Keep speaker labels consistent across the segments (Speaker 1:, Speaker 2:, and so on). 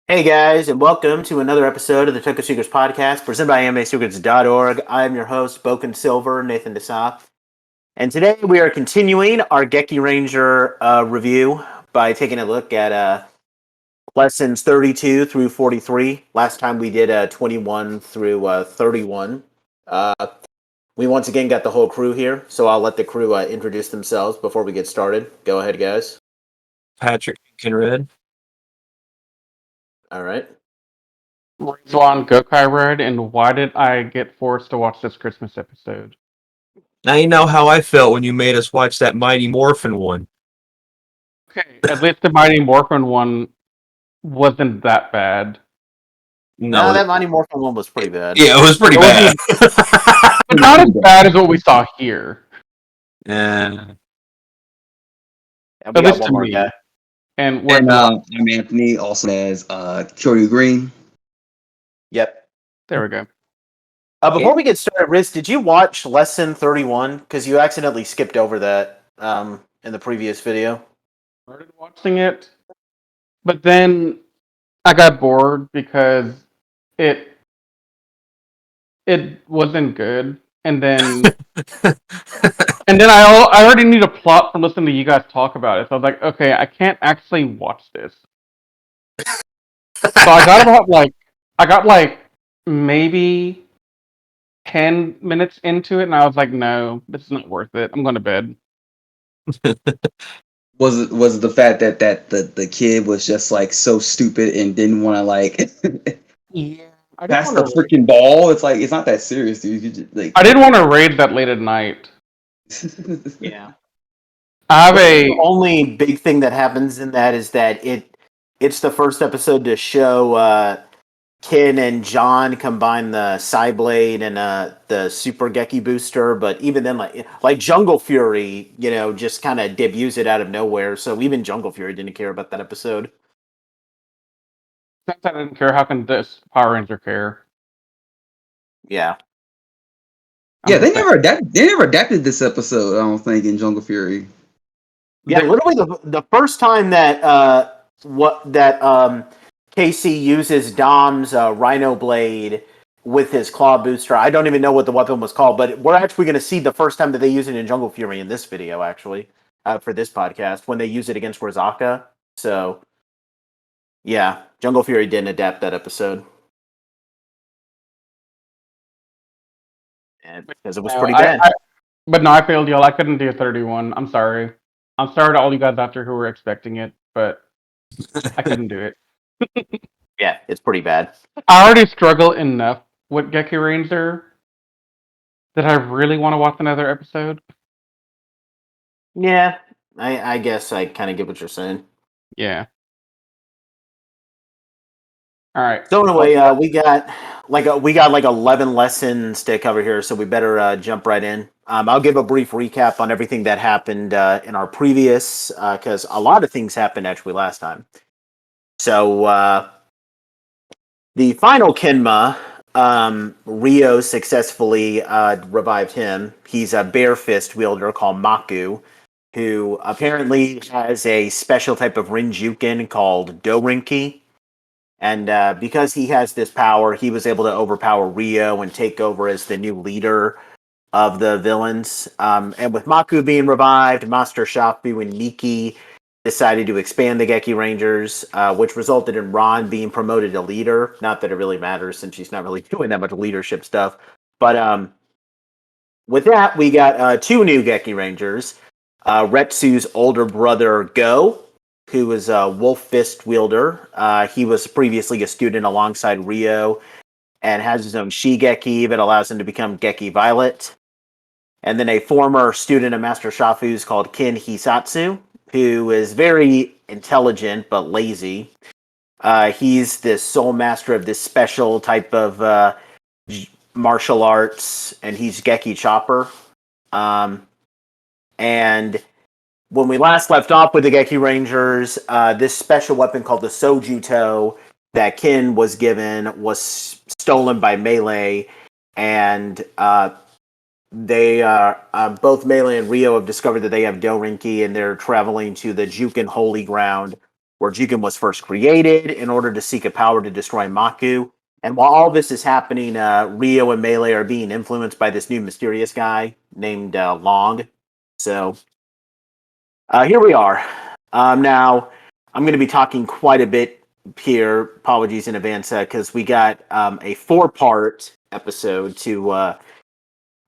Speaker 1: Hey guys, and welcome to another episode of the Toku Seceets podcast presented by AnimeSecrets.org. I'm your host, Boken Silver, Nathan Desop. And today we are continuing our Gekiranger review by taking a look at lessons 32 through 43. Last time we did 21 through 31. We once again got the whole crew here, so I'll let the crew introduce themselves before we get started. Go ahead, guys.
Speaker 2: Patrick Kinred.
Speaker 1: All right.
Speaker 3: Rizwan Gokai Red, and why did I get forced to watch this Christmas episode?
Speaker 2: Now you know how I felt when you made us watch that Mighty Morphin one.
Speaker 3: Okay, at least the Mighty Morphin one wasn't that bad.
Speaker 1: No, that Mighty Morphin one was pretty bad.
Speaker 2: Yeah, it was pretty bad.
Speaker 3: But not as bad as what we saw here.
Speaker 2: Yeah.
Speaker 1: And we
Speaker 3: At
Speaker 1: got
Speaker 3: least
Speaker 1: one
Speaker 3: to
Speaker 1: more
Speaker 3: me.
Speaker 1: guy.
Speaker 3: And
Speaker 4: I'm Anthony, also as Kyoryu Green.
Speaker 1: Yep.
Speaker 3: there we go.
Speaker 1: Before we get started, Riz, did you watch Lesson 31? Because you accidentally skipped over that in the previous video.
Speaker 3: Started watching it, but then I got bored because it wasn't good. And then I already need a plot from listening to you guys talk about it. So I was like, okay, I can't actually watch this. So I got like maybe 10 minutes into it, and I was like, no, this is not worth it. I'm going to bed.
Speaker 4: Was it the fact that the kid was just like so stupid and didn't want to like
Speaker 3: Yeah, I
Speaker 4: pass the freaking ball? It's like it's not that serious, dude. You just, like
Speaker 3: I didn't want to raid that late at night.
Speaker 1: Yeah.
Speaker 3: I have
Speaker 1: The only big thing that happens in that is that it's the first episode to show Ken and John combine the Psyblade and the Super Geki booster, but even then, like Jungle Fury, just kind of debuts it out of nowhere. So even Jungle Fury didn't care about that episode.
Speaker 3: since I didn't care. How can this Power Ranger care?
Speaker 1: Yeah.
Speaker 4: yeah, they never adapted this episode. I don't think in Jungle Fury.
Speaker 1: Yeah, literally the first time that Casey uses Dom's Rhino Blade with his claw booster. I don't even know what the weapon was called, but we're actually going to see the first time that they use it in Jungle Fury in this video, actually, for this podcast, when they use it against Rizaka. So, yeah, Jungle Fury didn't adapt that episode. And because it was pretty bad.
Speaker 3: But no, I failed y'all. I couldn't do 31. I'm sorry. I'm sorry to all you guys out there who were expecting it, but I couldn't do it.
Speaker 1: Yeah, it's pretty bad.
Speaker 3: I already struggle enough with Gekiranger that I really want to watch another episode.
Speaker 1: Yeah, I guess I kind of get what you're saying.
Speaker 3: Yeah. All right.
Speaker 1: So anyway, we got like 11 lessons to cover here, so we better jump right in. I'll give a brief recap on everything that happened in our previous, because a lot of things happened actually last time. So the final Kenma, Rio successfully revived him. He's a bear fist wielder called Maku, who apparently has a special type of Rinjuken called Dorinki. And because he has this power, he was able to overpower Rio and take over as the new leader of the villains. And with Maku being revived, Master Shafu and Miki decided to expand the Gekirangers, which resulted in Ron being promoted to leader. Not that it really matters since she's not really doing that much leadership stuff. But with that, we got two new Gekirangers. Retsu's older brother, Go, who is a wolf fist wielder. He was previously a student alongside Rio and has his own Shigeki that allows him to become Geki Violet. And then a former student of Master Shafu's called Kin Hisatsu, who is very intelligent but lazy. He's the sole master of this special type of martial arts, and he's Geki Chopper. And when we last left off with the Gekirangers, this special weapon called the Sojuto that Kin was given was stolen by Melee, and they both Melee and Rio have discovered that they have Dorinki, and they're traveling to the Juken Holy Ground, where Juken was first created in order to seek a power to destroy Maku. And while all this is happening, Rio and Melee are being influenced by this new mysterious guy named Long. So here we are. Now, I'm going to be talking quite a bit here. Apologies in advance, because we got a 4-part episode to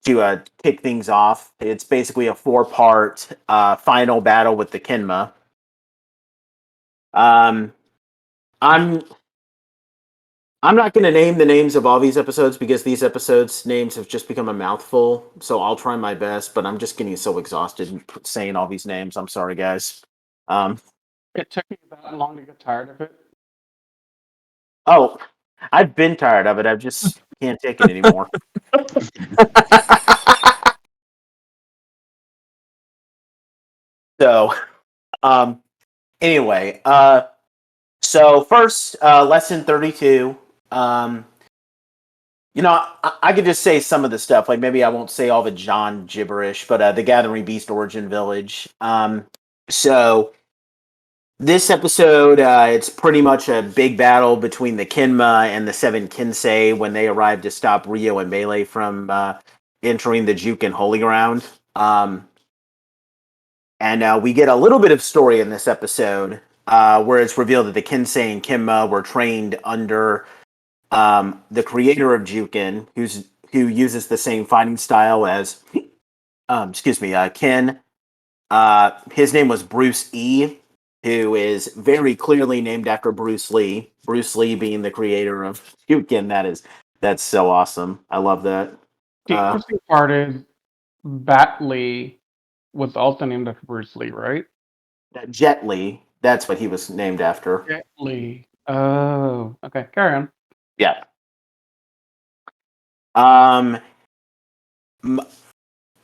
Speaker 1: kick things off. It's basically a 4-part final battle with the Kenma. I'm not going to name the names of all these episodes because these episodes' names have just become a mouthful. So I'll try my best, but I'm just getting so exhausted saying all these names. I'm sorry, guys.
Speaker 3: It took me that long to get tired of it.
Speaker 1: Oh, I've been tired of it. I just can't take it anymore. So, anyway, so first, lesson 32. I could just say some of the stuff. Like maybe I won't say all the John gibberish, but the Gathering Beast Origin Village. So this episode, it's pretty much a big battle between the Kenma and the 7 Kinsei when they arrive to stop Rio and Melee from entering the Juken Holy Ground. And we get a little bit of story in this episode where it's revealed that the Kinsei and Kenma were trained under the creator of Juken, who uses the same fighting style as, Ken. His name was Bruce E., who is very clearly named after Bruce Lee. Bruce Lee being the creator of Juken. That's so awesome. I love that.
Speaker 3: The interesting part is Bat Lee was also named after Bruce Lee, right?
Speaker 1: Jet Li. That's what he was named after.
Speaker 3: Jet Li. Oh, okay. Carry on.
Speaker 1: Yeah.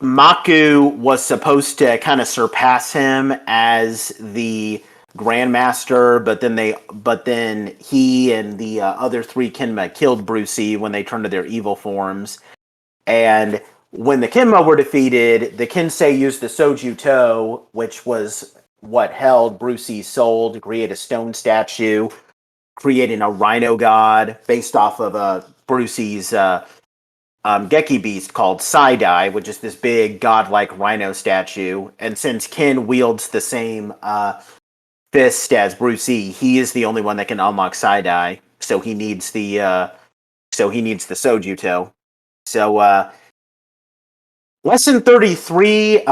Speaker 1: Maku was supposed to kind of surpass him as the Grandmaster, but then he and the other 3 Kenma killed Brucey when they turned to their evil forms. And when the Kenma were defeated, the Kinsei used the Soju To, which was what held Brucey's soul, to create a stone statue, creating a rhino god based off of Brucey's Geki beast called Sai-Dai, which is this big godlike rhino statue. And since Ken wields the same fist as Bruce E., he is the only one that can unlock Sai-Dai. So he needs the Soju To. So lesson 33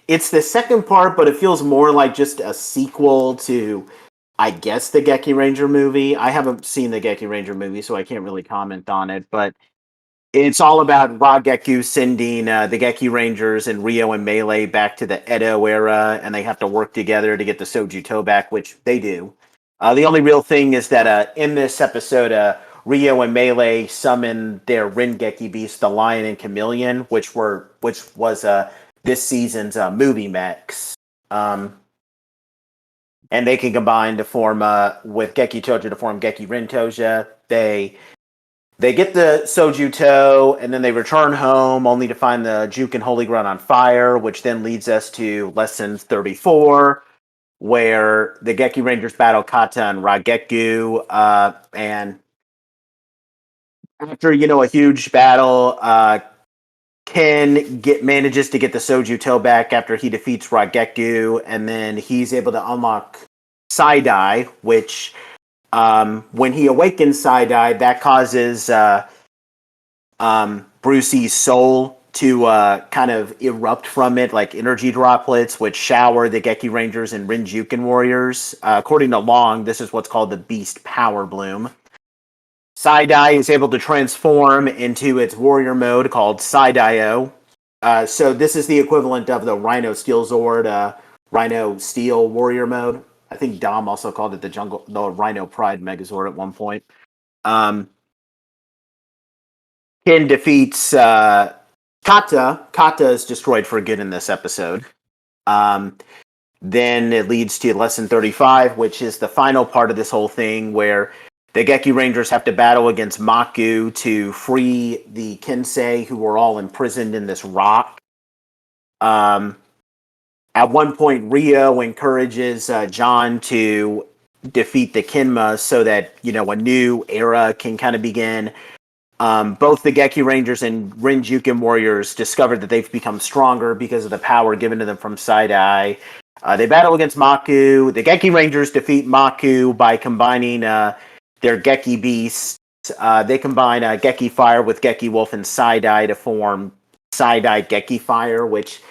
Speaker 1: it's the second part, but it feels more like just a sequel to, I guess, the Gekiranger movie. I haven't seen the Gekiranger movie, so I can't really comment on it, but it's all about Rageku sending the Gekirangers and Rio and Melee back to the Edo era, and they have to work together to get the Soju To back, which they do. The only real thing is that in this episode, Rio and Melee summon their Rengeki beast, the Lion and Chameleon, which was this season's movie mechs. And they can combine to form with Geki Toja to form Geki Rentoja. They get the Soju To, and then they return home only to find the Juken Holy Ground on fire, which then leads us to lesson 34, where the Gekirangers battle Kata and Rageku, and after, a huge battle, Ken manages to get the Soju To back after he defeats Rageku, and then he's able to unlock Sai-Dai, which, when he awakens Sai-Dai, that causes Brucey's soul to kind of erupt from it, like energy droplets, which shower the Gekirangers and Renjuken warriors. According to Long, this is what's called the Beast Power Bloom. Sai-Dai is able to transform into its warrior mode called Sai-Dai-O. So this is the equivalent of the Rhino Steel Zord, Rhino Steel warrior mode. I think Dom also called it the Rhino Pride Megazord at one point. Ken defeats Kata. Kata is destroyed for good in this episode. Then it leads to lesson 35, which is the final part of this whole thing, where the Gekirangers have to battle against Maku to free the Kinsei, who were all imprisoned in this rock. at one point, Rio encourages John to defeat the Kenma so that, a new era can kind of begin. Both the Gekirangers and Juken warriors discovered that they've become stronger because of the power given to them from Side-Eye. They battle against Maku. The Gekirangers defeat Maku by combining their Geki beasts. They combine Geki Fire with Geki Wolf and Side-Eye to form Side-Eye Geki Fire, which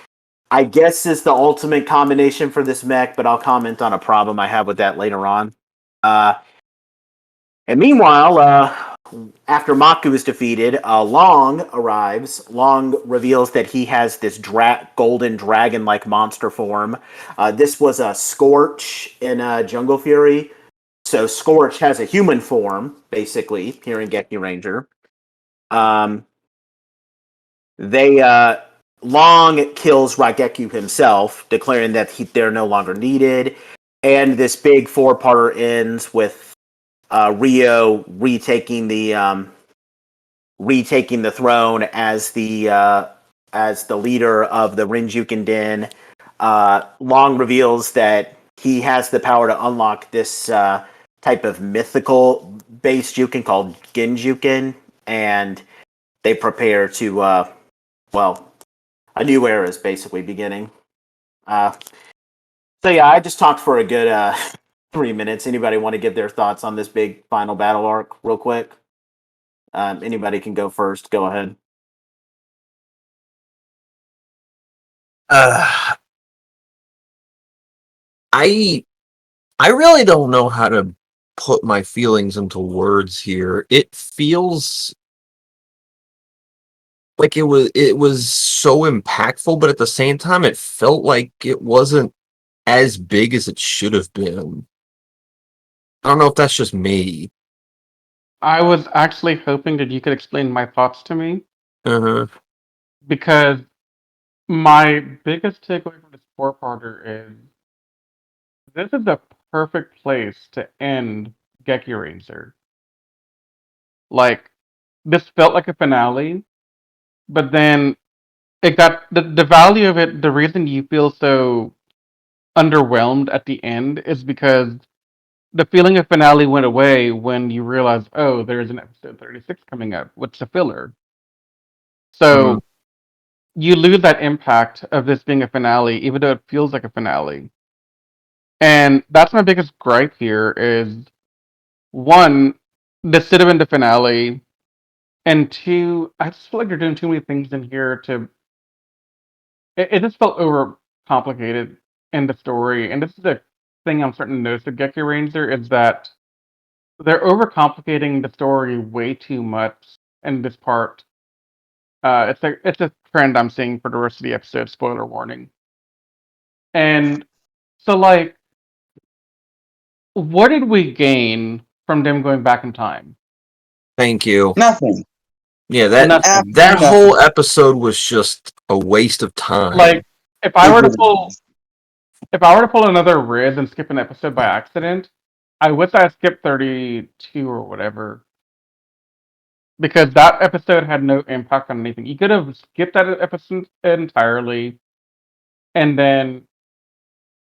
Speaker 1: I guess is the ultimate combination for this mech, but I'll comment on a problem I have with that later on. And meanwhile, after Maku is defeated, Long arrives. Long reveals that he has this golden dragon-like monster form. This was a Scorch in Jungle Fury. So Scorch has a human form, basically, here in Gekiranger. Long kills Raigeki himself, declaring that they're no longer needed. And this big four-parter ends with Rio retaking the throne as the leader of the Rinjuken Den. Long reveals that he has the power to unlock this type of mythical base Juken called Genjuken, and they prepare to a new era is basically beginning. So yeah, I just talked for a good 3 minutes. Anybody want to give their thoughts on this big final battle arc real quick? Anybody can go first. Go ahead.
Speaker 2: I really don't know how to put my feelings into words here. It feels like it was so impactful, but at the same time, it felt like it wasn't as big as it should have been. I don't know if that's just me.
Speaker 3: I was actually hoping that you could explain my thoughts to me
Speaker 2: Uh-huh.
Speaker 3: because my biggest takeaway from this four-parter is this is the perfect place to end Gekiranger. Like, this felt like a finale, but then it got the value of it. The reason you feel so underwhelmed at the end is because the feeling of finale went away when you realize, oh, there's an episode 36 coming up, which is a filler. So you lose that impact of this being a finale, even though it feels like a finale. And that's my biggest gripe here is one, this should have been the finale, and two, I just feel like they're doing too many things in here to. It just felt over complicated in the story, and this is the thing I'm starting to notice with Gekiranger is that they're overcomplicating the story way too much in this part. It's a trend I'm seeing for the rest of the episode. Spoiler warning. And so, like, what did we gain from them going back in time?
Speaker 2: Thank you.
Speaker 4: Nothing.
Speaker 2: Yeah,
Speaker 3: Nothing.
Speaker 2: that whole episode was just a waste of time.
Speaker 3: Like, if I were to pull another Riz and skip an episode by accident, I wish I skipped 32 or whatever. Because that episode had no impact on anything. You could have skipped that episode entirely and then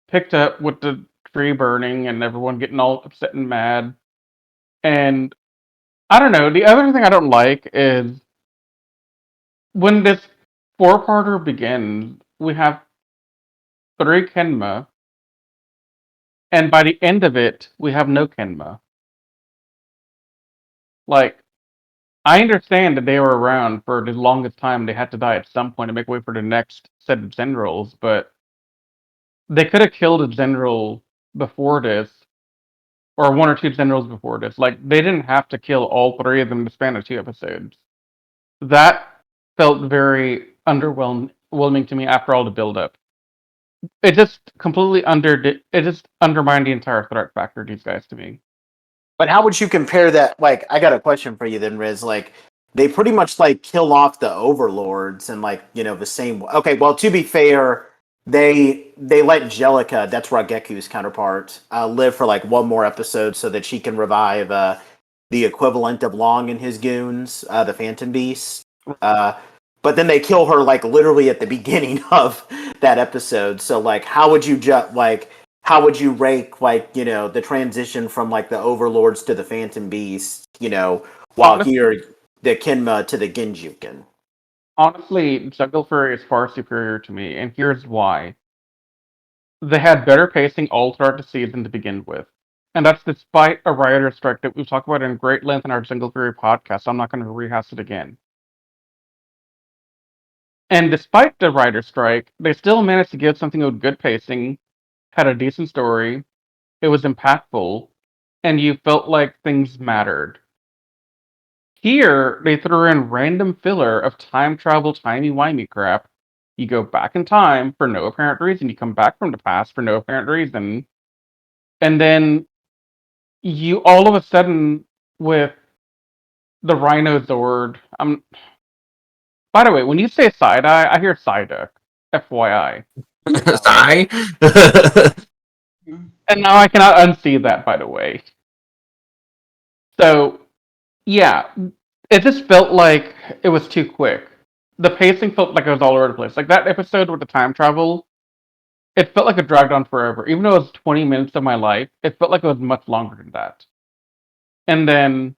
Speaker 3: picked up with the tree burning and everyone getting all upset and mad. And I don't know. The other thing I don't like is when this four-parter begins, we have 3 Kenma, and by the end of it, we have no Kenma. Like, I understand that they were around for the longest time. They had to die at some point to make way for the next set of generals, but they could have killed a general before this, or 1 or 2 generals before this. Like, they didn't have to kill all 3 of them in the span of 2 episodes. That felt very underwhelming to me after all the build-up. It just it just undermined the entire threat factor of these guys to me.
Speaker 1: But how would you compare that? Like, I got a question for you then, Riz. Like, they pretty much like kill off the overlords and the same. Okay, well, to be fair, they let Jellica, that's Rageku's counterpart, live for like 1 more episode so that she can revive the equivalent of Long and his goons, the Phantom Beast. but then they kill her like literally at the beginning of that episode. So like, how would you how would you rank like the transition from like the Overlords to the Phantom Beast? While
Speaker 3: Honestly,
Speaker 1: here the Kenma to the Genjuken.
Speaker 3: honestly, Jungle Fury is far superior to me, and here's why. They had better pacing all throughout the season to begin with. And that's despite a writer's strike that we've talked about in great length in our Jungle Fury podcast. So I'm not going to rehash it again. And despite the writer's strike, they still managed to give something with good pacing, had a decent story, it was impactful, and you felt like things mattered. Here, they threw in random filler of time travel, timey-wimey crap. You go back in time for no apparent reason. You come back from the past for no apparent reason. And then you all of a sudden, with the Rhino Zord, by the way, when you say side-eye, I hear Psyduck. FYI.
Speaker 2: Sigh.
Speaker 3: And now I cannot unsee that, by the way. So, yeah, it just felt like it was too quick. The pacing felt like it was all over the place. Like that episode with the time travel, it felt like it dragged on forever. Even though it was 20 minutes of my life, it felt like it was much longer than that. And then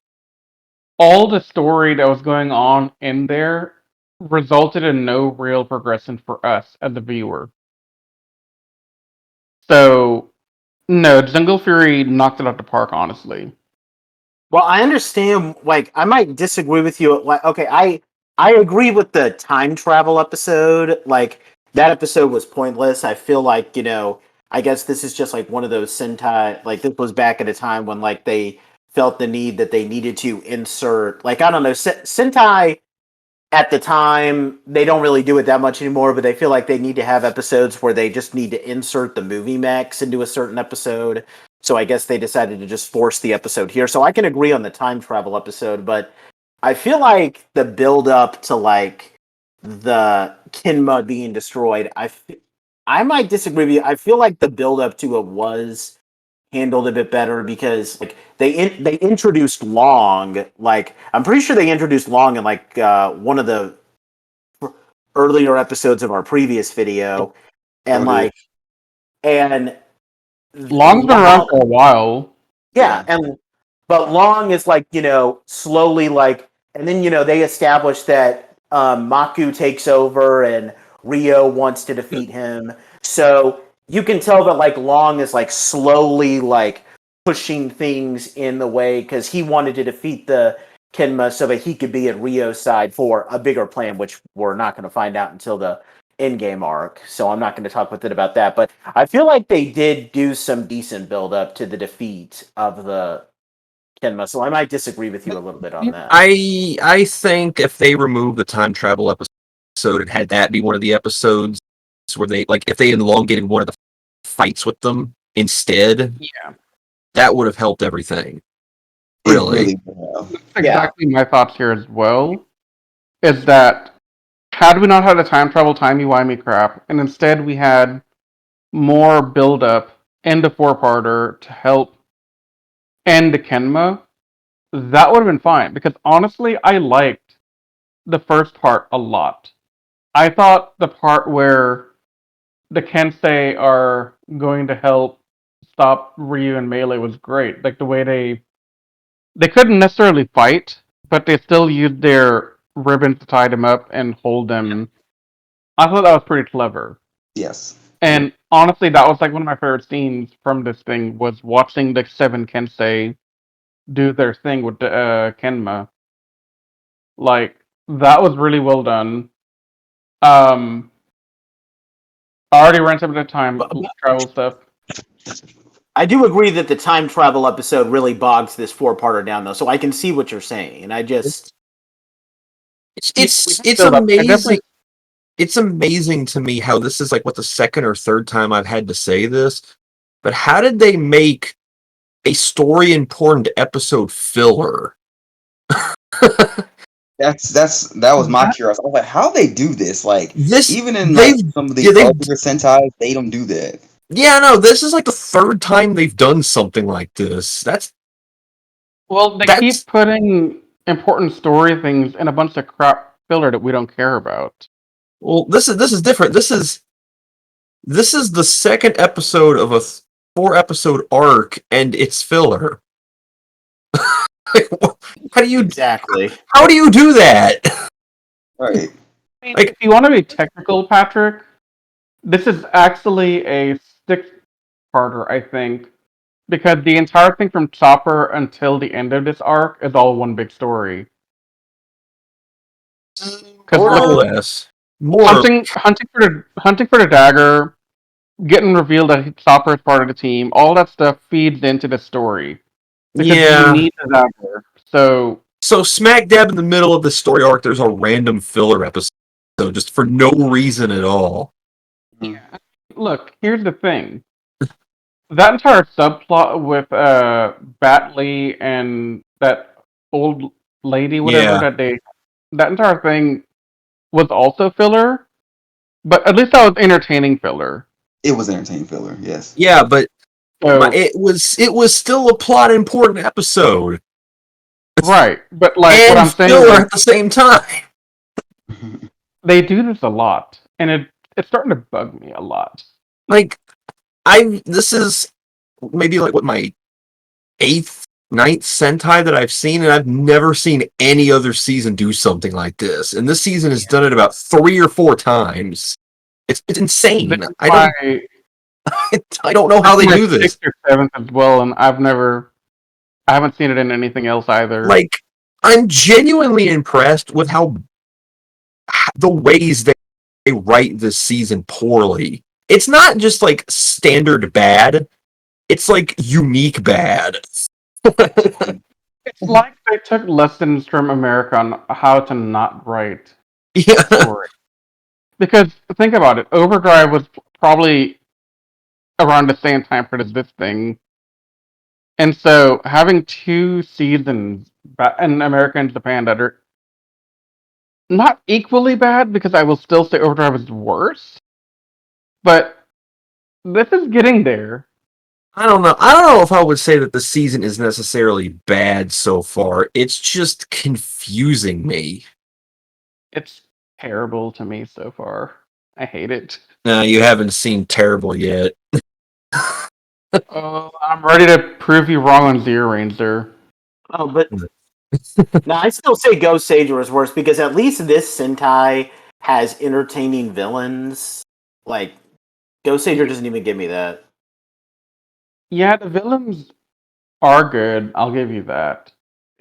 Speaker 3: all the story that was going on in there resulted in no real progression for us as the viewer. So, no, Jungle Fury knocked it out the park, honestly.
Speaker 1: Well, I understand. Like, I might disagree with you. Like, okay, I agree with the time travel episode. Like, that episode was pointless. I feel like I guess this is just like one of those Sentai. Like, this was back at a time when like they felt the need that they needed to insert. Like, I don't know, Sentai at the time they don't really do it that much anymore, but they feel like they need to have episodes where they just need to insert the movie mechs into a certain episode. So I guess they decided to just force the episode here. So I can agree on the time travel episode, but I feel like the build up to like the Kinma being destroyed, I might disagree with you. I feel like the build up to it was handled a bit better because like they introduced Long. Like I'm pretty sure they introduced Long in like one of the earlier episodes of our previous video, and like and
Speaker 3: Long's been around
Speaker 1: Long,
Speaker 3: for a while.
Speaker 1: yeah, and but Long is like slowly like, and then they establish that Maku takes over and Rio wants to defeat him, so you can tell that like Long is like slowly like pushing things in the way because he wanted to defeat the Kenma so that he could be at Rio's side for a bigger plan, which we're not going to find out until the in-game arc. So I'm not going to talk with it about that. But I feel like they did do some decent build up to the defeat of the Kenma. So I might disagree with you a little bit on that.
Speaker 2: I think if they remove the time travel episode and had that be one of the episodes where they like if they elongated one of the fights with them instead,
Speaker 3: Yeah.
Speaker 2: that would have helped everything. Really.
Speaker 3: That's exactly my thoughts here as well. Is that had we not had the time travel timey-wimey crap, and instead we had more build-up and a four-parter to help end the Kenma, that would have been fine. Because honestly, I liked the first part a lot. I thought the part where the Kensei are going to help stop Ryu and Melee was great. Like the way they couldn't necessarily fight, but they still used their ribbons to tie them up and hold them. I thought that was pretty clever.
Speaker 4: Yes.
Speaker 3: And honestly, that was like one of my favorite scenes from this thing was watching the seven Kensei do their thing with the Kenma. Like that was really well done. I already ran some of the time travel stuff.
Speaker 1: I do agree that the time travel episode really bogs this four-parter down, though. So I can see what you're saying, and I just
Speaker 2: It's amazing. It's amazing to me how this is like what the second or third time I've had to say this, but how did they make a story important episode filler?
Speaker 4: That was my curiosity. I was like, how they do this? Like even in like some of the other Sentai, they don't do that.
Speaker 2: Yeah, no, this is like the third time they've done something like this.
Speaker 3: Well, they keep putting important story things in a bunch of crap filler that we don't care about.
Speaker 2: Well, this is different. This is the second episode of a 4-episode arc, and it's filler. How do you
Speaker 1: Exactly.
Speaker 2: How do you do that?
Speaker 4: Right.
Speaker 3: I mean, if you want to be technical, Patrick, this is actually a 6-parter, I think, because the entire thing from Chopper until the end of this arc is all one big story.
Speaker 2: More or less.
Speaker 3: Hunting for the dagger, getting revealed that Chopper is part of the team, all that stuff feeds into the story. Because you need the dagger.
Speaker 2: So smack dab in the middle of the story arc, there's a random filler episode, just for no reason at all.
Speaker 3: Yeah. Look, here's the thing. That entire subplot with Batley and that old lady, whatever, that entire thing was also filler, but at least that was entertaining filler.
Speaker 4: It was entertaining filler, yes.
Speaker 2: Yeah, but it was still a plot important episode.
Speaker 3: Right, but like
Speaker 2: and
Speaker 3: what I'm saying
Speaker 2: filler at the same time.
Speaker 3: They do this a lot, and it's starting to bug me a lot.
Speaker 2: Like, this is maybe like what my 8th, 9th Sentai that I've seen, and I've never seen any other season do something like this. And this season has done it about 3 or 4 times. It's insane. I don't know how they do this.
Speaker 3: 6th or 7th as well, and I haven't seen it in anything else either.
Speaker 2: Like, I'm genuinely impressed with the ways they write this season poorly. It's not just like standard bad. It's like unique bad.
Speaker 3: It's like they took lessons from America on how to not write story. Because think about it, Overdrive was probably around the same time for this thing. And so having 2 seasons in America and Japan that are not equally bad, because I will still say Overdrive is worse, but this is getting there.
Speaker 2: I don't know if I would say that the season is necessarily bad so far. It's just confusing me.
Speaker 3: It's terrible to me so far. I hate it.
Speaker 2: No, you haven't seen terrible yet.
Speaker 3: Oh, I'm ready to prove you wrong on Zero Ranger.
Speaker 1: Oh, but no, I still say Ghost Sager is worse because at least this Sentai has entertaining villains. Like, Ghost Sager doesn't even give me that.
Speaker 3: Yeah, the villains are good. I'll give you that.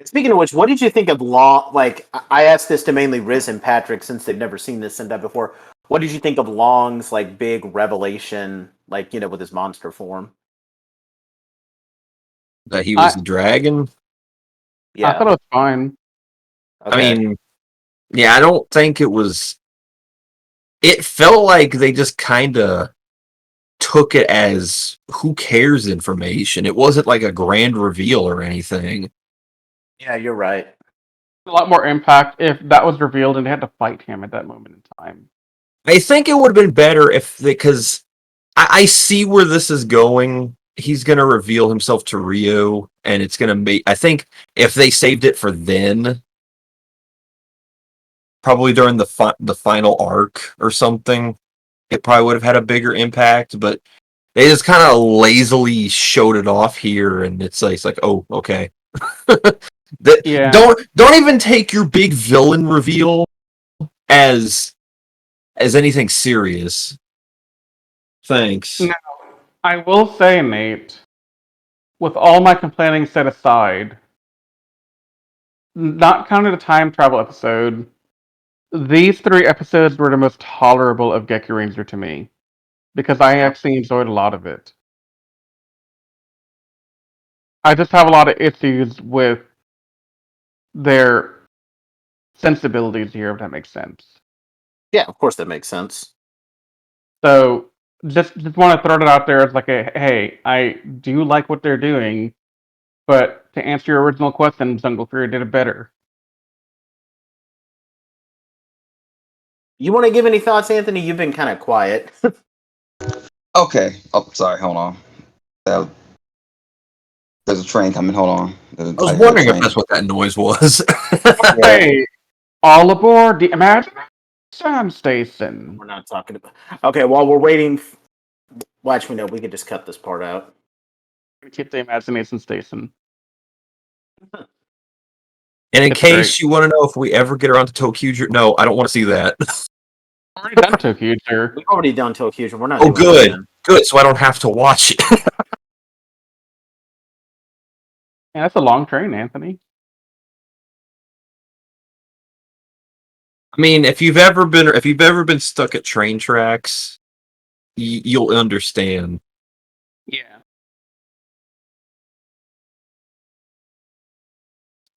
Speaker 1: Speaking of which, what did you think of Long? Like, I asked this to mainly Riz and Patrick since they've never seen this Sentai before. What did you think of Long's like big revelation, like with his monster form?
Speaker 2: That he was a dragon?
Speaker 3: Yeah. I thought it was fine.
Speaker 2: Okay. I mean, yeah, I don't think it was... It felt like they just kind of took it as who cares information. It wasn't like a grand reveal or anything.
Speaker 1: Yeah, you're right.
Speaker 3: A lot more impact if that was revealed and they had to fight him at that moment in time.
Speaker 2: I think it would have been better because I see where this is going. He's going to reveal himself to Rio, and it's going to make... I think if they saved it for then, probably during the final arc or something, it probably would have had a bigger impact, but they just kind of lazily showed it off here, and it's like oh, okay.
Speaker 3: Yeah.
Speaker 2: Don't even take your big villain reveal as anything serious. Thanks.
Speaker 3: No, I will say, Nate, with all my complaining set aside, not counting the time travel episode, these 3 episodes were the most tolerable of Gekiranger to me, because I actually enjoyed a lot of it. I just have a lot of issues with their sensibilities here, if that makes sense.
Speaker 1: Yeah, of course that makes sense.
Speaker 3: So, just want to throw it out there as like hey, I do like what they're doing, but to answer your original question, Jungle Fury did it better.
Speaker 1: You want to give any thoughts, Anthony? You've been kind of quiet.
Speaker 4: Okay. Oh, sorry. Hold on. There's a train coming. Hold on.
Speaker 2: I was wondering if that's what that noise was.
Speaker 3: Hey, All aboard the Imagination Station.
Speaker 1: We're not talking about. Okay, while we're waiting, watch me know. We could just cut this part out.
Speaker 3: Keep the Imagination Station.
Speaker 2: And in case you want to know if we ever get around to Tokuger, no, I don't want to see that.
Speaker 3: Already done Tokuger.
Speaker 1: We've already done Tokuger. We're not.
Speaker 2: Oh, good, good. So I don't have to watch it.
Speaker 3: Yeah, that's a long train, Anthony.
Speaker 2: I mean, if you've ever been stuck at train tracks, you'll understand.
Speaker 3: Yeah.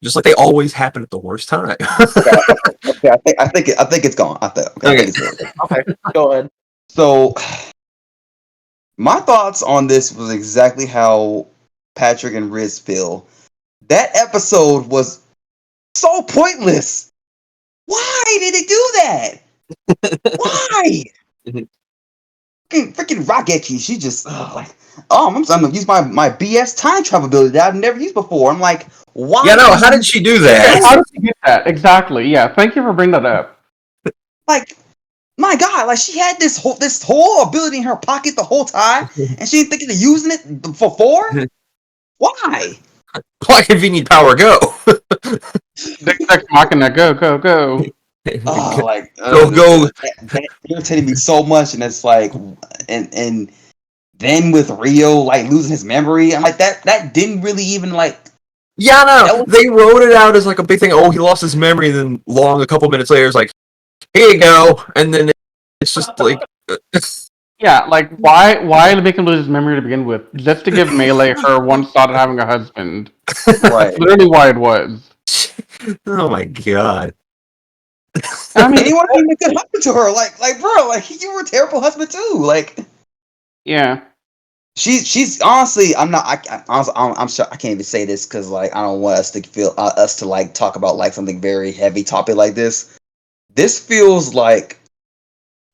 Speaker 2: Just like they always happen at the worst time.
Speaker 4: Okay, I think it's gone. I think it's gone.
Speaker 1: Okay, go ahead.
Speaker 4: So, my thoughts on this was exactly how Patrick and Riz feel. That episode was so pointless. Why did they do that? Why? Freaking Rocketchi, she just like, I'm gonna use my BS time travel ability that I've never used before. I'm like, why?
Speaker 2: Yeah, no, how did she do that?
Speaker 3: How did she get that? Exactly. Yeah, thank you for bringing that up.
Speaker 4: Like, my God, like she had this whole ability in her pocket the whole time, and she didn't think of using it before. Why?
Speaker 2: Why convenient power go?
Speaker 3: Machina, go, go, go.
Speaker 4: Oh, like
Speaker 2: go.
Speaker 4: That irritated me so much, and it's like, and then with Rio like losing his memory, I'm like that didn't really even like.
Speaker 2: Yeah, no, they wrote it out as like a big thing. Oh, he lost his memory, and then a couple minutes later, it's like, here you go, and then it's just like.
Speaker 3: Yeah, like why make him lose his memory to begin with? Just to give Melee her one shot at having a husband.
Speaker 4: Right.
Speaker 3: That's literally why it was.
Speaker 2: Oh my God.
Speaker 3: I mean,
Speaker 4: and he wanted to be a good husband to her, like bro, like you were a terrible husband too, like.
Speaker 3: Yeah.
Speaker 4: She's honestly, I'm sure I can't even say this because like I don't want us to like talk about like something very heavy topic like this. This feels like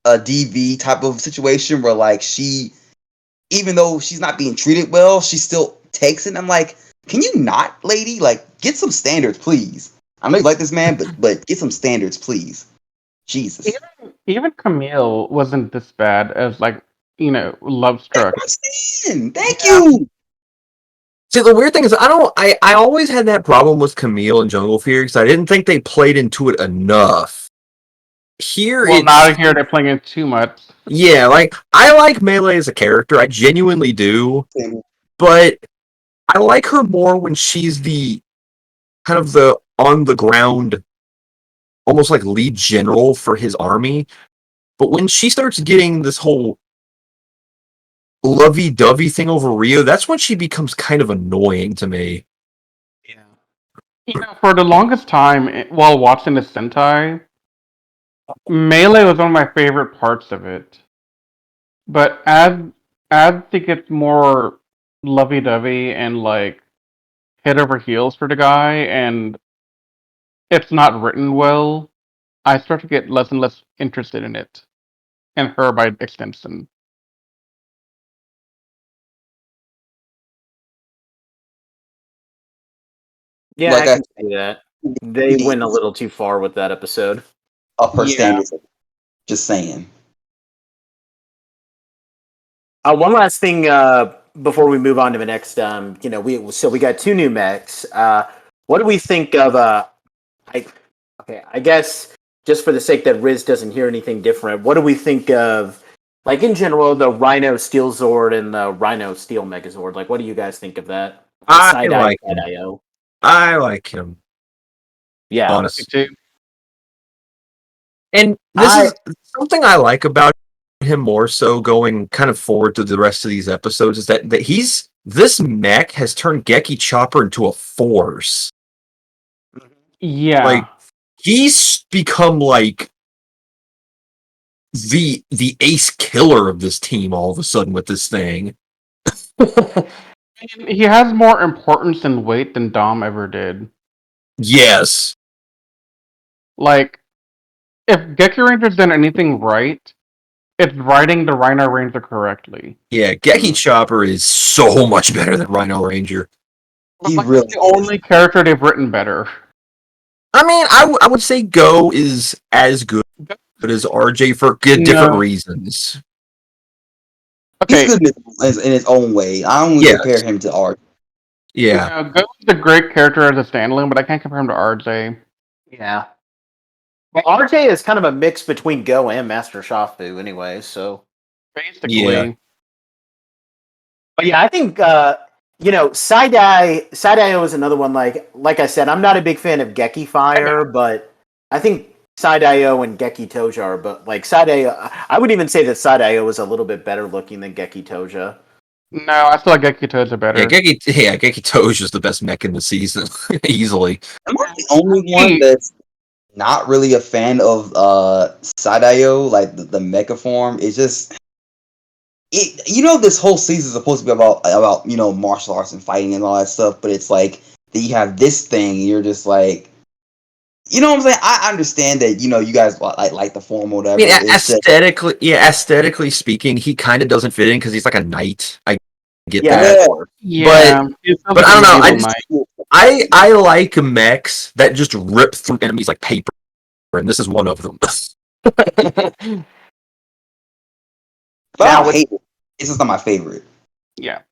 Speaker 4: a DV type of situation where like she, even though she's not being treated well, she still takes it. I'm like, can you not, lady? Like, get some standards, please. I know you like this man, but get some standards, please. Jesus.
Speaker 3: Even Camille wasn't this bad as like, love struck.
Speaker 4: Thank you.
Speaker 2: See, the weird thing is, I always had that problem with Camille and Jungle Fear because I didn't think they played into it enough.
Speaker 3: Now here they're playing it too much.
Speaker 2: Yeah, like I like Melee as a character, I genuinely do, but I like her more when she's the kind of the on the ground, almost like lead general for his army. But when she starts getting this whole lovey-dovey thing over Rio, that's when she becomes kind of annoying to me.
Speaker 3: Yeah. For the longest time while watching the Sentai, Melee was one of my favorite parts of it. But as it gets more lovey-dovey and like head over heels for the guy, and it's not written well, I start to get less and less interested in it, and her by extension.
Speaker 1: Yeah, like I can see that. They went a little too far with that episode.
Speaker 4: Up her standards. Just saying.
Speaker 1: One last thing before we move on to the next. We got two new mechs. What do we think of? I guess just for the sake that Riz doesn't hear anything different, what do we think of? Like in general, the Rhino Steel Zord and the Rhino Steel Megazord. Like, what do you guys think of that?
Speaker 2: I like him. I like him.
Speaker 1: Yeah,
Speaker 2: honestly too. And this is something I like about him more so going kind of forward to the rest of these episodes is that this mech has turned Geki Chopper into a force.
Speaker 3: Yeah.
Speaker 2: Like he's become like the ace killer of this team all of a sudden with this thing.
Speaker 3: He has more importance and weight than Dom ever did.
Speaker 2: Yes.
Speaker 3: Like, if Gekiranger's done anything right, it's writing the Rhino Ranger correctly.
Speaker 2: Yeah, Geki Chopper is so much better than Rhino Ranger.
Speaker 3: He's really the only character they've written better.
Speaker 2: I mean, I would say Go is as good as RJ for different
Speaker 3: No.
Speaker 2: reasons.
Speaker 3: Okay.
Speaker 4: He's good in his own way. I don't want to compare
Speaker 2: Yes.
Speaker 4: him to Art.
Speaker 2: Yeah.
Speaker 3: No, Go is a great character as a standalone, but I can't compare him to RJ.
Speaker 1: Yeah. Well, RJ is kind of a mix between Go and Master Shafu, anyway. So,
Speaker 3: Basically.
Speaker 2: Yeah.
Speaker 1: but yeah, I think Side-Eye is another one. Like I said, I'm not a big fan of Geki Fire, but I think Side-Io and Geki Toja are. But like Side-Io, I would even say that Side-Io is a little bit better looking than Geki Toja.
Speaker 3: No, I still like Gekitoja better.
Speaker 2: Geki Toge is the best mech in the season, easily.
Speaker 4: Am I the only one that's not really a fan of Sadayo, like the mecha form? It's just this whole season is supposed to be about martial arts and fighting and all that stuff, but it's like that you have this thing, you're just like, you know what I'm saying? I understand that you guys like the form or whatever.
Speaker 2: Yeah,
Speaker 4: It's just
Speaker 2: aesthetically speaking, he kind of doesn't fit in because he's like a knight. I get
Speaker 1: Yeah,
Speaker 2: that.
Speaker 1: of course.
Speaker 3: Yeah,
Speaker 2: But I don't know.
Speaker 3: Knight.
Speaker 2: I like mechs that just rip through enemies like paper, and this is one of them.
Speaker 4: but I
Speaker 1: Now
Speaker 4: don't hate it. It's just not my favorite.
Speaker 3: Yeah.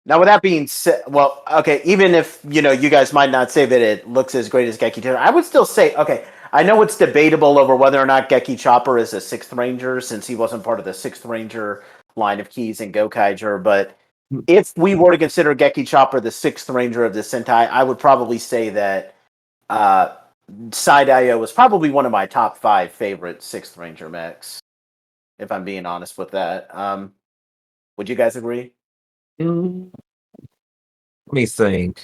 Speaker 1: Now, with that being said, well, okay, even if you guys might not say that it looks as great as Geki Toja, I would still say, okay, I know it's debatable over whether or not Geki Chopper is a Sixth Ranger since he wasn't part of the Sixth Ranger line of keys in Gokaiger, but if we were to consider Geki Chopper the Sixth Ranger of the Sentai, I would probably say that Side-Io was probably one of my top 5 favorite Sixth Ranger mechs, if I'm being honest with that. Would you guys agree?
Speaker 2: Let me think.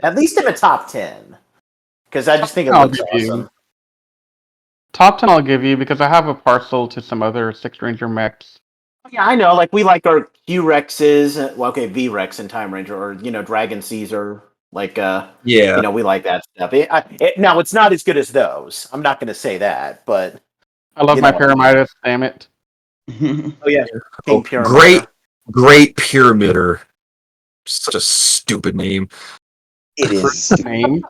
Speaker 1: At least in the top 10. Because I just think it
Speaker 3: I'll
Speaker 1: looks
Speaker 3: give
Speaker 1: awesome.
Speaker 3: you. Top 10 I'll give you because I have a parcel to some other Six Ranger mechs.
Speaker 1: Yeah, I know. Like, we like our Q-Rexes. Well, okay, V-Rex and Time Ranger. Or, Dragon Caesar. Like,
Speaker 2: Yeah.
Speaker 1: we like that stuff. Now, it's not as good as those. I'm not going to say that, but...
Speaker 3: I love
Speaker 1: You
Speaker 3: my
Speaker 1: know what I mean.
Speaker 3: Paramidas, damn it.
Speaker 1: Oh, yeah. King
Speaker 2: Great Pyramider. Such a stupid name.
Speaker 4: It is.
Speaker 3: Name.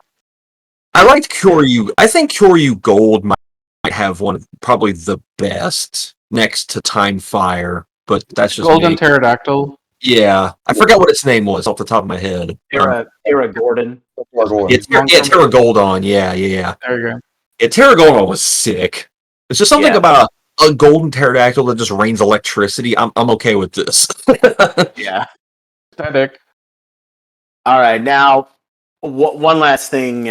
Speaker 2: I liked Kyoryu. I think Kyoryu Gold might have one of probably the best next to Time Fire, but that's just
Speaker 3: Golden
Speaker 2: me.
Speaker 3: Pterodactyl.
Speaker 2: Yeah, I forgot what its name was off the top of my head.
Speaker 1: Era Gordon.
Speaker 2: It's Terra Goldon. Yeah.
Speaker 3: There you go.
Speaker 2: Yeah, Terra Goldon was sick. It's just something about a golden pterodactyl that just rains electricity. I'm okay with this.
Speaker 1: Yeah.
Speaker 3: Aesthetic.
Speaker 1: All right, now, one last thing.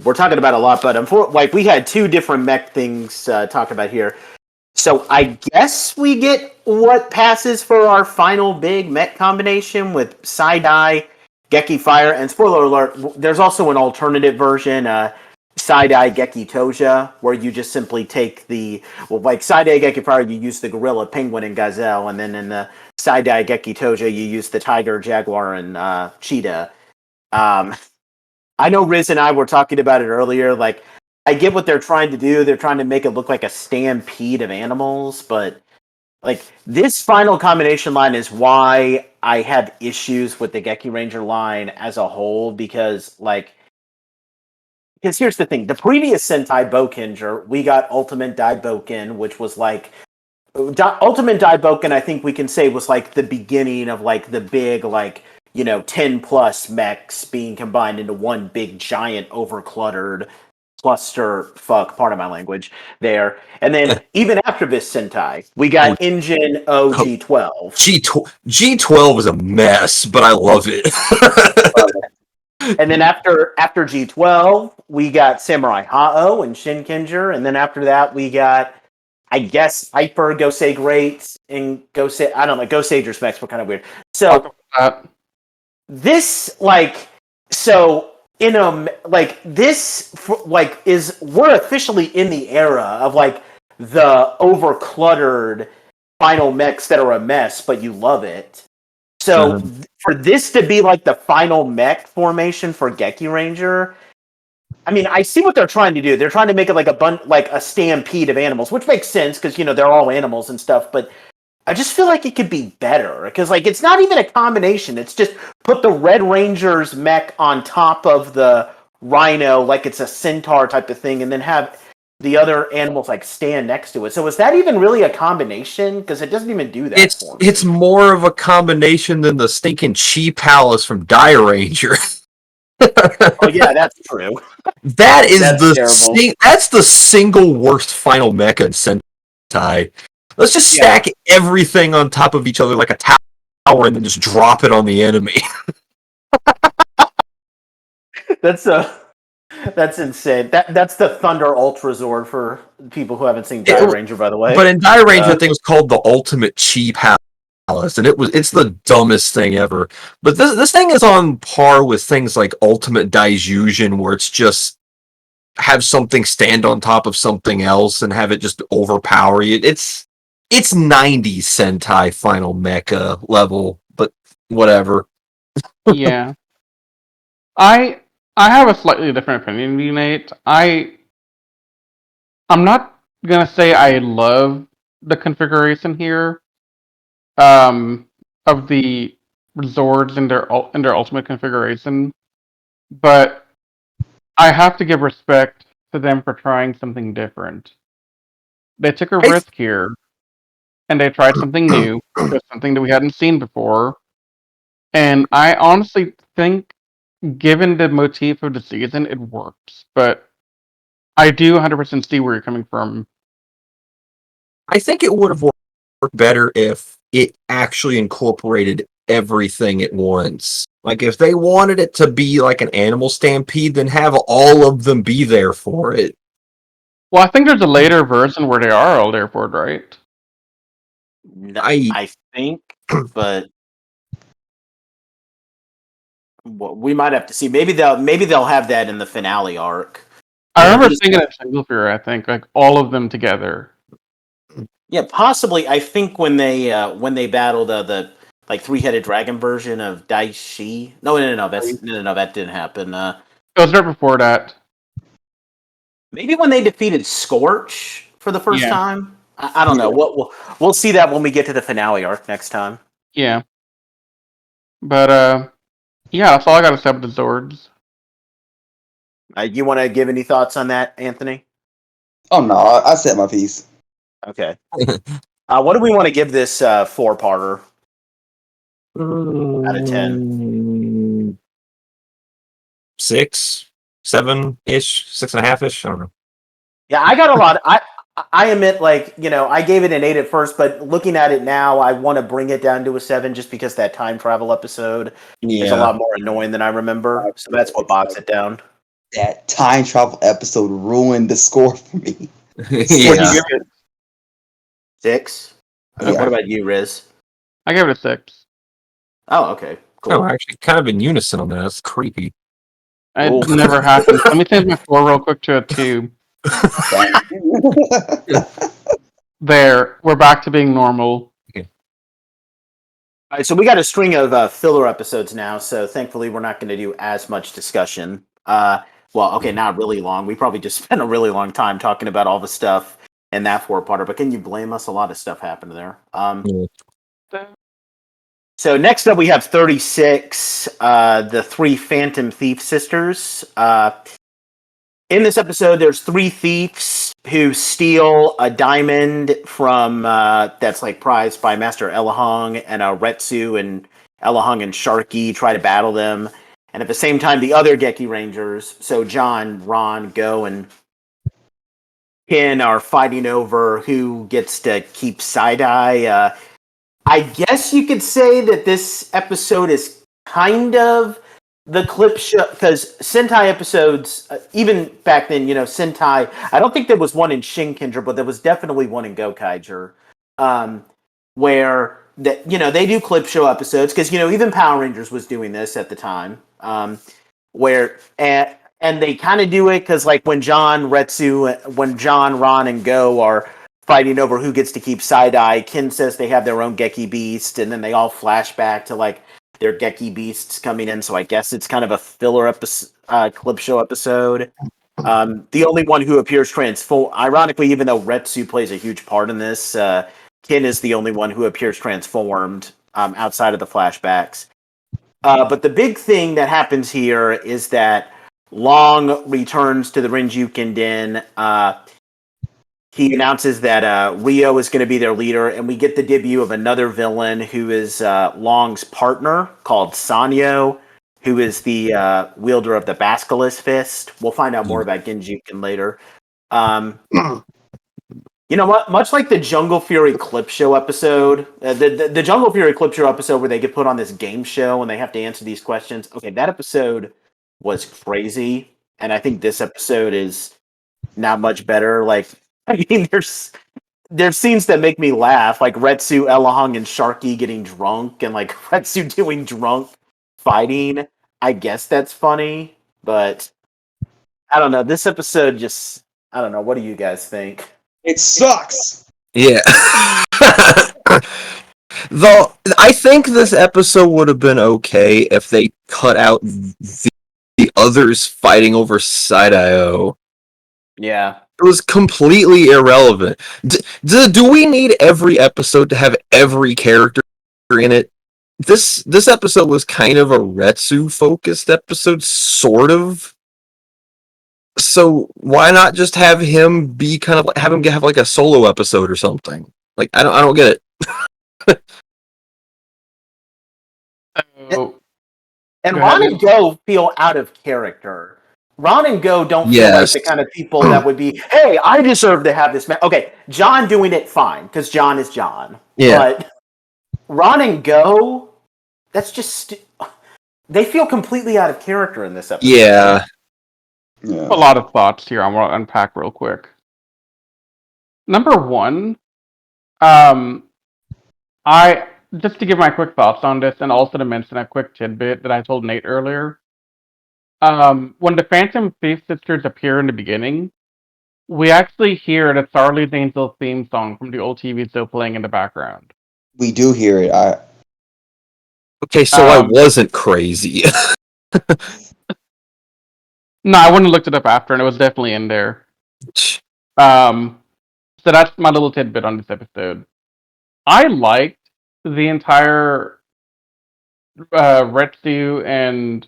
Speaker 1: We're talking about a lot, but we had 2 different mech things talked about here. So I guess we get what passes for our final big mech combination with Side-Eye, Geki Fire, and spoiler alert, there's also an alternative version, Side-Eye Geki Toja, where you just simply take Side-Eye Geki Fire, you use the gorilla, penguin, and gazelle, and then in the Side-Eye Geki Toja, you use the tiger, jaguar, and cheetah. I know Riz and I were talking about it earlier. Like, I get what they're trying to do. They're trying to make it look like a stampede of animals, but like this final combination line is why I have issues with the Gekiranger line as a whole because here's the thing: the previous Sentai Bokenger, we got Ultimate Daiboken, which was like Ultimate Daiboken. I think we can say was like the beginning of like the big 10 plus mechs being combined into one big giant overcluttered pardon my language there. And then even after this Sentai, we got Engine OG12.
Speaker 2: G12 is a mess, but I love it.
Speaker 1: And then after G12, we got Samurai Hao and Shinkenger. And then after that, we got, I guess, Hyper Gosei Great and Gosei, I don't know, Goseiger specs were kind of weird. So this we're officially in the era of the over-cluttered final mechs that are a mess, but you love it. So for this to be like the final mech formation for Gekiranger, I mean, I see what they're trying to do. They're trying to make it like a stampede of animals, which makes sense because they're all animals and stuff. But I just feel like it could be better because it's not even a combination. It's just put the Red Ranger's mech on top of the rhino like it's a centaur type of thing, and then have the other animals like stand next to it. So is that even really a combination? Because it doesn't even do that for me.
Speaker 2: It's more of a combination than the stinking Chi Palace from Ranger.
Speaker 1: Oh yeah, that's true.
Speaker 2: That is
Speaker 1: That's
Speaker 2: that's the single worst final mecha in Sentai. Let's just stack everything on top of each other like a tower and then just drop it on the enemy.
Speaker 1: That's insane. That's the Thunder Ultra Zord for people who haven't seen Ranger, by the way.
Speaker 2: But in Ranger, I think it was called the Ultimate Chi Palace, and it's the dumbest thing ever. But this thing is on par with things like Ultimate Daijujin, where it's just have something stand on top of something else and have it just overpower you. It's 90s Sentai Final Mecha level, but whatever.
Speaker 3: Yeah. I have a slightly different opinion than you, Nate. I'm not gonna say I love the configuration here, of the Zords in their ultimate configuration, but I have to give respect to them for trying something different. They took a risk here, and they tried something new, just something that we hadn't seen before. And I honestly think, given the motif of the season, it works. But I do 100% see where you're coming from.
Speaker 2: I think it would have worked better if it actually incorporated everything at once. Like, if they wanted it to be like an animal stampede, then have all of them be there for it.
Speaker 3: Well, I think there's a later version where they are all there for it, right?
Speaker 1: I think, but we might have to see. Maybe they'll have that in the finale arc.
Speaker 3: I remember seeing it at Single Fear, I think, like all of them together.
Speaker 1: Yeah, possibly. I think when they battled the like 3-headed dragon version of Daishi. No, that didn't happen.
Speaker 3: It was right before that.
Speaker 1: Maybe when they defeated Scorch for the first time. I don't know. We'll see that when we get to the finale arc next time.
Speaker 3: Yeah. But yeah, that's all I got to say about the Zords.
Speaker 1: You want to give any thoughts on that, Anthony?
Speaker 4: Oh no, I said my piece.
Speaker 1: Okay. What do we want to give this 4-parter out of 10?
Speaker 2: 6, 7-ish, 6.5-ish. I don't know.
Speaker 1: Yeah, I got a lot. I admit, like, I gave it an 8 at first, but looking at it now, I want to bring it down to a 7 just because that time travel episode is a lot more annoying than I remember. So that's what bogs it down.
Speaker 4: That time travel episode ruined the score for me.
Speaker 2: Yeah.
Speaker 1: 6?
Speaker 4: Yeah.
Speaker 1: What about you, Riz?
Speaker 3: I gave it a 6.
Speaker 1: Oh, okay. Cool.
Speaker 2: Oh, we're actually kind of in unison on that. That's creepy.
Speaker 3: It never happened. Let me change my 4 real quick to a 2. There, we're back to being normal.
Speaker 1: All right, so we got a string of filler episodes now, so thankfully we're not going to do as much discussion. Not really long. We probably just spent a really long time talking about all the stuff in that 4-parter, but can you blame us? A lot of stuff happened there. So next up we have 36, the 3 Phantom Thief sisters. In this episode, there's 3 thieves who steal a diamond from that's like prized by Master Elahong, and Retsu and Elahong and Sharky try to battle them. And at the same time, the other Gekirangers, so John, Ron, Go, and Ken, are fighting over who gets to keep Side-Eye. I guess you could say that this episode is kind of the clip show, because Sentai episodes, even back then, Sentai, I don't think there was one in Shinkindra, but there was definitely one in Gokaiger, where they do clip show episodes, because even Power Rangers was doing this at the time, where and they kind of do it because like when John, Ron, and Go are fighting over who gets to keep Side-Eye, Ken says they have their own Geki Beast, and then they all flash back to like their Geki Beasts coming in, so I guess it's kind of a filler clip show episode. The only one who appears ironically, even though Retsu plays a huge part in this, Ken is the only one who appears transformed outside of the flashbacks. But the big thing that happens here is that Long returns to the Rinjuken Den. He announces that Rio is going to be their leader, and we get the debut of another villain who is Long's partner called Sanyo, who is the wielder of the Basilisk Fist. We'll find out more about Genjuken later. You know what? Much like the Jungle Fury Clip Show episode, the Jungle Fury Clip Show episode where they get put on this game show and they have to answer these questions. Okay, that episode was crazy, and I think this episode is not much better. Like, I mean, there's scenes that make me laugh, like Retsu, Elahung, and Sharky getting drunk, and like Retsu doing drunk fighting. I guess that's funny, but I don't know. This episode just, I don't know. What do you guys think?
Speaker 4: It sucks.
Speaker 2: Yeah. Though I think this episode would have been okay if they cut out the others fighting over Side-IO.
Speaker 1: Yeah.
Speaker 2: It was completely irrelevant. Do we need every episode to have every character in it? This episode was kind of a Retsu focused episode, sort of. So why not just have him be kind of have him have like a solo episode or something? Like I don't get it.
Speaker 3: So,
Speaker 1: And
Speaker 3: Go
Speaker 1: Ron
Speaker 3: ahead.
Speaker 1: and Go feel out of character. Ron and Go don't feel like
Speaker 2: Yes.
Speaker 1: the kind of people that would be, hey, I deserve to have this. Okay, John doing it fine, because John is John.
Speaker 2: Yeah.
Speaker 1: But Ron and Go, that's just... They feel completely out of character in this episode.
Speaker 2: Yeah.
Speaker 4: Yeah.
Speaker 3: a lot of thoughts here I want to unpack real quick. Number one, I just to give my quick thoughts on this, and also to mention a quick tidbit that I told Nate earlier. When the Phantom Thief sisters appear in the beginning, we actually hear the Charlie's Angels theme song from the old TV show playing in the background.
Speaker 4: We do hear it.
Speaker 2: Okay, so I
Speaker 3: Um,
Speaker 2: wasn't crazy.
Speaker 3: No, I wouldn't have looked it up after, and it was definitely in there. So that's my little tidbit on this episode. I liked the entire Retsu and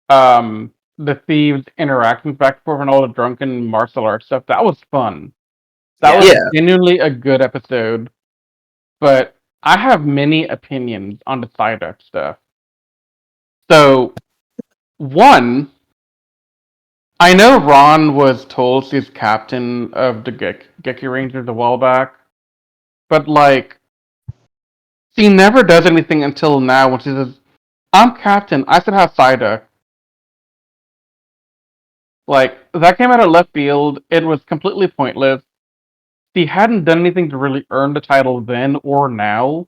Speaker 3: the thieves interactions back and forth and all the drunken martial arts stuff. That was fun. That was
Speaker 2: Yeah.
Speaker 3: genuinely a good episode. But I have many opinions on the Psyduck stuff. So, one, I know Ron was told she's captain of the Gekirangers a while back, but like, she never does anything until now when she says, "I'm captain. I should have Psyduck." Like, that came out of left field. It was completely pointless. She hadn't done anything to really earn the title then or now.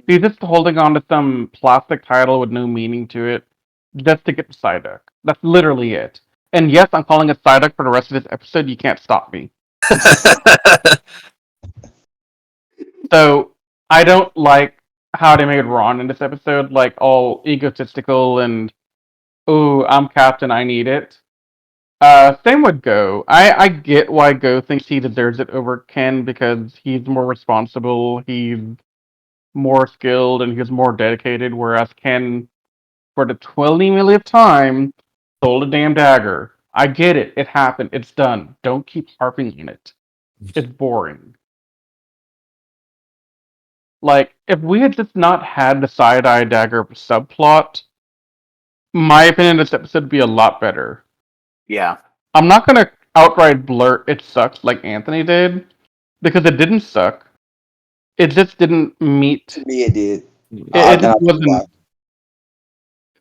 Speaker 3: She's just holding on to some plastic title with no meaning to it, just to get the Psyduck. That's literally it. And yes, I'm calling it Psyduck for the rest of this episode. You can't stop me. So, I don't like how they made Ron in this episode, like, all egotistical and, "Ooh, I'm captain, I need it." Same with Go. I get why Go thinks he deserves it over Ken because he's more responsible, he's more skilled, and he's more dedicated, whereas Ken, for the 20 millionth time, stole a damn dagger. I get it. It happened. It's done. Don't keep harping on it. It's boring. Like, if we had just not had the side-eye dagger subplot, my opinion of this episode would be a lot better.
Speaker 1: Yeah.
Speaker 3: I'm not gonna outright blurt it sucks like Anthony did, because it didn't suck. It just didn't meet.
Speaker 4: To me, it did.
Speaker 3: It just wasn't.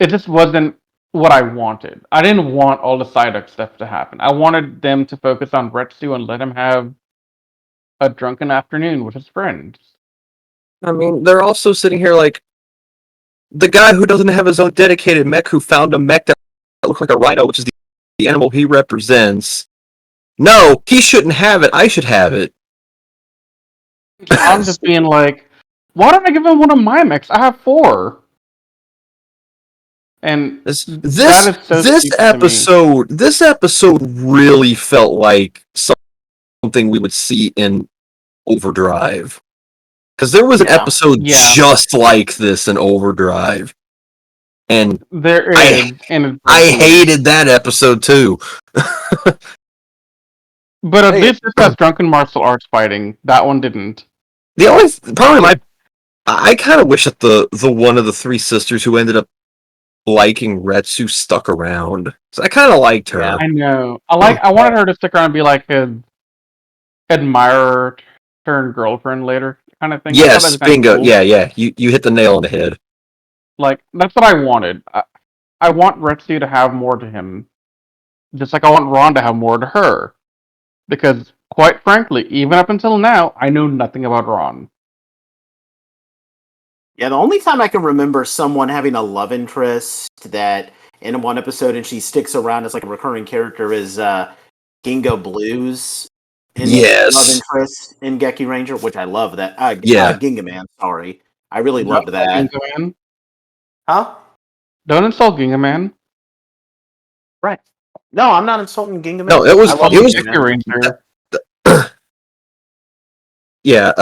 Speaker 3: It just wasn't what I wanted. I didn't want all the Psyduck stuff to happen. I wanted them to focus on Retsu and let him have a drunken afternoon with his friends.
Speaker 2: I mean, they're also sitting here like the guy who doesn't have his own dedicated mech who found a mech that looks like a rhino, which is the animal he represents. No, he shouldn't have it. I should have it.
Speaker 3: I'm just being like, why don't I give him one of my mechs? I have 4. And
Speaker 2: This
Speaker 3: that is so stupid to me.
Speaker 2: this episode really felt like something we would see in Overdrive. Because there was an episode
Speaker 3: Yeah.
Speaker 2: just like this in Overdrive. And
Speaker 3: There
Speaker 2: I
Speaker 3: is, and it's
Speaker 2: I
Speaker 3: breaking me.
Speaker 2: hated that episode too.
Speaker 3: But at
Speaker 1: Hey.
Speaker 3: least this has drunken martial arts fighting. That one didn't.
Speaker 2: The only probably I kind of wish that the one of the three sisters who ended up liking Retsu stuck around. So I kind of liked her.
Speaker 1: Yeah.
Speaker 3: I know. I wanted her to stick around and be like his admirer turned girlfriend later, kind of thing. I thought that
Speaker 2: Yes,
Speaker 3: was kind of
Speaker 2: bingo.
Speaker 3: cool.
Speaker 2: Yeah. You hit the nail on the head.
Speaker 3: Like that's what I wanted. I want Retsu to have more to him, just like I want Ron to have more to her. Because quite frankly, even up until now, I know nothing about Ron.
Speaker 1: Yeah, the only time I can remember someone having a love interest that in one episode and she sticks around as like a recurring character is Gingo Blues in love
Speaker 2: Yes.
Speaker 1: interest in Gekiranger, which I love that.
Speaker 2: Yeah.
Speaker 1: Gingaman, sorry. I really
Speaker 3: Don't
Speaker 1: loved
Speaker 3: insult
Speaker 1: that.
Speaker 3: Gingaman.
Speaker 1: Huh?
Speaker 3: Don't insult Gingaman.
Speaker 1: Right. No, I'm not insulting Gingaman.
Speaker 2: No, it was
Speaker 1: I love
Speaker 2: it was
Speaker 1: Gingaman.
Speaker 3: Gekiranger.
Speaker 2: yeah.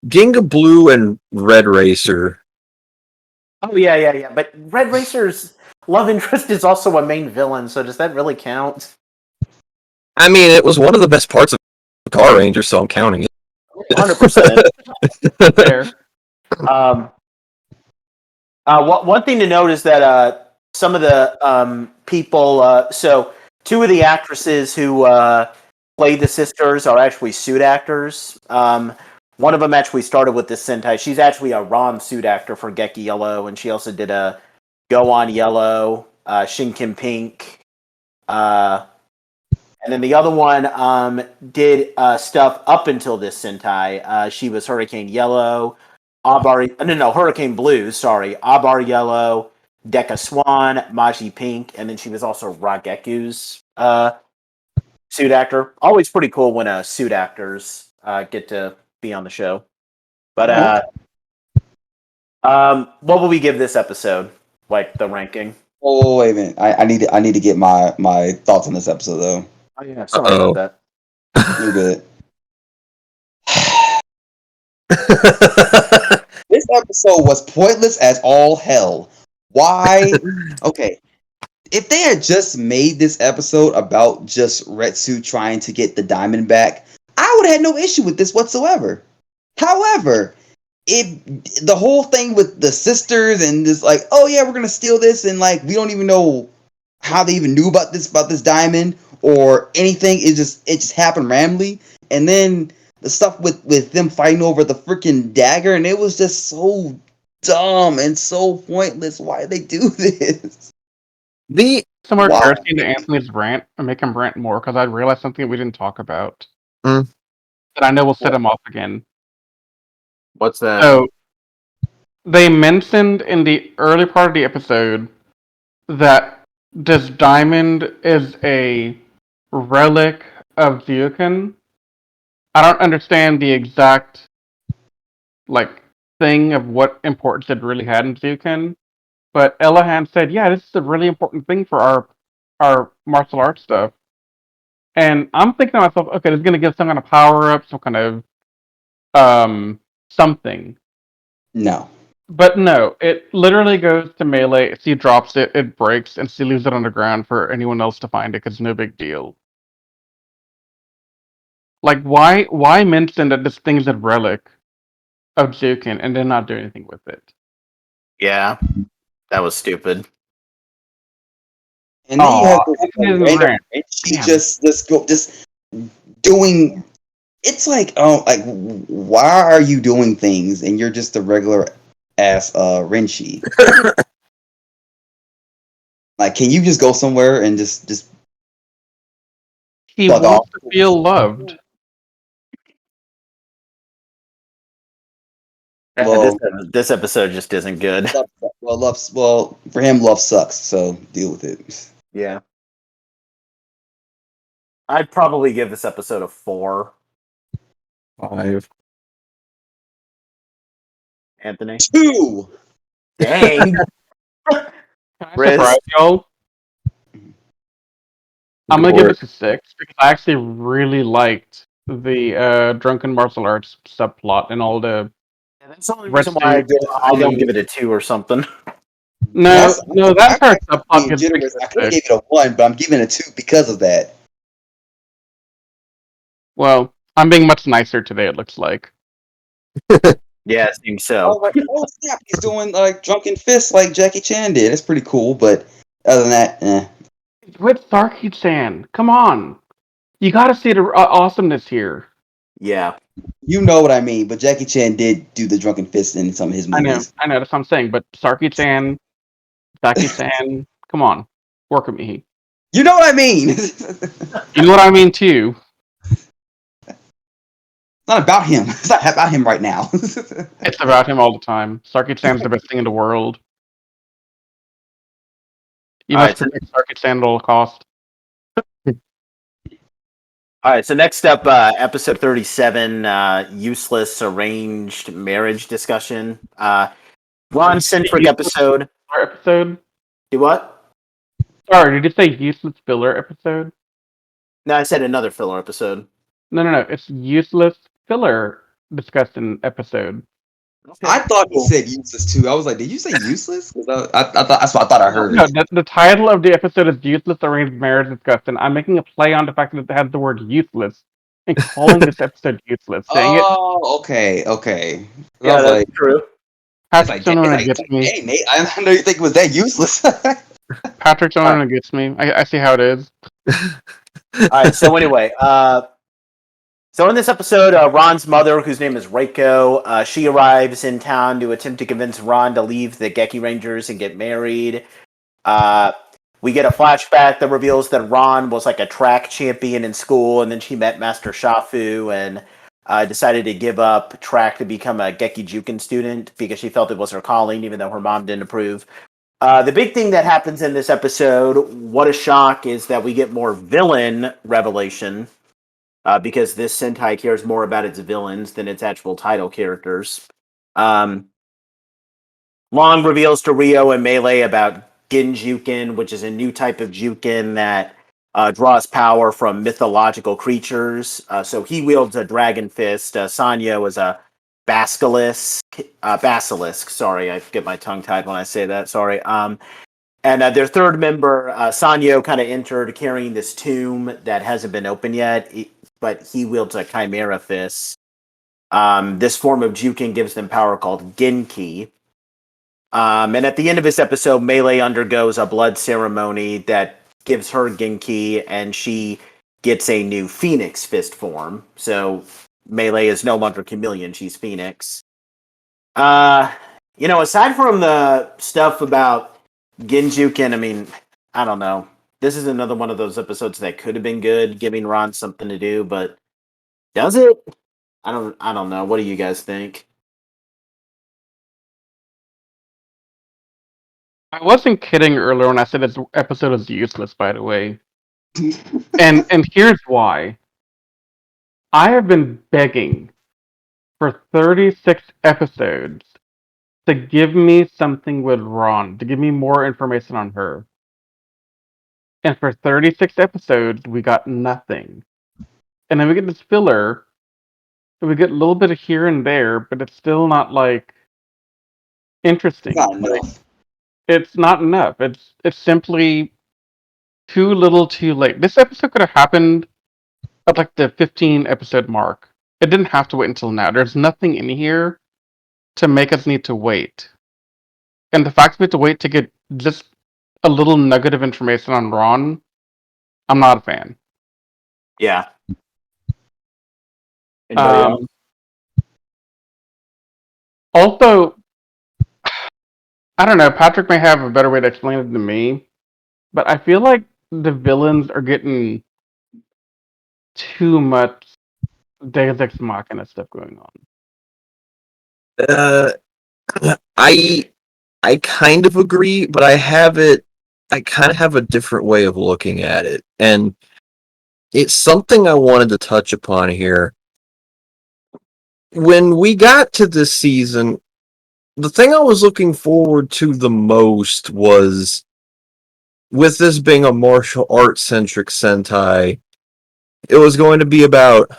Speaker 2: Ginga Blue and Red Racer.
Speaker 1: Oh yeah. But Red Racer's love interest is also a main villain, so does that really count?
Speaker 2: I mean, it was one of the best parts of Car Ranger, so I'm counting it.
Speaker 1: 100%. Fair. One thing to note is that some of the people, so two of the actresses who played the sisters are actually suit actors. One of them actually started with this Sentai. She's actually a Ron suit actor for Geki Yellow, and she also did a Go On Yellow, Shinken Pink, and then the other one did stuff up until this Sentai. She was Hurricane Yellow, Hurricane Blue, sorry. Abar Yellow, Deka Swan, Maji Pink, and then she was also Rageku's suit actor. Always pretty cool when suit actors get to be on the show. But what will we give this episode? Like the ranking?
Speaker 4: Oh wait a minute. I need to get my thoughts on this episode though.
Speaker 1: Oh yeah, sorry about that.
Speaker 4: You're good. This episode was pointless as all hell. Why? Okay. If they had just made this episode about just Retsu trying to get the diamond back, I would have had no issue with this whatsoever. However, the whole thing with the sisters and this like, oh yeah, we're gonna steal this, and like we don't even know how they even knew about this diamond or anything. It just happened randomly, and then the stuff with them fighting over the freaking dagger, and it was just so dumb and so pointless. Why did they do this?
Speaker 3: Somewhere
Speaker 4: Why?
Speaker 3: interesting to Anthony's rant and make him rant more because I realized something we didn't talk about
Speaker 2: Mm.
Speaker 3: that I know will set him off again.
Speaker 1: What's that?
Speaker 3: So they mentioned in the early part of the episode that this diamond is a relic of Juken. I don't understand the exact thing of what importance it really had in Juken, but Elahan said, "Yeah, this is a really important thing for our martial arts stuff." And I'm thinking to myself, okay, this is gonna give some kind of power up, some kind of something.
Speaker 4: No.
Speaker 3: But no, it literally goes to melee. She drops it, it breaks, and she leaves it on the ground for anyone else to find it because it's no big deal. Like, why mention that this thing is a relic of Juken and then not do anything with it?
Speaker 1: Yeah, that was stupid.
Speaker 4: And then you have
Speaker 3: Aw,
Speaker 4: this
Speaker 3: Anthony's
Speaker 4: random
Speaker 3: rant.
Speaker 4: she
Speaker 3: Damn.
Speaker 4: just doing. It's like, oh, like why are you doing things and you're just a regular ass Renshi? Like, can you just go somewhere and just
Speaker 3: He
Speaker 4: bug
Speaker 3: wants
Speaker 4: off?
Speaker 3: to feel loved.
Speaker 1: This episode just isn't good.
Speaker 4: Well, for him, love sucks. So deal with it.
Speaker 1: Yeah. I'd probably give this episode a 4.
Speaker 2: 5.
Speaker 1: Anthony?
Speaker 4: 2.
Speaker 1: Dang.
Speaker 3: Can I
Speaker 1: Riz?
Speaker 3: surprise y'all? I'm gonna
Speaker 2: Go
Speaker 3: give
Speaker 2: for
Speaker 3: this a 6 because I actually really liked the drunken martial arts subplot and all the
Speaker 1: That's the only reason why I don't give it a 2 or something.
Speaker 3: No, that entire subplot
Speaker 4: being
Speaker 3: gets
Speaker 4: generous. I could have
Speaker 3: fixed.
Speaker 4: gave it a 1, but I'm giving it a 2 because of that.
Speaker 3: Well, I'm being much nicer today, it looks like.
Speaker 1: Yeah, I think
Speaker 4: I
Speaker 1: so.
Speaker 4: was like, oh snap, he's doing like drunken fists like Jackie Chan did. That's pretty cool, but other than that,
Speaker 3: With Sarky-chan, come on. You gotta see the awesomeness here.
Speaker 1: Yeah.
Speaker 4: you know what I mean. But Jackie Chan did do the drunken fist in some of his
Speaker 3: I know,
Speaker 4: movies.
Speaker 3: that's what I'm saying, but Sarky-chan, Saki-chan, come on. Work with me.
Speaker 4: You know what I mean.
Speaker 3: You know what I mean, too.
Speaker 4: Not about him. It's not about him right now.
Speaker 3: It's about him all the time. Sarky-chan's the best thing in the world. You
Speaker 1: All
Speaker 3: must
Speaker 1: right, so
Speaker 3: protect Sarky-chan at all cost.
Speaker 1: All right, so next up, episode 37, useless arranged marriage discussion. Ron-centric episode.
Speaker 3: Episode?
Speaker 1: Do what?
Speaker 3: Sorry, did you say useless filler episode?
Speaker 1: No, I said another filler episode.
Speaker 3: No. It's useless filler discussion episode.
Speaker 1: Okay.
Speaker 4: I thought he said useless too. I was like, did you say useless? 'Cause I thought that's what I thought I heard.
Speaker 3: No, the title of the episode is Useless Arranged Marriage Discussion. I'm making a play on the fact that it has the word useless and calling this episode useless. Saying it,
Speaker 4: Oh, okay. I
Speaker 1: Yeah,
Speaker 4: was
Speaker 1: that's
Speaker 4: like,
Speaker 1: true.
Speaker 3: Patrick Jonah gets me.
Speaker 4: hey, Nate, I know you think it was that useless.
Speaker 3: Patrick Jonah gets me. I see how it is.
Speaker 1: All right, so anyway, so in this episode, Ron's mother, whose name is Reiko, she arrives in town to attempt to convince Ron to leave the Gekirangers and get married. We get a flashback that reveals that Ron was like a track champion in school, and then she met Master Shafu and decided to give up track to become a Juken student because she felt it was her calling, even though her mom didn't approve. The big thing that happens in this episode, what a shock, is that we get more villain revelation. Because this Sentai cares more about its villains than its actual title characters. Long reveals to Rio and Melee about Genjuken, which is a new type of Juken that draws power from mythological creatures. So he wields a dragon fist. Sanyo is a basilisk. Sorry, I get my tongue tied when I say that. Sorry. And their third member, Sanyo, kind of entered carrying this tomb that hasn't been opened yet, but he wields a chimera fist. This form of Juken gives them power called Genki. And at the end of this episode, Melee undergoes a blood ceremony that gives her Genki, and she gets a new Phoenix fist form. So Melee is no longer Chameleon, she's Phoenix. Aside from the stuff about Genjuken, I mean, I don't know. This is another one of those episodes that could have been good, giving Ron something to do, but does it? I don't know. What do you guys think?
Speaker 3: I wasn't kidding earlier when I said this episode is useless, by the way. and here's why. I have been begging for 36 episodes to give me something with Ron, to give me more information on her. And for 36 episodes, we got nothing. And then we get this filler, and we get a little bit of here and there, but it's still not like interesting.
Speaker 4: Not enough.
Speaker 3: It's not enough. It's simply too little, too late. This episode could have happened at like the 15 episode mark. It didn't have to wait until now. There's nothing in here to make us need to wait. And the fact we have to wait to get just a little nugget of information on Ron, I'm not a fan.
Speaker 1: Yeah. Anybody else?
Speaker 3: Also, I don't know, Patrick may have a better way to explain it than me, but I feel like the villains are getting too much Deus Ex Machina stuff going on.
Speaker 2: I kind of agree, but I kind of have a different way of looking at it. And it's something I wanted to touch upon here. When we got to this season, the thing I was looking forward to the most was, with this being a martial arts centric Sentai, it was going to be about,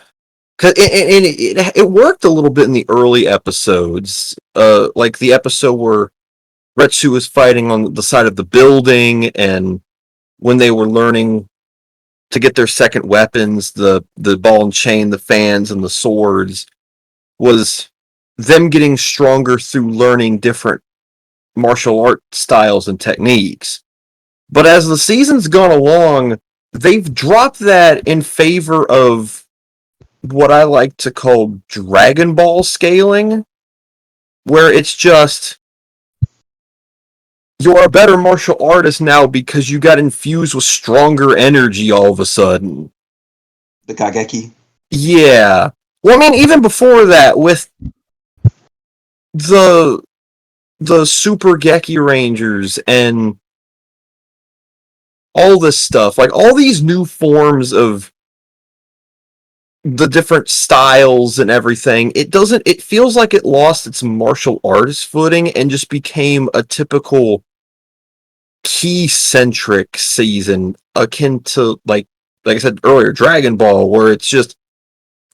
Speaker 2: and it worked a little bit in the early episodes, like the episode where Retsu was fighting on the side of the building, and when they were learning to get their second weapons, the ball and chain, the fans, and the swords, was them getting stronger through learning different martial art styles and techniques. But as the season's gone along, they've dropped that in favor of what I like to call Dragon Ball scaling, where it's just you're a better martial artist now because you got infused with stronger energy all of a sudden.
Speaker 4: The Kageki.
Speaker 2: Yeah. Well, I mean, even before that, with the Super Gekirangers and all this stuff, like all these new forms of the different styles and everything, it feels like it lost its martial artist footing and just became a typical key centric season akin to like I said earlier, Dragon Ball, where it's just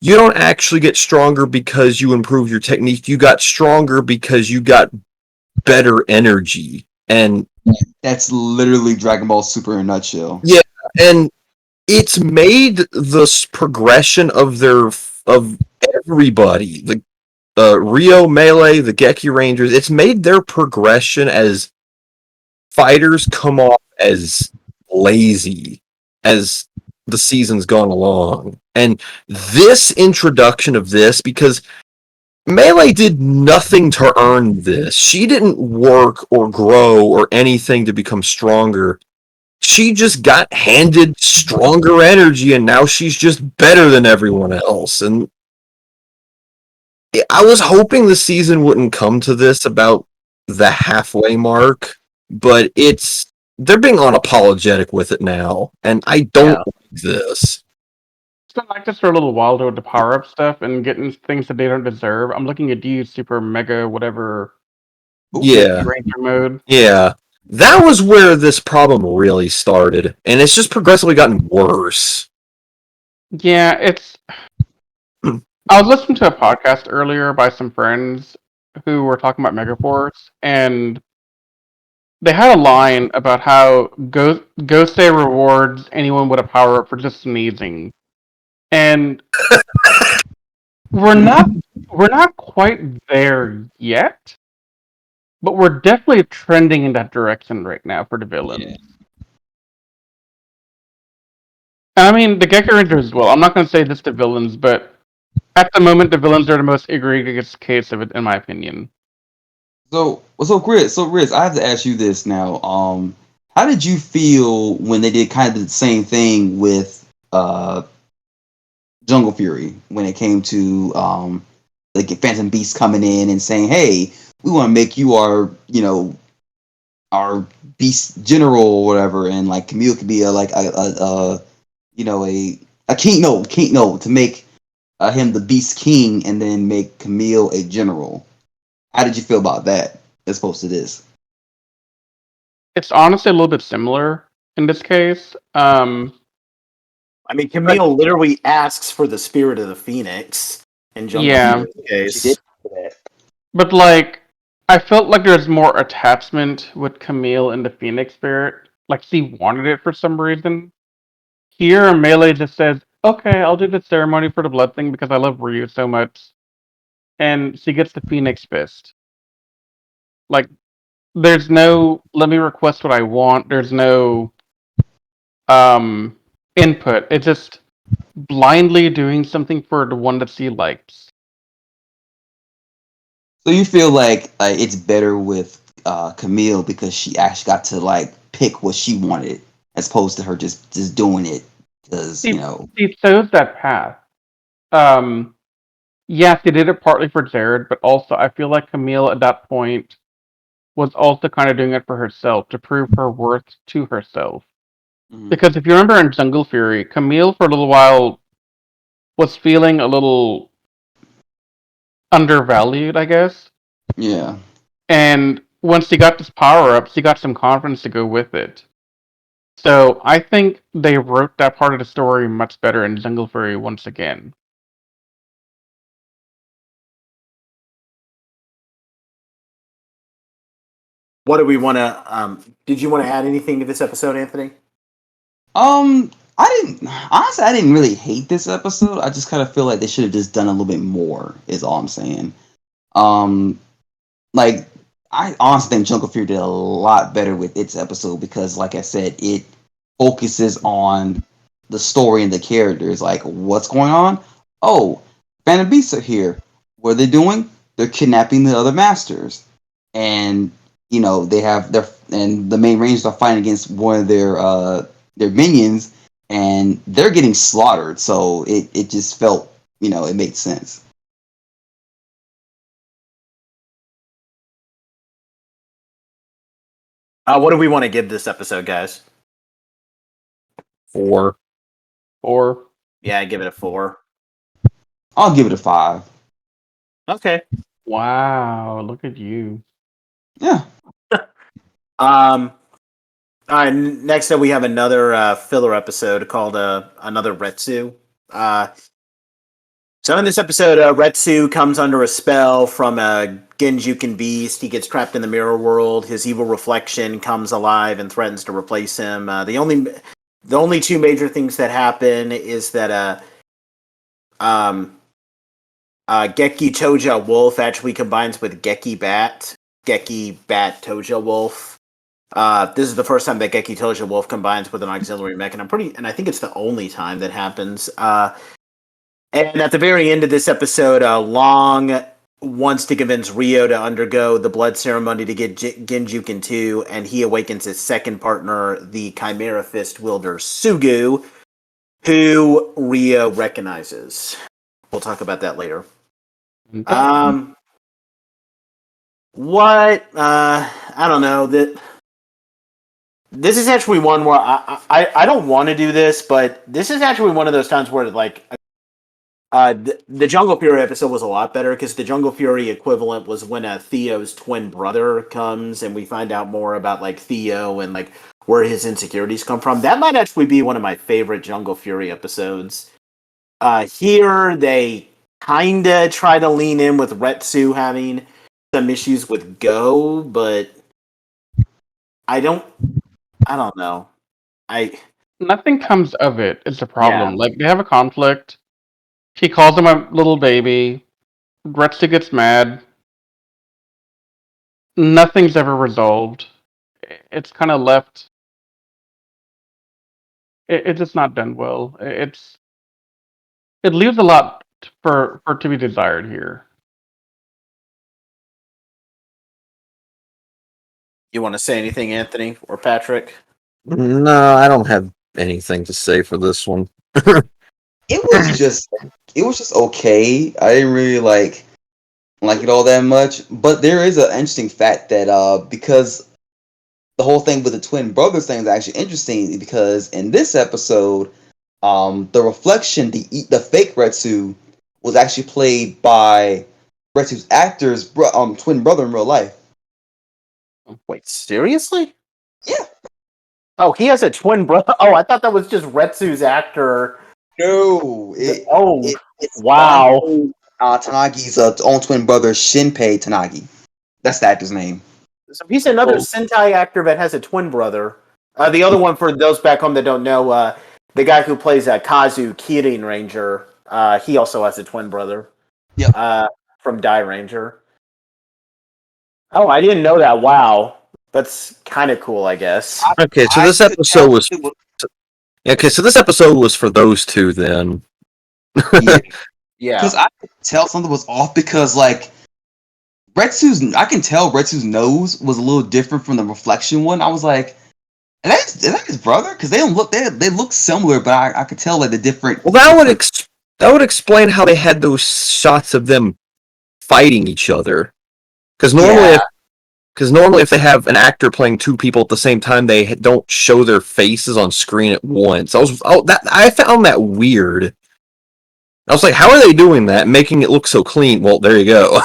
Speaker 2: you don't actually get stronger because you improve your technique. You got stronger because you got better energy. And
Speaker 4: That's literally Dragon Ball Super in a nutshell.
Speaker 2: yeah, and it's made this progression of everybody, the Rio Melee, the Gekirangers, it's made their progression as fighters come off as lazy as the season's gone along. And this introduction of this, because Melee did nothing to earn this. She didn't work or grow or anything to become stronger. She just got handed stronger energy, and now she's just better than everyone else. And I was hoping the season wouldn't come to this about the halfway mark, but they're being unapologetic with it now, and I don't like this.
Speaker 3: It's been like this for a little while though with the power up stuff and getting things that they don't deserve. I'm looking at you, super mega whatever
Speaker 2: Yeah,
Speaker 3: Ranger mode.
Speaker 2: yeah. That was where this problem really started, and it's just progressively gotten worse.
Speaker 3: Yeah, it's I was listening to a podcast earlier by some friends who were talking about Megaforce, and they had a line about how Ghost Day rewards anyone with a power up for just sneezing. And we're not we're not quite there yet, but we're definitely trending in that direction right now for the villains. I mean, the Gekirangers as well. I'm not going to say this to villains, but at the moment, the villains are the most egregious case of it, in my opinion.
Speaker 4: So Riz, I have to ask you this now. How did you feel when they did kind of the same thing with Jungle Fury when it came to like Phantom Beast coming in and saying, "Hey, we want to make you our, our Beast General or whatever," and like Camille could be a king, no, to make him the Beast King and then make Camille a general. How did you feel about that as opposed to this?
Speaker 3: It's honestly a little bit similar in this case.
Speaker 1: I mean, Camille literally asks for the spirit of the Phoenix in Jungle
Speaker 3: Yeah,
Speaker 1: Fury's case.
Speaker 4: She did for that.
Speaker 3: but like, I felt like there's more attachment with Camille and the Phoenix spirit. Like she wanted it for some reason. Here, Melee just says, "Okay, I'll do the ceremony for the blood thing because I love Ryu so much," and she gets the Phoenix Fist. Like, there's no "let me request what I want." There's no um input. It's just blindly doing something for the one that she likes.
Speaker 4: So you feel like it's better with Camille because she actually got to like pick what she wanted as opposed to her just doing it because
Speaker 3: She she chose that path. Um, yes, she did it partly for Jared, but also I feel like Camille at that point was also kind of doing it for herself to prove her worth to herself.
Speaker 4: Mhm.
Speaker 3: Because if you remember in Jungle Fury, Camille for a little while was feeling a little undervalued, I guess.
Speaker 4: Yeah.
Speaker 3: And once she got this power up, she got some confidence to go with it. So I think they wrote that part of the story much better in Jungle Fury once again.
Speaker 1: What do we want to? Did you want to add anything to this episode, Anthony?
Speaker 4: I didn't really hate this episode. I just kind of feel like they should have just done a little bit more. Is all I'm saying. Um, like I honestly think Jungle Fear did a lot better with its episode because, like I said, it focuses on the story and the characters. Like, what's going on? Oh, Phantom Beasts are here. What are they doing? They're kidnapping the other masters, and they have and the main rangers are fighting against one of their minions, and they're getting slaughtered. So it just felt it made sense.
Speaker 1: What do we want to give this episode, guys?
Speaker 2: 4.
Speaker 1: Yeah, I give it a 4.
Speaker 4: I'll give it a 5.
Speaker 1: Okay.
Speaker 3: Wow, look at you.
Speaker 4: Yeah.
Speaker 1: All right. Next up, we have another filler episode called another Retsu. So in this episode, Retsu comes under a spell from a Genjuken beast. He gets trapped in the mirror world. His evil reflection comes alive and threatens to replace him. The only two major things that happen is that Geki Toja Wolf actually combines with Geki Bat. Geki Bat Toja Wolf. This is the first time that Geki Toja Wolf combines with an auxiliary mech, and I think it's the only time that happens. And at the very end of this episode, Long wants to convince Ryo to undergo the blood ceremony to get Genjuken 2, and he awakens his second partner, the Chimera Fist wielder Sugu, who Ryo recognizes. We'll talk about that later. What? I don't know. This is actually one where I don't want to do this, but this is actually one of those times where the Jungle Fury episode was a lot better because the Jungle Fury equivalent was when Theo's twin brother comes and we find out more about like Theo and like where his insecurities come from. That might actually be one of my favorite Jungle Fury episodes. Here they kinda try to lean in with Retsu having some issues with Go, but I don't know.
Speaker 3: Nothing comes of it. It's a problem.
Speaker 1: Yeah.
Speaker 3: Like they have a conflict. He calls him a little baby. Gretchen gets mad. Nothing's ever resolved. It's kind of left. It's just not done well. It leaves a lot for to be desired here.
Speaker 1: You want to say anything, Anthony or Patrick?
Speaker 2: No, I don't have anything to say for this one.
Speaker 4: It was just okay. I didn't really like it all that much. But there is an interesting fact that because the whole thing with the twin brothers thing is actually interesting because in this episode, the reflection, the fake Retsu was actually played by Retsu's actor's twin brother in real life.
Speaker 1: Wait, seriously?
Speaker 4: Yeah.
Speaker 1: Oh, he has a twin brother. Oh, I thought that was just Retsu's actor.
Speaker 4: No. It's
Speaker 1: wow.
Speaker 4: Tanagi's own twin brother, Shinpei Tanagi. That's the actor's name.
Speaker 1: So he's another Sentai actor that has a twin brother. The other one, for those back home that don't know, the guy who plays Kazu Gekiranger, he also has a twin brother.
Speaker 4: Yep.
Speaker 1: From Die Ranger. Oh, I didn't know that. Wow. That's kind of cool, I guess.
Speaker 2: Okay, so this episode was... Okay, so this episode was for those two then.
Speaker 4: Yeah.
Speaker 1: Yeah.
Speaker 4: Because I could tell something was off because, like, I can tell Retsu's nose was a little different from the reflection one. I was like, is that his brother? Because they look similar, but I could tell like the different.
Speaker 2: Well, that would explain how they had those shots of them fighting each other. Because normally, if they have an actor playing two people at the same time, they don't show their faces on screen at once. I found that weird. I was like, how are they doing that, making it look so clean? Well, there you go.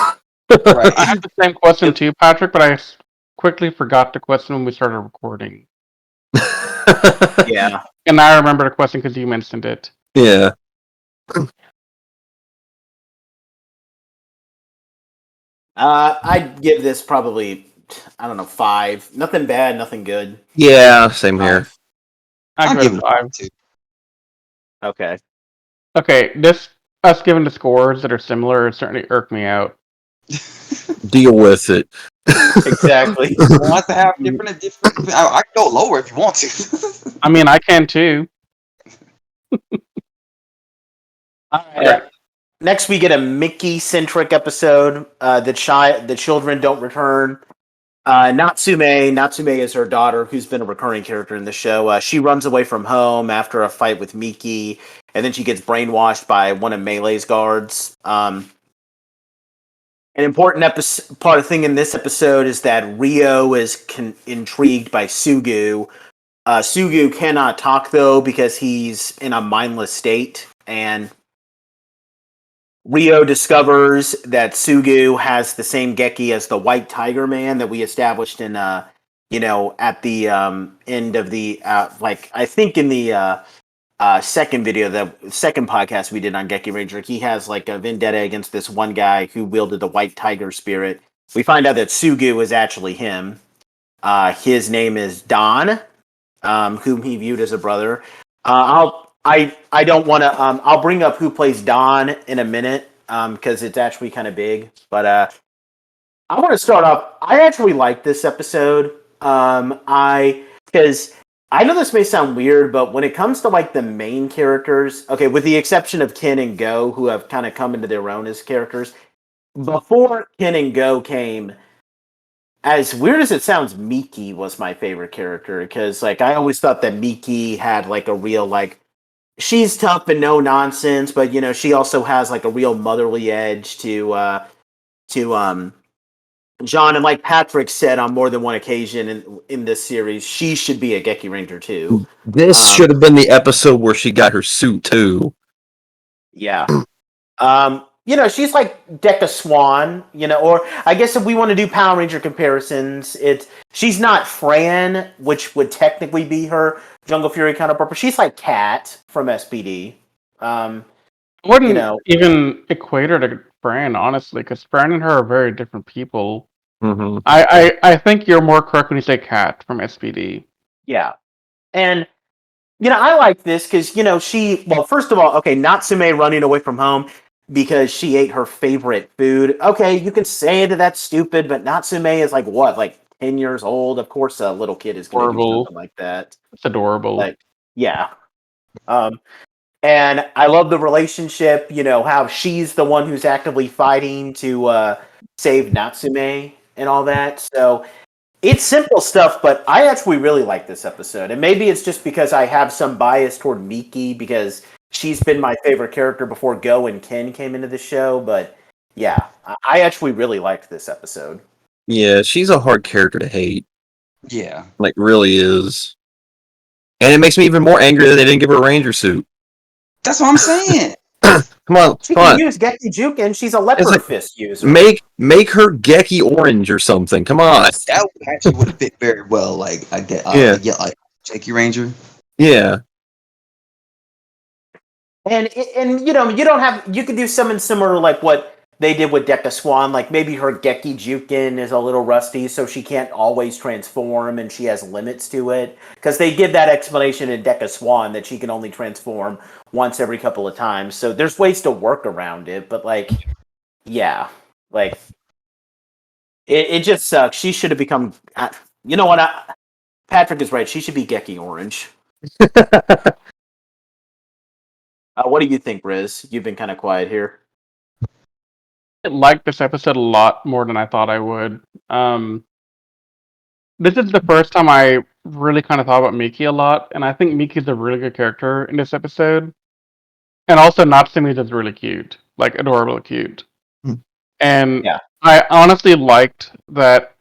Speaker 4: Right.
Speaker 3: I had the same question too, Patrick, but I quickly forgot the question when we started recording.
Speaker 1: Yeah.
Speaker 3: And I remember the question because you mentioned it.
Speaker 2: Yeah.
Speaker 1: I'd give this probably I don't know, 5. Nothing bad, nothing good.
Speaker 2: Yeah, same here.
Speaker 1: 5.
Speaker 3: I
Speaker 4: I'll
Speaker 3: give
Speaker 4: give
Speaker 3: it
Speaker 4: it
Speaker 3: a 5.
Speaker 4: a 2.
Speaker 1: Okay.
Speaker 3: Okay, this us giving the scores that are similar certainly irked me out.
Speaker 2: Deal with it.
Speaker 1: Exactly.
Speaker 4: You want to have different. I can go lower if you want to.
Speaker 3: I mean, I can too.
Speaker 1: All right.
Speaker 3: Alright.
Speaker 1: Next, we get a Mickey-centric episode. The children don't return. Natsume is her daughter, who's been a recurring character in the show. She runs away from home after a fight with Miki, and then she gets brainwashed by one of Melee's guards. An important part of thing in this episode is that Rio is intrigued by Sugu. Sugu cannot talk though because he's in a mindless state, and Rio discovers that Sugu has the same Geki as the White Tiger Man that we established in, at the end of the, I think in the second video, the second podcast we did on Gekiranger, he has like a vendetta against this one guy who wielded the White Tiger spirit. We find out that Sugu is actually him. His name is Don, whom he viewed as a brother. I don't want to. I'll bring up who plays Don in a minute because it's actually kind of big. But I want to start off. I actually like this episode. Because I know this may sound weird, but when it comes to like the main characters, okay, with the exception of Ken and Go, who have kind of come into their own as characters, before Ken and Go came, as weird as it sounds, Miki was my favorite character because like I always thought that Miki had like a real like she's tough and no nonsense, but she also has like a real motherly edge to John, and like Patrick said on more than one occasion in this series, she should be a Gekiranger too.
Speaker 2: This should have been the episode where she got her suit too.
Speaker 1: Yeah. She's like Deca Swan, or I guess if we want to do Power Ranger comparisons, she's not Fran, which would technically be her Jungle Fury counterpart, but she's like Cat from SPD.
Speaker 3: I wouldn't even equate her to Fran, honestly, because Fran and her are very different people.
Speaker 2: Mm-hmm.
Speaker 3: I think you're more correct when you say Cat from SPD.
Speaker 1: Yeah. And I like this because, first of all, okay, Natsume running away from home because she ate her favorite food. Okay, you can say that that's stupid, but Natsume is like, what, like 10 years old? Of course a little kid is going to do something like that.
Speaker 3: It's adorable.
Speaker 1: Like, yeah. And I love the relationship, how she's the one who's actively fighting to save Natsume and all that. So it's simple stuff, but I actually really like this episode. And maybe it's just because I have some bias toward Miki because she's been my favorite character before Go and Ken came into the show. But yeah, I actually really liked this episode.
Speaker 2: Yeah, she's a hard character to hate.
Speaker 4: Yeah.
Speaker 2: Like, really is. And it makes me even more angry that they didn't give her a ranger suit.
Speaker 4: That's what I'm saying.
Speaker 2: Come on,
Speaker 1: She
Speaker 2: come
Speaker 1: can
Speaker 2: on.
Speaker 1: use Geki Juken. She's a leopard
Speaker 2: like,
Speaker 1: fist user.
Speaker 2: Make her Geki orange or something. Come on.
Speaker 4: That actually would fit very well. Like I get, like Gekiranger.
Speaker 2: Yeah.
Speaker 1: And you don't have, you could do something similar like what they did with Deca Swan. Like maybe her Geki Juken is a little rusty, so she can't always transform and she has limits to it. Because they give that explanation in Deca Swan that she can only transform once every couple of times. So there's ways to work around it, but like, yeah, like it just sucks. She should have become. You know what? Patrick is right. She should be Geki Orange. What do you think, Riz? You've been kind of quiet here.
Speaker 3: I liked this episode a lot more than I thought I would. This is the first time I really kind of thought about Miki a lot, and I think Miki's a really good character in this episode. And also, Natsume is really cute, like adorable cute. And
Speaker 1: Yeah.
Speaker 3: I honestly liked that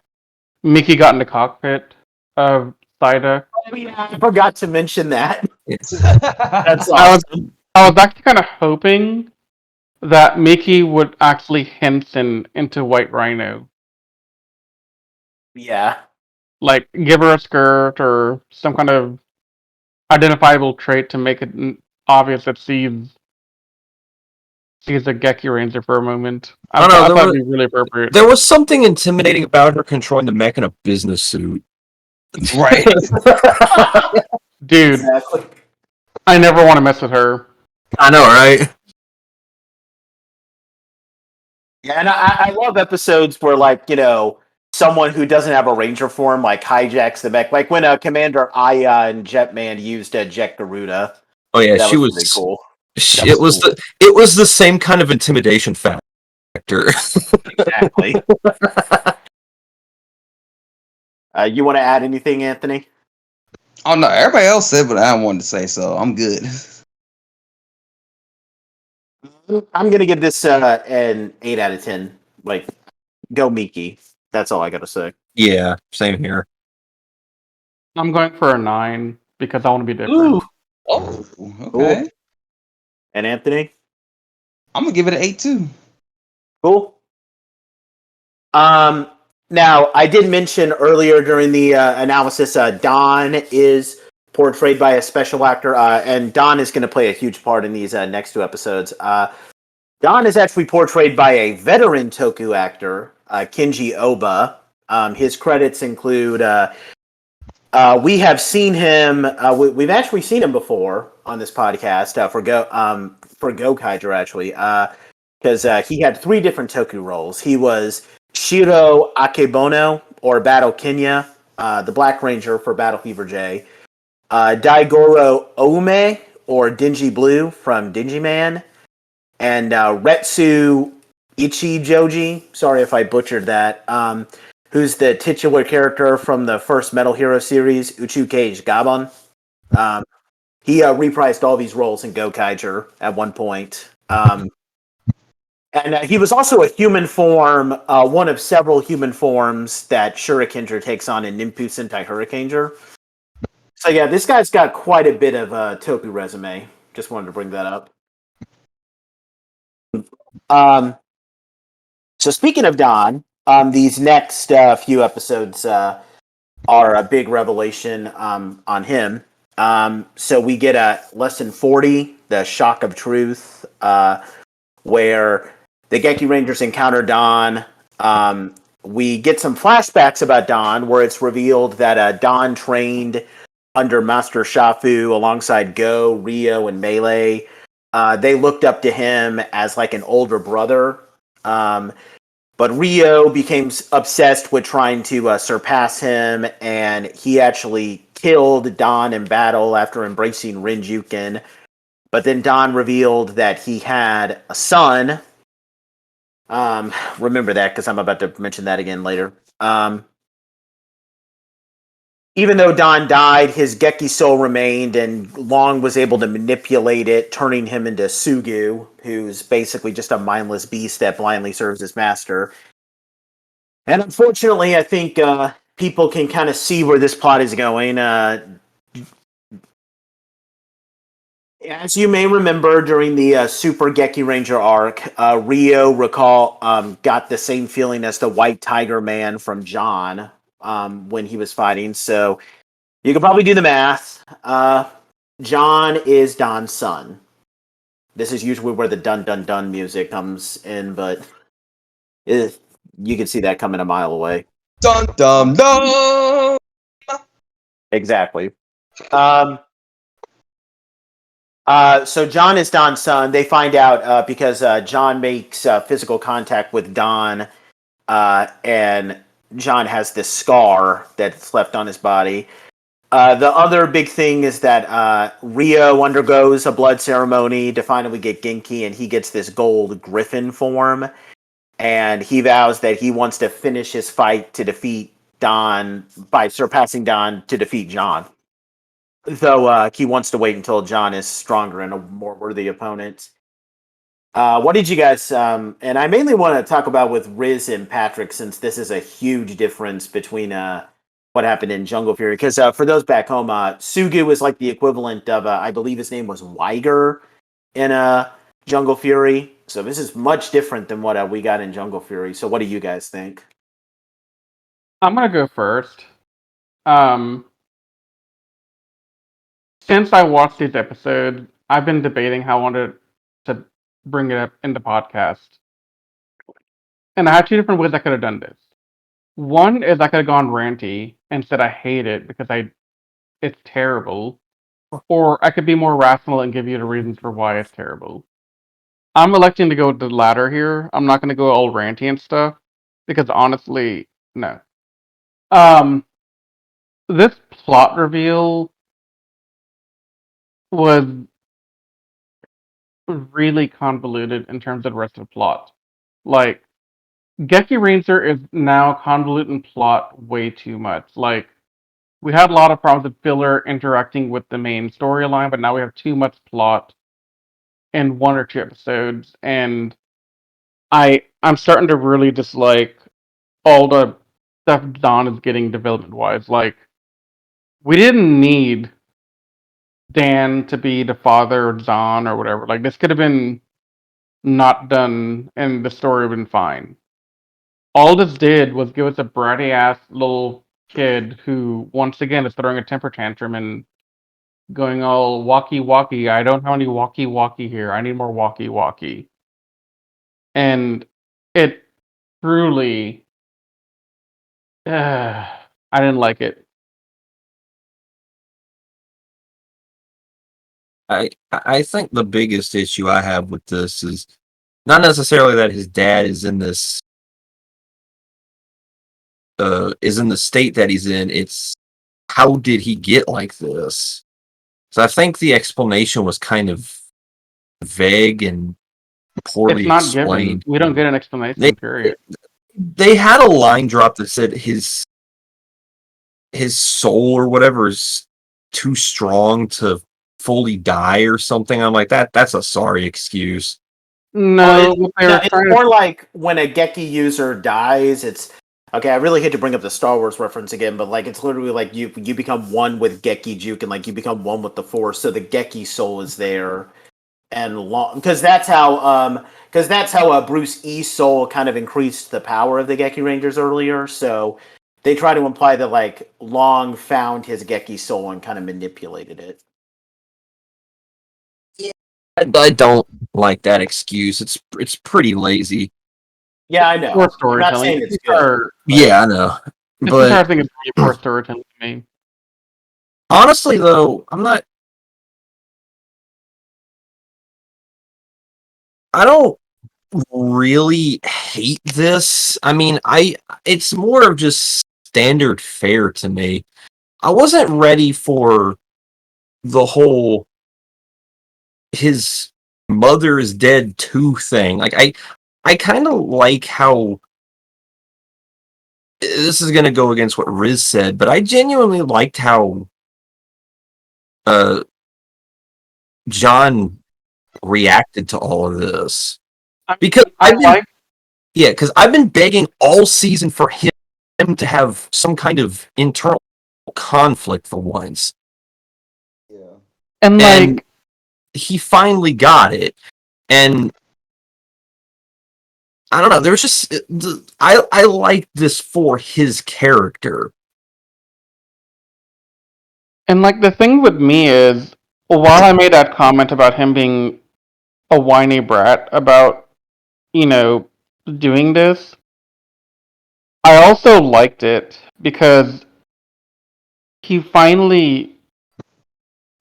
Speaker 3: Miki got in the cockpit of Saida.
Speaker 1: Oh, yeah, I forgot to mention that. That's
Speaker 3: I
Speaker 1: awesome.
Speaker 3: was actually kind of hoping that Miki would actually Henson into White Rhino.
Speaker 1: Yeah.
Speaker 3: Like, give her a skirt or some kind of identifiable trait to make it obvious that she's she's a Gekiranger for a moment. I,
Speaker 2: I don't know,
Speaker 3: I
Speaker 2: there
Speaker 3: thought
Speaker 2: was-
Speaker 3: it'd be really appropriate.
Speaker 2: There was something intimidating about her controlling the mech in a business suit.
Speaker 4: Right.
Speaker 3: Dude,
Speaker 1: Exactly.
Speaker 3: I never want to mess with her.
Speaker 2: I know, right?
Speaker 1: Yeah, and I love episodes where, like, someone who doesn't have a ranger form, like, hijacks the mech. Like when Commander Aya and Jetman used Jet Garuda.
Speaker 2: Oh yeah,
Speaker 1: That
Speaker 2: she
Speaker 1: was
Speaker 2: was.
Speaker 1: pretty cool.
Speaker 2: She,
Speaker 1: That
Speaker 2: it
Speaker 1: was
Speaker 2: was
Speaker 1: cool.
Speaker 2: it was the same kind of intimidation factor.
Speaker 1: Exactly. You want to add anything, Anthony?
Speaker 4: Oh no, everybody else said what I wanted to say, so I'm good.
Speaker 1: I'm gonna give this an 8 out of 10. Like, go Miki. That's all I gotta say.
Speaker 2: Yeah, same here.
Speaker 3: I'm going for a 9 because I want to be different.
Speaker 1: Ooh,
Speaker 4: Oh,
Speaker 1: cool.
Speaker 4: okay.
Speaker 1: And Anthony,
Speaker 4: I'm gonna give it an 8 too.
Speaker 1: cool. Now I did mention earlier during the analysis, Don is portrayed by a special actor, and Don is going to play a huge part in these next 2 episodes. Don is actually portrayed by a veteran Toku actor, Kinji Oba. His credits include we have seen him. We've actually seen him before on this podcast for Gokaiger actually, because he had 3 different Toku roles. He was Shiro Akebono or Battle Kenya, the Black Ranger for Battle Fever J, Daigoro Ome or Dingy Blue from Dingy Man, and Retsu Ichijoji. Sorry if I butchered that. Who's the titular character from the first Metal Hero series, Uchu Cage Gabon. He reprised all these roles in Gokaiger at one point. And he was also a human form, one of several human forms that Shurikenger takes on in Ninpu Sentai Hurricaneger. So yeah, this guy's got quite a bit of a Toku resume. Just wanted to bring that up. So speaking of Don, these next few episodes are a big revelation on him. So we get a lesson 40, the shock of truth, where the Gekirangers encounter Don. We get some flashbacks about Don, where it's revealed that Don trained under Master Shafu alongside Go, Rio, and Melee. They looked up to him as like an older brother. But Rio became obsessed with trying to surpass him, and he actually killed Don in battle after embracing Rin Juken. But then Don revealed that he had a son. Remember that because I'm about to mention that again later. Even though Don died, his Geki soul remained, and Long was able to manipulate it, turning him into Sugu, who's basically just a mindless beast that blindly serves his master. And unfortunately, I think people can kind of see where this plot is going. As you may remember, during the Super Gekiranger arc, Rio got the same feeling as the White Tiger Man from John when he was fighting. So you can probably do the math. John is Don's son. This is usually where the dun dun dun music comes in, but you can see that coming a mile away.
Speaker 4: Dun dun dun.
Speaker 1: Exactly. So John is Don's son. They find out because John makes physical contact with Don, and John has this scar that's left on his body. The other big thing is that Rio undergoes a blood ceremony to finally get Genki, and he gets this gold griffin form. And he vows that he wants to finish his fight to defeat Don by surpassing Don to defeat John. Though he wants to wait until John is stronger and a more worthy opponent. What did you guys? And I mainly want to talk about with Riz and Patrick, since this is a huge difference between what happened in Jungle Fury. Because for those back home, Sugu is like the equivalent of I believe his name was Weiger in Jungle Fury. So this is much different than what we got in Jungle Fury. So what do you guys think?
Speaker 3: I'm gonna go first. Since I watched this episode, I've been debating how I wanted to bring it up in the podcast. And I have two different ways I could have done this. One is I could have gone ranty and said I hate it because it's terrible. Or I could be more rational and give you the reasons for why it's terrible. I'm electing to go with the latter here. I'm not going to go all ranty and stuff because honestly, no. Um, this plot reveal was really convoluted in terms of the rest of the plot. Like, Gekiranger is now convoluted in plot way too much. Like, we had a lot of problems with filler interacting with the main storyline, but now we have too much plot in one or two episodes, and I'm starting to really dislike all the stuff Don is getting development wise. Like, we didn't need Dan to be the father of Don or whatever. Like, this could have been not done, and the story would have been fine. All this did was give us a bratty ass little kid who, once again, is throwing a temper tantrum and going all walkie walkie. I don't have any walkie walkie here. I need more walkie walkie. And it truly, I didn't like it.
Speaker 2: I think the biggest issue I have with this is not necessarily that his dad is in this is in the state that he's in. It's how did he get like this? So I think the explanation was kind of vague and poorly
Speaker 3: It's not given.
Speaker 2: explained.
Speaker 3: We don't get an explanation,
Speaker 2: They
Speaker 3: period.
Speaker 2: they had a line drop that said his soul or whatever is too strong to fully die or something. I'm like that's a sorry excuse.
Speaker 3: No, what they were
Speaker 1: It's
Speaker 3: trying
Speaker 1: more
Speaker 3: to.
Speaker 1: like when a Geki user dies, it's okay. I really hate to bring up the Star Wars reference again, but like it's literally like you become one with Geki Juken, like you become one with the Force. So the Geki soul is there, and long because that's how Bruce E's soul kind of increased the power of the Gekirangers earlier. So they try to imply that like Long found his Geki soul and kind of manipulated it.
Speaker 2: I don't like that excuse. It's pretty lazy.
Speaker 1: Yeah, I know.
Speaker 3: Poor
Speaker 1: I'm not
Speaker 3: storytelling.
Speaker 1: saying it's good. But
Speaker 2: Yeah, I know.
Speaker 3: This
Speaker 2: But
Speaker 3: entire thing is really poor storytelling to me.
Speaker 2: honestly, though, I don't really hate this. I mean, it's more of just standard fare to me. I wasn't ready for the whole his mother is dead too thing. Like I kind of like how this is going to go against what Riz said, but I genuinely liked how uh John reacted to all of this
Speaker 3: I
Speaker 2: because
Speaker 3: mean, I like.
Speaker 2: because I've been begging all season for him to have some kind of internal conflict for once,
Speaker 4: Yeah.
Speaker 3: And
Speaker 2: and
Speaker 3: like,
Speaker 2: he finally got it. And I don't know. There's just I like this for his character.
Speaker 3: the thing with me is, while I made that comment about him being a whiny brat about, you know, doing this, I also liked it because he finally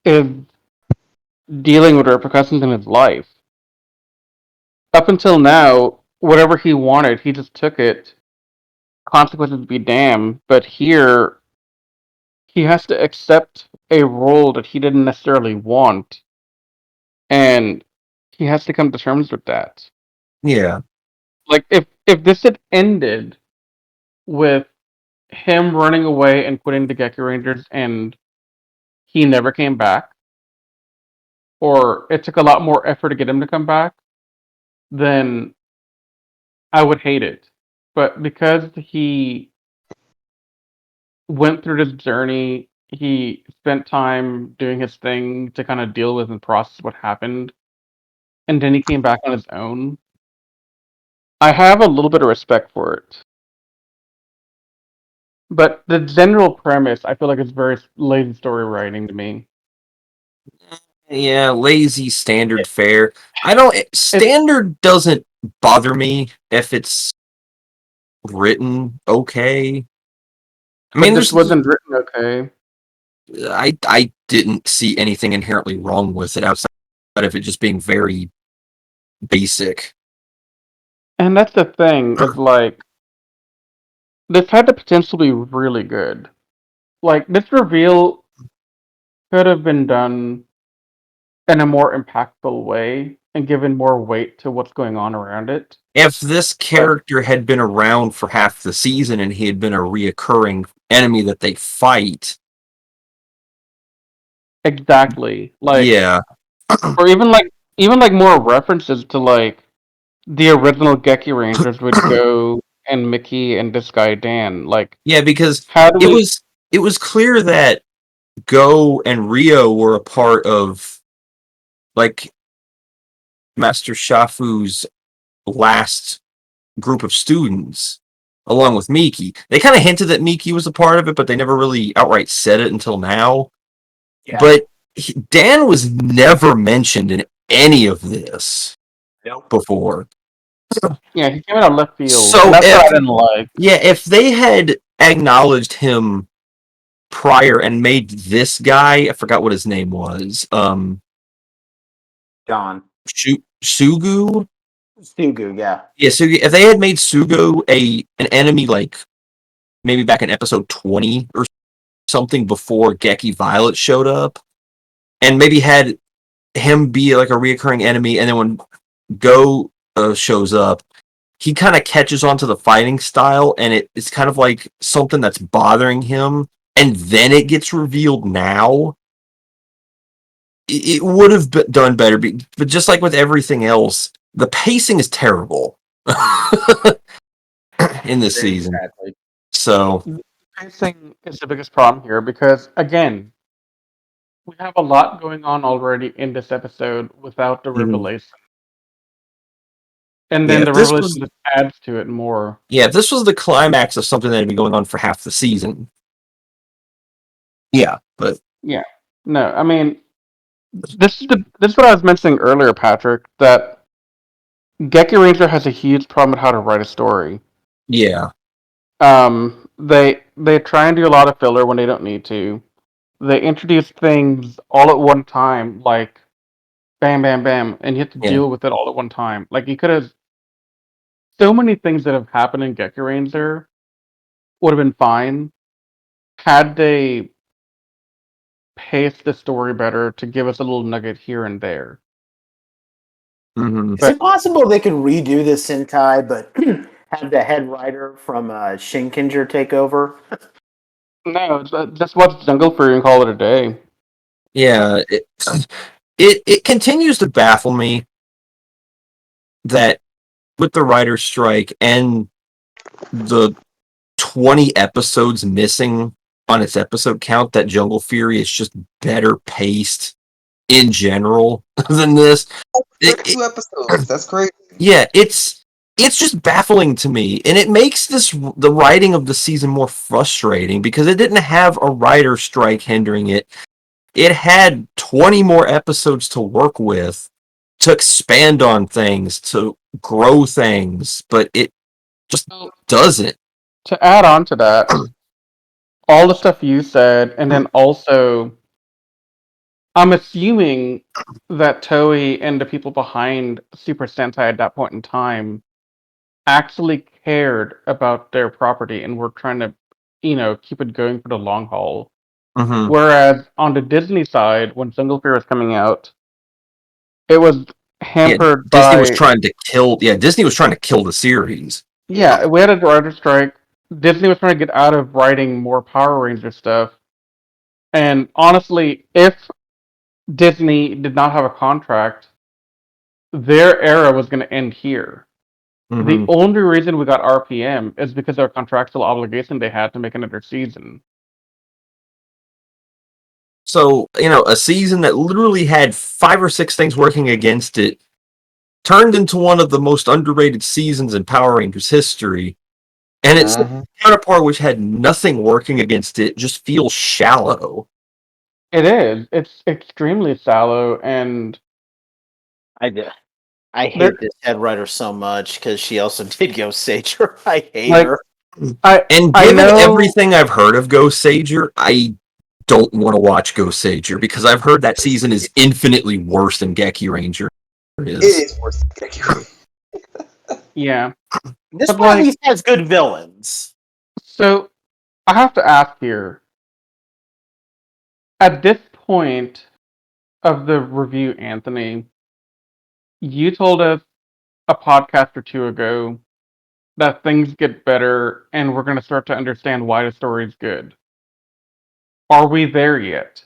Speaker 3: is dealing with repercussions in his life. Up until now, whatever he wanted, he just took it. Consequences be damned. But here, he has to accept a role that he didn't necessarily want, and he has to come to terms with that.
Speaker 2: Yeah,
Speaker 3: Like, if this had ended with him running away and quitting the Gekirangers and he never came back, or it took a lot more effort to get him to come back, then I would hate it. But because he went through this journey, he spent time doing his thing to kind of deal with and process what happened, and then he came back on his own. I have a little bit of respect for it. But the general premise, I feel like it's very lazy story writing to me.
Speaker 2: Yeah, lazy standard fare. Standard doesn't bother me if it's written okay. I
Speaker 3: But
Speaker 2: mean,
Speaker 3: this wasn't written okay.
Speaker 2: I didn't see anything inherently wrong with it outside of it just being very basic.
Speaker 3: And that's the thing, is like this had the potential to be really good. Like this reveal could have been done in a more impactful way and given more weight to what's going on around it.
Speaker 2: If this
Speaker 3: But
Speaker 2: character had been around for half the season and he had been a reoccurring enemy that they fight,
Speaker 3: exactly. Like
Speaker 2: yeah,
Speaker 3: or even like more references to like the original Gekirangers with Go and Mickey and this guy Dan. Like
Speaker 2: yeah, because
Speaker 3: how do
Speaker 2: it
Speaker 3: we
Speaker 2: was it was clear that Go and Rio were a part of like Master Shafu's last group of students, along with Miki. They kind of hinted that Miki was a part of it, but they never really outright said it until now.
Speaker 1: Yeah.
Speaker 2: But Dan was never mentioned in any of this
Speaker 1: Nope.
Speaker 2: before.
Speaker 3: yeah, he came out of left field.
Speaker 2: So
Speaker 3: And that's what I
Speaker 2: if
Speaker 3: didn't like.
Speaker 2: if they had acknowledged him prior and made this guy, I forgot what his name was,
Speaker 1: John.
Speaker 2: Sugu.
Speaker 1: Sugu, yeah.
Speaker 2: Yeah, Sugu. If they had made Sugu an enemy like maybe back in episode 20 or something before Geki Violet showed up, and maybe had him be like a reoccurring enemy, and then when Go shows up, he kind of catches on to the fighting style, and it's kind of like something that's bothering him, and then it gets revealed now. It would have done better, but just like with everything else, the pacing is terrible in this season.
Speaker 1: Exactly.
Speaker 2: So
Speaker 3: Pacing is the biggest problem here because again, we have a lot going on already in this episode without the revelation. And then
Speaker 2: yeah,
Speaker 3: the revelation just adds to it more.
Speaker 2: if this was the climax of something that had been going on for half the season. Yeah, but
Speaker 3: Yeah. No, I mean this is what I was mentioning earlier, Patrick, that Gekiranger has a huge problem with how to write a story.
Speaker 2: yeah.
Speaker 3: They try and do a lot of filler when they don't need to. They introduce things all at one time, like bam, bam, bam, and you have to
Speaker 2: Yeah.
Speaker 3: deal with it all at one time. Like you could have so many things that have happened in Gekiranger would have been fine had they paced the story better to give us a little nugget here and there.
Speaker 2: Mm-hmm.
Speaker 1: Is it possible they could redo this Sentai, but have the head writer from Shinkenger take over?
Speaker 3: No, just watch Jungle Fury and call it a day.
Speaker 2: Yeah, it continues to baffle me that with the writer's strike and the 20 episodes missing on its episode count, that Jungle Fury is just better paced in general than this.
Speaker 4: 32 episodes. That's crazy.
Speaker 2: Yeah, it's just baffling to me, and it makes the writing of the season more frustrating because it didn't have a writer strike hindering it. It had 20 more episodes to work with, to expand on things, to grow things, but it just doesn't.
Speaker 3: To add on to that, all the stuff you said, and then also, I'm assuming that Toei and the people behind Super Sentai at that point in time actually cared about their property and were trying to, keep it going for the long haul.
Speaker 2: Mm-hmm.
Speaker 3: Whereas on the Disney side, when Jungle Fear was coming out, it was hampered
Speaker 2: Disney
Speaker 3: by
Speaker 2: was trying to kill. Yeah, Disney was trying to kill the series.
Speaker 3: yeah, we had a writer strike. Disney was trying to get out of writing more Power Ranger stuff. And honestly, if Disney did not have a contract, their era was going to end here.
Speaker 2: Mm-hmm.
Speaker 3: The only reason we got RPM is because of a contractual obligation they had to make another season.
Speaker 2: So, a season that literally had 5 or 6 things working against it turned into one of the most underrated seasons in Power Rangers history. And its counterpart, which had nothing working against it, just feels shallow.
Speaker 3: It is. It's extremely shallow, and
Speaker 1: I do. I
Speaker 3: there,
Speaker 1: hate this head writer so much because she also did Go Sager. I hate
Speaker 3: like,
Speaker 1: her.
Speaker 2: And
Speaker 3: I
Speaker 2: given
Speaker 3: know.
Speaker 2: everything I've heard of Ghost Sager, I don't want to watch Ghost Sager because I've heard that season is infinitely worse than Gekiranger
Speaker 4: It
Speaker 2: is.
Speaker 4: is worse than Gekirangers.
Speaker 3: Yeah,
Speaker 1: This
Speaker 3: but
Speaker 1: one at
Speaker 3: like,
Speaker 1: least has good villains.
Speaker 3: so I have to ask here. At this point of the review, Anthony, you told us a podcast or two ago that things get better and we're going to start to understand why the story is good. Are we there yet?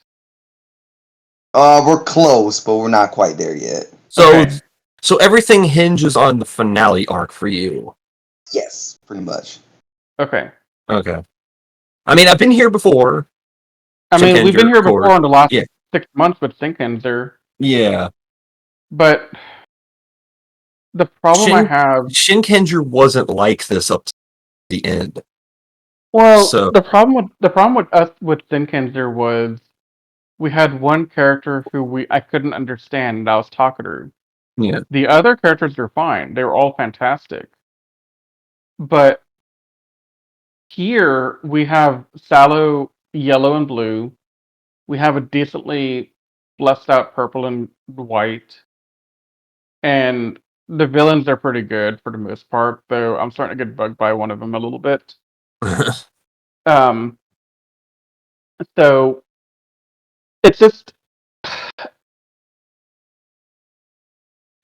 Speaker 4: We're close, but we're not quite there yet.
Speaker 2: So,
Speaker 3: Okay.
Speaker 2: so everything hinges on the finale arc for you.
Speaker 4: Yes, pretty much.
Speaker 3: Okay.
Speaker 2: Okay. I mean, I've been here before.
Speaker 3: I mean, we've been
Speaker 2: Shinkenger,
Speaker 3: here
Speaker 2: of course.
Speaker 3: before in the last
Speaker 2: Yeah.
Speaker 3: 6 months with Sinkenzer,
Speaker 2: Yeah.
Speaker 3: but the problem I have.
Speaker 2: Shinkenger wasn't like this up to the end.
Speaker 3: Well,
Speaker 2: So,
Speaker 3: the problem with us with Sinkenzer was we had one character who I couldn't understand, and that was Takaru.
Speaker 2: yeah.
Speaker 3: The other characters were fine; they were all fantastic. But here we have Sallow, yellow and blue. We have a decently fleshed out purple and white, and the villains are pretty good for the most part. Though I'm starting to get bugged by one of them a little bit. Um, so it's just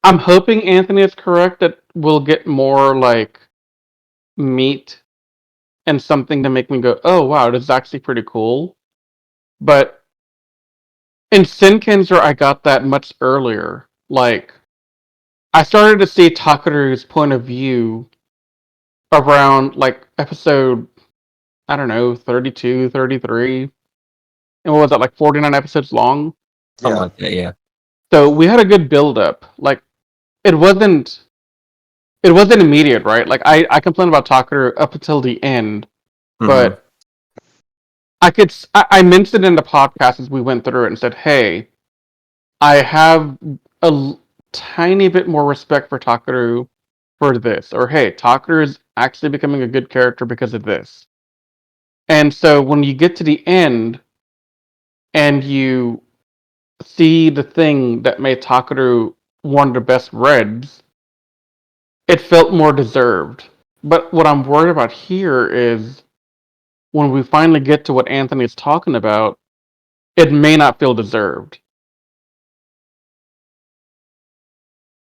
Speaker 3: I'm hoping Anthony is correct that we'll get more like meat and something to make me go, oh wow, this is actually pretty cool. But in Sinkenzer, I got that much earlier. Like, I started to see Takaru's point of view around like episode, I don't know, 32, 33. And what was that, like 49 episodes long?
Speaker 2: Something
Speaker 4: Yeah.
Speaker 2: like that, yeah.
Speaker 3: So we had a good build up. Like, it wasn't it wasn't immediate, right? Like I complained about Takaru up until the end,
Speaker 2: Mhm.
Speaker 3: but I mentioned in the podcast as we went through it and said, hey, I have tiny bit more respect for Takaru for this, or hey, Takaru is actually becoming a good character because of this. And so when you get to the end and you see the thing that made Takaru one of the best Reds, it felt more deserved. But what I'm worried about here is when we finally get to what Anthony is talking about, it may not feel deserved.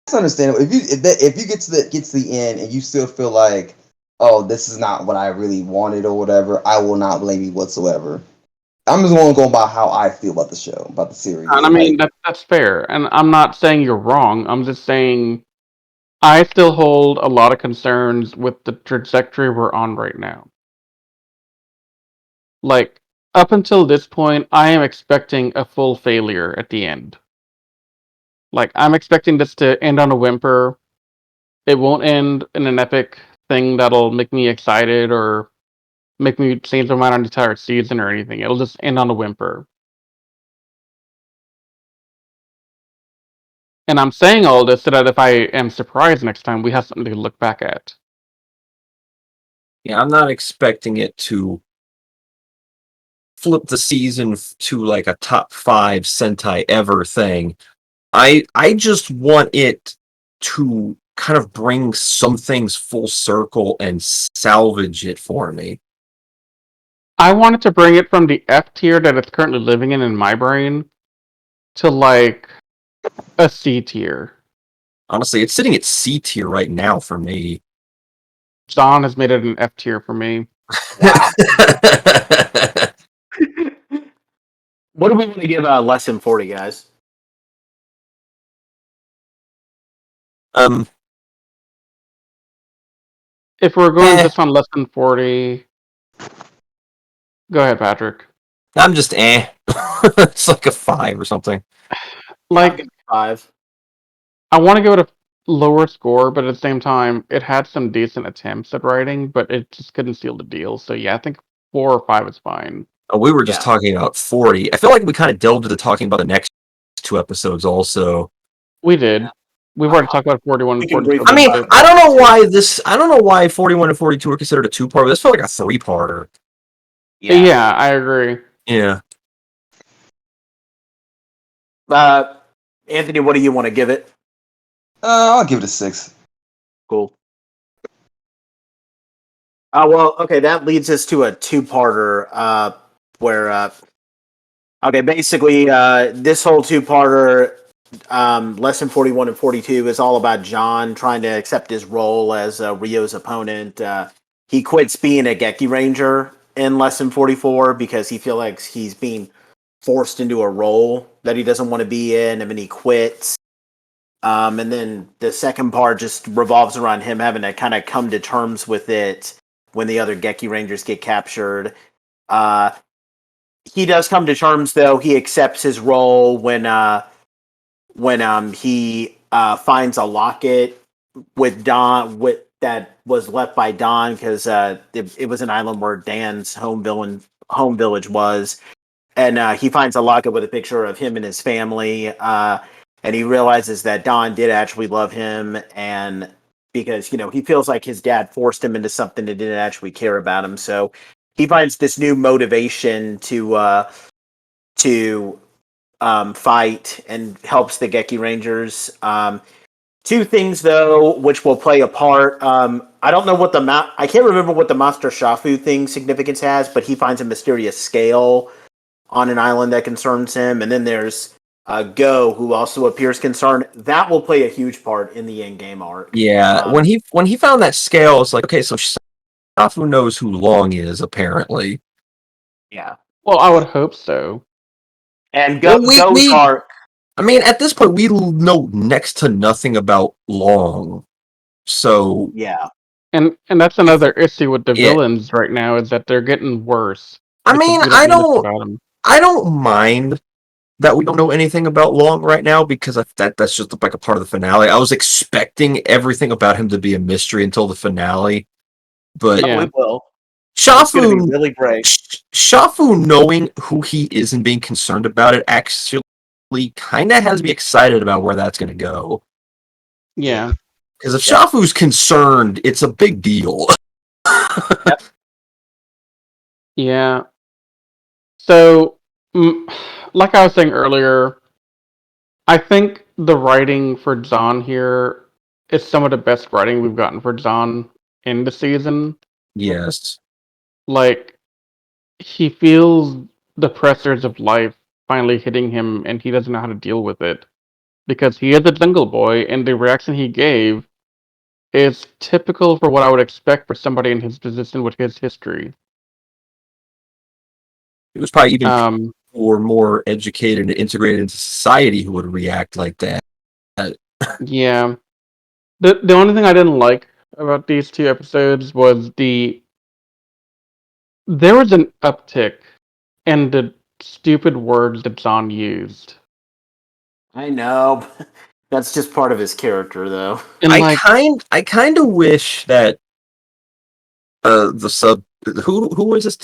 Speaker 4: That's understandable. If you get to the end and you still feel like, oh, this is not what I really wanted or whatever, I will not blame you whatsoever. I'm just going to go by how I feel about the show, about the series.
Speaker 3: And I mean that's fair. And I'm not saying you're wrong. I'm just saying I still hold a lot of concerns with the trajectory we're on right now. Like up until this point, I am expecting a full failure at the end. Like I'm expecting this to end on a whimper. It won't end in an epic thing that'll make me excited or make me change my mind on the entire season or anything. It'll just end on a whimper. And I'm saying all this so that if I am surprised next time, we have something to look back at.
Speaker 2: Yeah, I'm not expecting it to flip the season to like a top 5 Sentai ever thing. I just want it to kind of bring some things full circle and salvage it for me.
Speaker 3: I wanted to bring it from the F tier that it's currently living in my brain to like a C tier.
Speaker 2: Honestly, it's sitting at C tier right now for me.
Speaker 3: John has made it an F tier for me.
Speaker 4: Wow.
Speaker 1: What do we want to give less than 40, guys?
Speaker 2: um,
Speaker 3: If we're going
Speaker 2: eh,
Speaker 3: just on less than 40, go ahead, Patrick.
Speaker 2: I'm just it's like a 5 or something.
Speaker 1: Yeah, I'll
Speaker 3: Like,
Speaker 1: give it 5.
Speaker 3: I want to give it a lower score, but at the same time, it had some decent attempts at writing, but it just couldn't seal the deal. So yeah, I think 4 or 5 is fine.
Speaker 2: Oh, we were just talking about 40. I feel like we kind of delved into talking about the next 2 episodes also.
Speaker 3: We did. We've already talked about 41
Speaker 1: We
Speaker 3: and
Speaker 1: can
Speaker 3: 42.
Speaker 1: briefly-
Speaker 2: I mean, I don't know why 41 and 42 are considered a 2-part, but this felt like a 3-parter.
Speaker 3: Yeah, I agree.
Speaker 2: Yeah.
Speaker 1: Anthony, what do you want to give it?
Speaker 4: I'll give it a 6.
Speaker 1: Cool. Well, okay, that leads us to a 2-parter, where okay, basically, this whole 2-parter, lesson 41 and 42 is all about John trying to accept his role as Ryo's opponent. He quits being a Gekiranger in lesson 44 because he feels like he's being forced into a role that he doesn't want to be in, and then he quits. And then the second part just revolves around him having to kind of come to terms with it when the other Gekirangers get captured. He does come to terms, though. He accepts his role when he finds a locket with Don that was left by Don because it was an island where Dan's home village was, and he finds a locket with a picture of him and his family, and he realizes that Don did actually love him, and because he feels like his dad forced him into something that didn't actually care about him, so he finds this new motivation to fight and helps the Gekirangers. Two things though, which will play a part. I don't know what I can't remember what the Monster Shafu thing significance has, but he finds a mysterious scale on an island that concerns him, and then there's Go, who also appears concerned. That will play a huge part in the end game arc.
Speaker 2: Yeah, when he found that scale, it's like, okay, so Shafu knows who Long is, apparently.
Speaker 1: Yeah.
Speaker 3: Well, I would hope so.
Speaker 1: And
Speaker 2: Go's
Speaker 1: arc.
Speaker 2: I mean, at this point, we know next to nothing about Long. So
Speaker 1: yeah,
Speaker 3: and that's another issue with the villains right now is that they're getting worse.
Speaker 2: I mean,
Speaker 3: I
Speaker 2: don't mind that we don't know anything about Long right now because that's just like a part of the finale. I was expecting everything about him to be a mystery until the finale, but
Speaker 1: we will.
Speaker 2: Shafu
Speaker 1: really great.
Speaker 2: Shafu knowing who he is and being concerned about it actually kind of has me excited about where that's going to go.
Speaker 3: Yeah.
Speaker 2: Because if Shafu's concerned, it's a big deal.
Speaker 1: Yep.
Speaker 3: Yeah. So, like I was saying earlier, I think the writing for Zahn here is some of the best writing we've gotten for Zahn in the season.
Speaker 2: Yes.
Speaker 3: Like, he feels the pressures of life finally hitting him, and he doesn't know how to deal with it. Because he is a jungle boy, and the reaction he gave is typical for what I would expect for somebody in his position with his history.
Speaker 2: It was probably even more educated and integrated into society who would react like that.
Speaker 3: Yeah. The only thing I didn't like about these 2 episodes was there was an uptick in the stupid words that Zahn used.
Speaker 1: I know. That's just part of his character, though.
Speaker 3: And
Speaker 2: I kind of wish that the sub who was this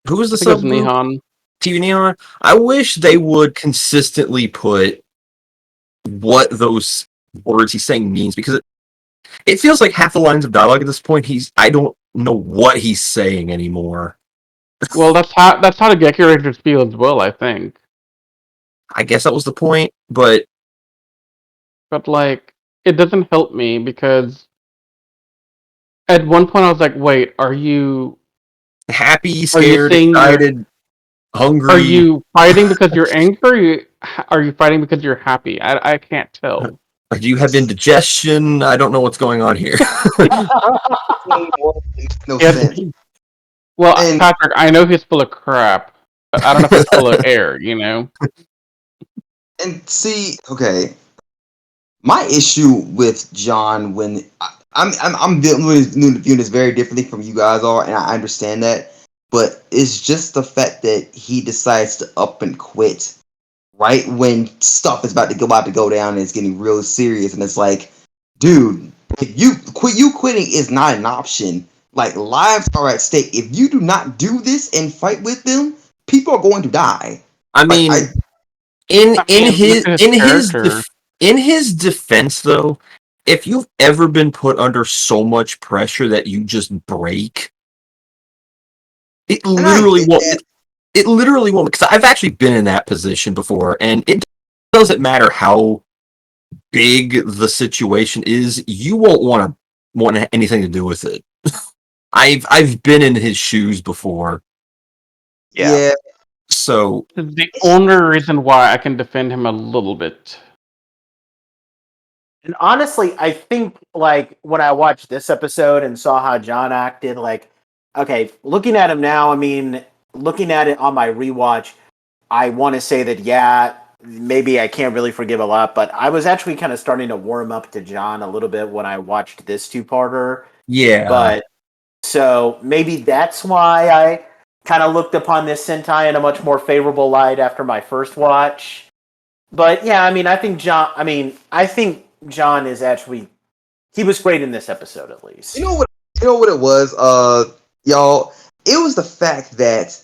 Speaker 2: who was the sub
Speaker 3: Nihon.
Speaker 2: TV Neon? I wish they would consistently put what those words he's saying means, because it feels like half the lines of dialogue at this point I don't know what he's saying anymore.
Speaker 3: Well, that's how the Gekirangers feel as well, I think.
Speaker 2: I guess that was the point, but
Speaker 3: like, it doesn't help me because at one point I was like, wait, are you
Speaker 2: happy, scared, excited, hungry?
Speaker 3: Are you fighting because you're angry? Are you fighting because you're happy? I can't tell.
Speaker 2: Do you have indigestion? I don't know what's going on here.
Speaker 4: No sense.
Speaker 3: Well, Patrick, I know he's full of crap, but I don't know if he's full of air,
Speaker 4: And see, okay, my issue with John when I'm viewing this very differently from you guys are, and I understand that, but it's just the fact that he decides to up and quit right when stuff is about to go down and it's getting real serious, and it's like, dude, if you quitting is not an option Like lives are at stake. If you do not do this and fight with them, people are going to die.
Speaker 2: I
Speaker 4: Like
Speaker 2: mean, in
Speaker 3: I
Speaker 2: in
Speaker 3: mean, look
Speaker 2: his
Speaker 3: at his
Speaker 2: in his
Speaker 3: character.
Speaker 2: in his defense, though, if you've ever been put under so much pressure that you just break, it
Speaker 4: and I
Speaker 2: literally
Speaker 4: get
Speaker 2: won't.
Speaker 4: that.
Speaker 2: It literally won't. Because I've actually been in that position before, and it doesn't matter how big the situation is. You won't want anything to do with it. I've been in his shoes before,
Speaker 4: Yeah.
Speaker 2: so
Speaker 3: The only reason why I can defend him a little bit.
Speaker 1: And honestly, I think like when I watched this episode and saw how John acted, like, okay, looking at him now, I mean, looking at it on my rewatch, I want to say that yeah, maybe I can't really forgive a lot, but I was actually kind of starting to warm up to John a little bit when I watched this two-parter.
Speaker 2: yeah.
Speaker 1: But so maybe that's why I kind of looked upon this Sentai in a much more favorable light after my first watch. But yeah, I mean, I think John is actually he was great in this episode at least.
Speaker 4: You know what? You know what it was, y'all. It was the fact that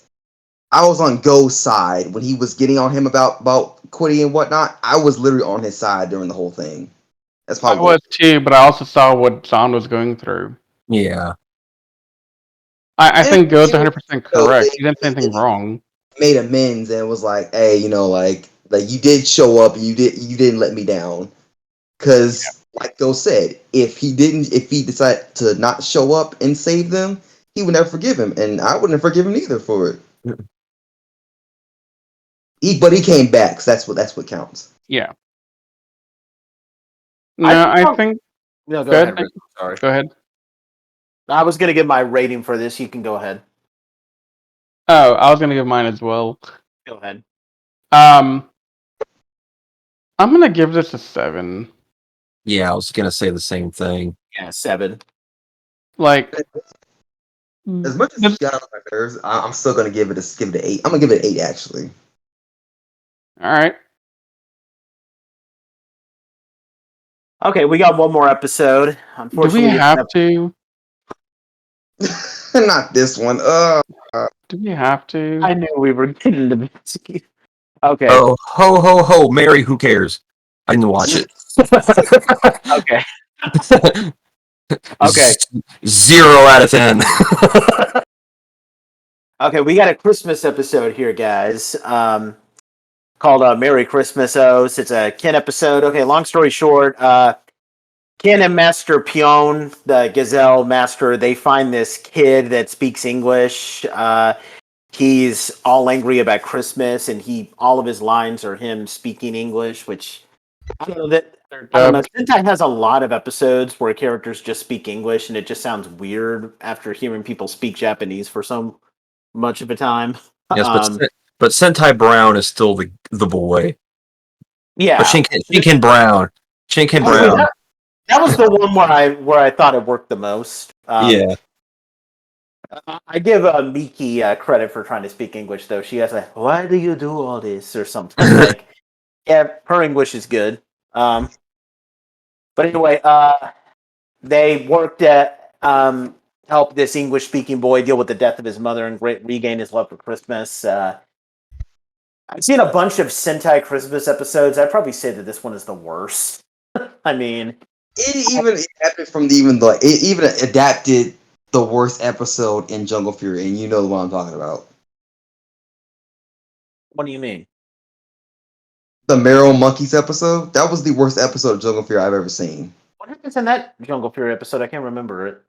Speaker 4: I was on Go's side when he was getting on him about quitting and whatnot. I was literally on his side during the whole thing. That's
Speaker 3: I
Speaker 4: probably
Speaker 3: was too, but I also saw what John was going through.
Speaker 2: Yeah.
Speaker 3: I
Speaker 4: and
Speaker 3: think Go's
Speaker 4: you
Speaker 3: 100%
Speaker 4: know,
Speaker 3: correct. He didn't say anything wrong.
Speaker 4: made amends and was like, "Hey, you know, like you did show up. And you didn't let me down." Because, like Go said, if he decided to not show up and save them, he would never forgive him, and I wouldn't forgive him either for it. But he came back. So that's what counts.
Speaker 3: Yeah.
Speaker 1: I
Speaker 3: No, I
Speaker 1: thought-
Speaker 3: think.
Speaker 1: No, go
Speaker 3: Go
Speaker 1: ahead.
Speaker 3: ahead.
Speaker 1: Rick. Sorry,
Speaker 3: Go ahead.
Speaker 1: I was gonna give my rating for this. You can go ahead.
Speaker 3: Oh, I was gonna give mine as well.
Speaker 1: Go ahead.
Speaker 3: Um, I'm gonna give this a 7.
Speaker 2: Yeah, I was gonna say the same thing.
Speaker 1: Yeah, 7.
Speaker 3: Like,
Speaker 4: As much as
Speaker 3: this,
Speaker 4: it's got on my nerves, I'm still gonna give it an 8. I'm gonna give it an 8 actually.
Speaker 3: all right.
Speaker 1: Okay, we got one more episode.
Speaker 3: Do
Speaker 1: Unfortunately,
Speaker 3: we have to?
Speaker 4: Not this one.
Speaker 3: Do we have to?
Speaker 1: I knew we were getting to this. Okay.
Speaker 2: Oh, ho ho ho, Mary, who cares? I didn't watch it.
Speaker 1: Okay. Okay.
Speaker 2: 0 out of 10.
Speaker 1: Okay, we got a Christmas episode here, guys. Called Merry Christmas Os. It's a Ken episode. Okay, long story short, Ken and Master Pion, the Gazelle Master, they find this kid that speaks English. He's all angry about Christmas, and all of his lines are him speaking English, which I don't know that. I don't know. Sentai has a lot of episodes where characters just speak English, and it just sounds weird after hearing people speak Japanese for so much of a time.
Speaker 2: Yes, but Sentai Brown is still the boy.
Speaker 1: Yeah,
Speaker 2: But Shinken Brown. Shinken
Speaker 1: Actually,
Speaker 2: Brown.
Speaker 1: that was the one where I thought it worked the most.
Speaker 2: Yeah.
Speaker 1: I give Miki credit for trying to speak English, though. She has like, "Why do you do all this?" or something. Like, yeah, her English is good. But anyway, they worked at help this English-speaking boy deal with the death of his mother and regain his love for Christmas. I've seen a bunch of Sentai Christmas episodes. I'd probably say that this one is the worst. I mean,
Speaker 4: It adapted from it even adapted the worst episode in Jungle Fury, and you know what I'm talking about.
Speaker 1: what do you mean?
Speaker 4: The Merrill Monkeys episode. That was the worst episode of Jungle Fury I've ever seen.
Speaker 1: What happens in that Jungle Fury episode? I can't remember it.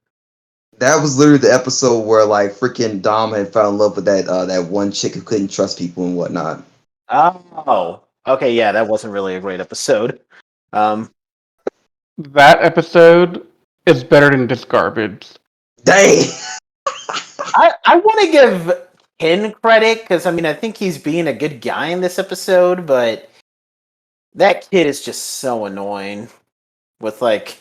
Speaker 4: That was literally the episode where like freaking Dom had found love with that one chick who couldn't trust people and whatnot.
Speaker 1: Oh, okay, yeah, that wasn't really a great episode.
Speaker 3: That episode is better than this garbage.
Speaker 4: Dang.
Speaker 1: I want to give Ken credit because I mean I think he's being a good guy in this episode, but that kid is just so annoying. With like,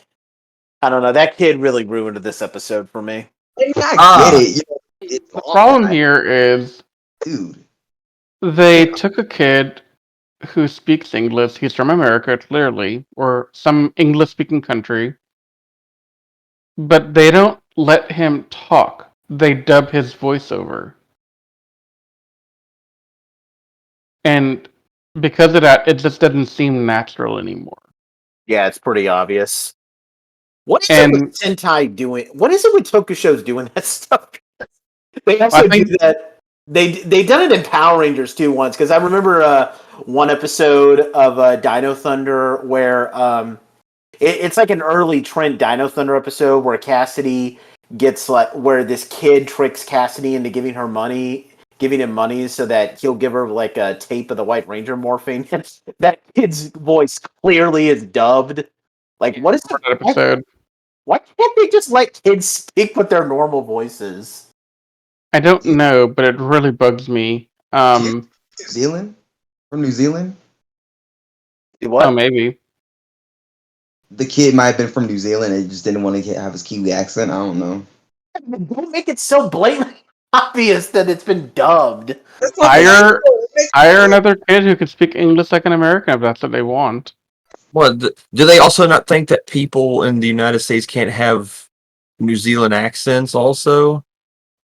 Speaker 1: I don't know, that kid really ruined this episode for me.
Speaker 4: I mean, I get it. You know, it's
Speaker 3: The problem here is
Speaker 4: dude.
Speaker 3: they took a kid who speaks English. He's from America, clearly, or some English-speaking country. but they don't let him talk. They dub his voiceover. And because of that, it just doesn't seem natural anymore.
Speaker 1: Yeah, it's pretty obvious. What is it
Speaker 3: And
Speaker 1: with Sentai doing? What is it with Tokushows doing that stuff? They also
Speaker 3: I think
Speaker 1: do that. They done it in Power Rangers too once because I remember one episode of Dino Thunder where it's like an early Trent Dino Thunder episode where Cassidy gets like where this kid tricks Cassidy into giving him money so that he'll give her like a tape of the White Ranger morphing. That kid's voice clearly is dubbed. Like, what is
Speaker 3: for
Speaker 1: the
Speaker 3: that episode,
Speaker 1: why can't they just let kids speak with their normal voices?
Speaker 3: I don't know, but it really bugs me.
Speaker 4: New Zealand? From New Zealand?
Speaker 3: Oh, maybe.
Speaker 4: The kid might have been from New Zealand and just didn't want to have his Kiwi accent. I don't know.
Speaker 1: Don't make it so blatantly obvious that it's been dubbed.
Speaker 3: Hire another kid who can speak English like an American if that's what they want.
Speaker 2: Well, do they also not think that people in the United States can't have New Zealand accents also?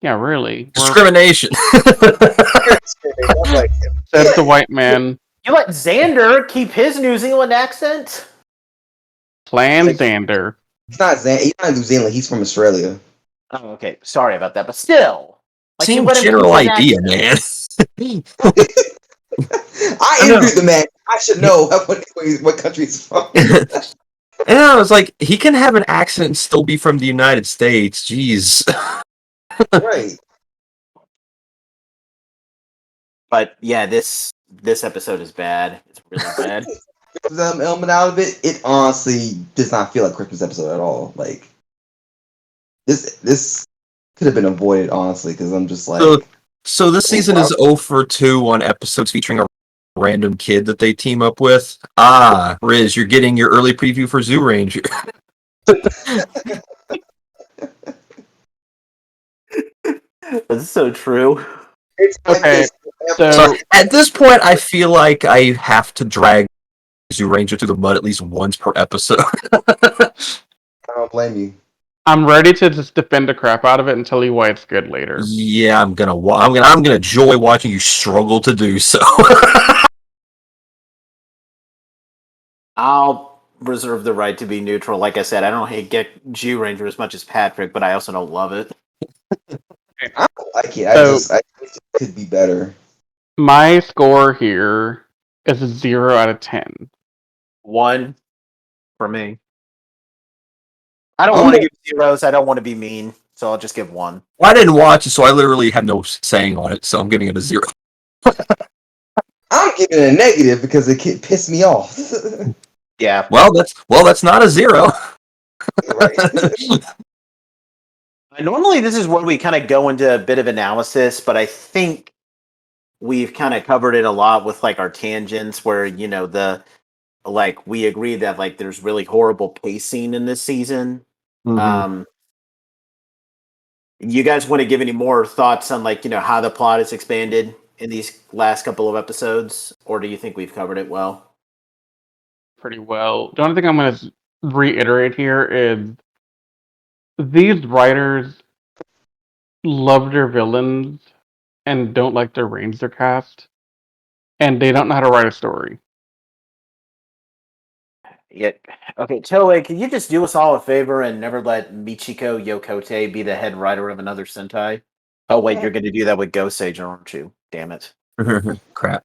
Speaker 3: Yeah, really.
Speaker 2: Discrimination.
Speaker 3: Says the white man.
Speaker 1: You let Xander keep his New Zealand accent?
Speaker 3: Plan Xander.
Speaker 4: He's not New Zealand. He's from Australia.
Speaker 1: Oh, okay. Sorry about that, but still.
Speaker 2: Same
Speaker 1: you let him keep
Speaker 2: general
Speaker 1: his
Speaker 2: idea,
Speaker 1: accent.
Speaker 2: man.
Speaker 4: I interviewed the man. I should know what country he's from.
Speaker 2: And I was like, he can have an accent and still be from the United States. Jeez.
Speaker 4: Right.
Speaker 1: But yeah, this episode is bad. It's really bad.
Speaker 4: Element out of it, it honestly does not feel like a Christmas episode at all. Like this could have been avoided, honestly, because I'm just like.
Speaker 2: So this season is 0 for 2 on episodes featuring a random kid that they team up with. Ah, Riz, you're getting your early preview for Zoo Ranger.
Speaker 1: That's so true.
Speaker 3: Okay,
Speaker 2: So at this point, I feel like I have to drag Zoo Ranger through the mud at least once per episode.
Speaker 4: I don't blame you.
Speaker 3: I'm ready to just defend the crap out of it and tell you why it's good later.
Speaker 2: Yeah, I'm gonna enjoy watching you struggle to do so.
Speaker 1: I'll reserve the right to be neutral. Like I said, I don't hate Jew Ranger as much as Patrick, but I also don't love it.
Speaker 4: I don't like it. I think it could be better.
Speaker 3: My score here is a 0 out of 10.
Speaker 1: 1 for me. I don't want to give zeros. I don't want to be mean, so I'll just give 1.
Speaker 2: Well, I didn't watch it, so I literally have no saying on it, so I'm giving it a 0.
Speaker 4: I'm giving it a negative because it pissed me off.
Speaker 1: Yeah.
Speaker 2: Well, that's not a 0.
Speaker 4: Right.
Speaker 1: Normally, this is when we kind of go into a bit of analysis, but I think we've kind of covered it a lot with like our tangents, where we agree that like there's really horrible pacing in this season.
Speaker 2: Mm-hmm.
Speaker 1: You guys want to give any more thoughts on how the plot is expanded in these last couple of episodes, or do you think we've covered it well?
Speaker 3: Pretty well. The only thing I'm going to reiterate here is these writers love their villains and don't like their Ranger cast, and they don't know how to write a story.
Speaker 1: Yeah. Okay, Toei, can you just do us all a favor and never let Michiko Yokote be the head writer of another Sentai? Oh wait, you're going to do that with Ghost Age, aren't you? Damn it!
Speaker 2: Crap.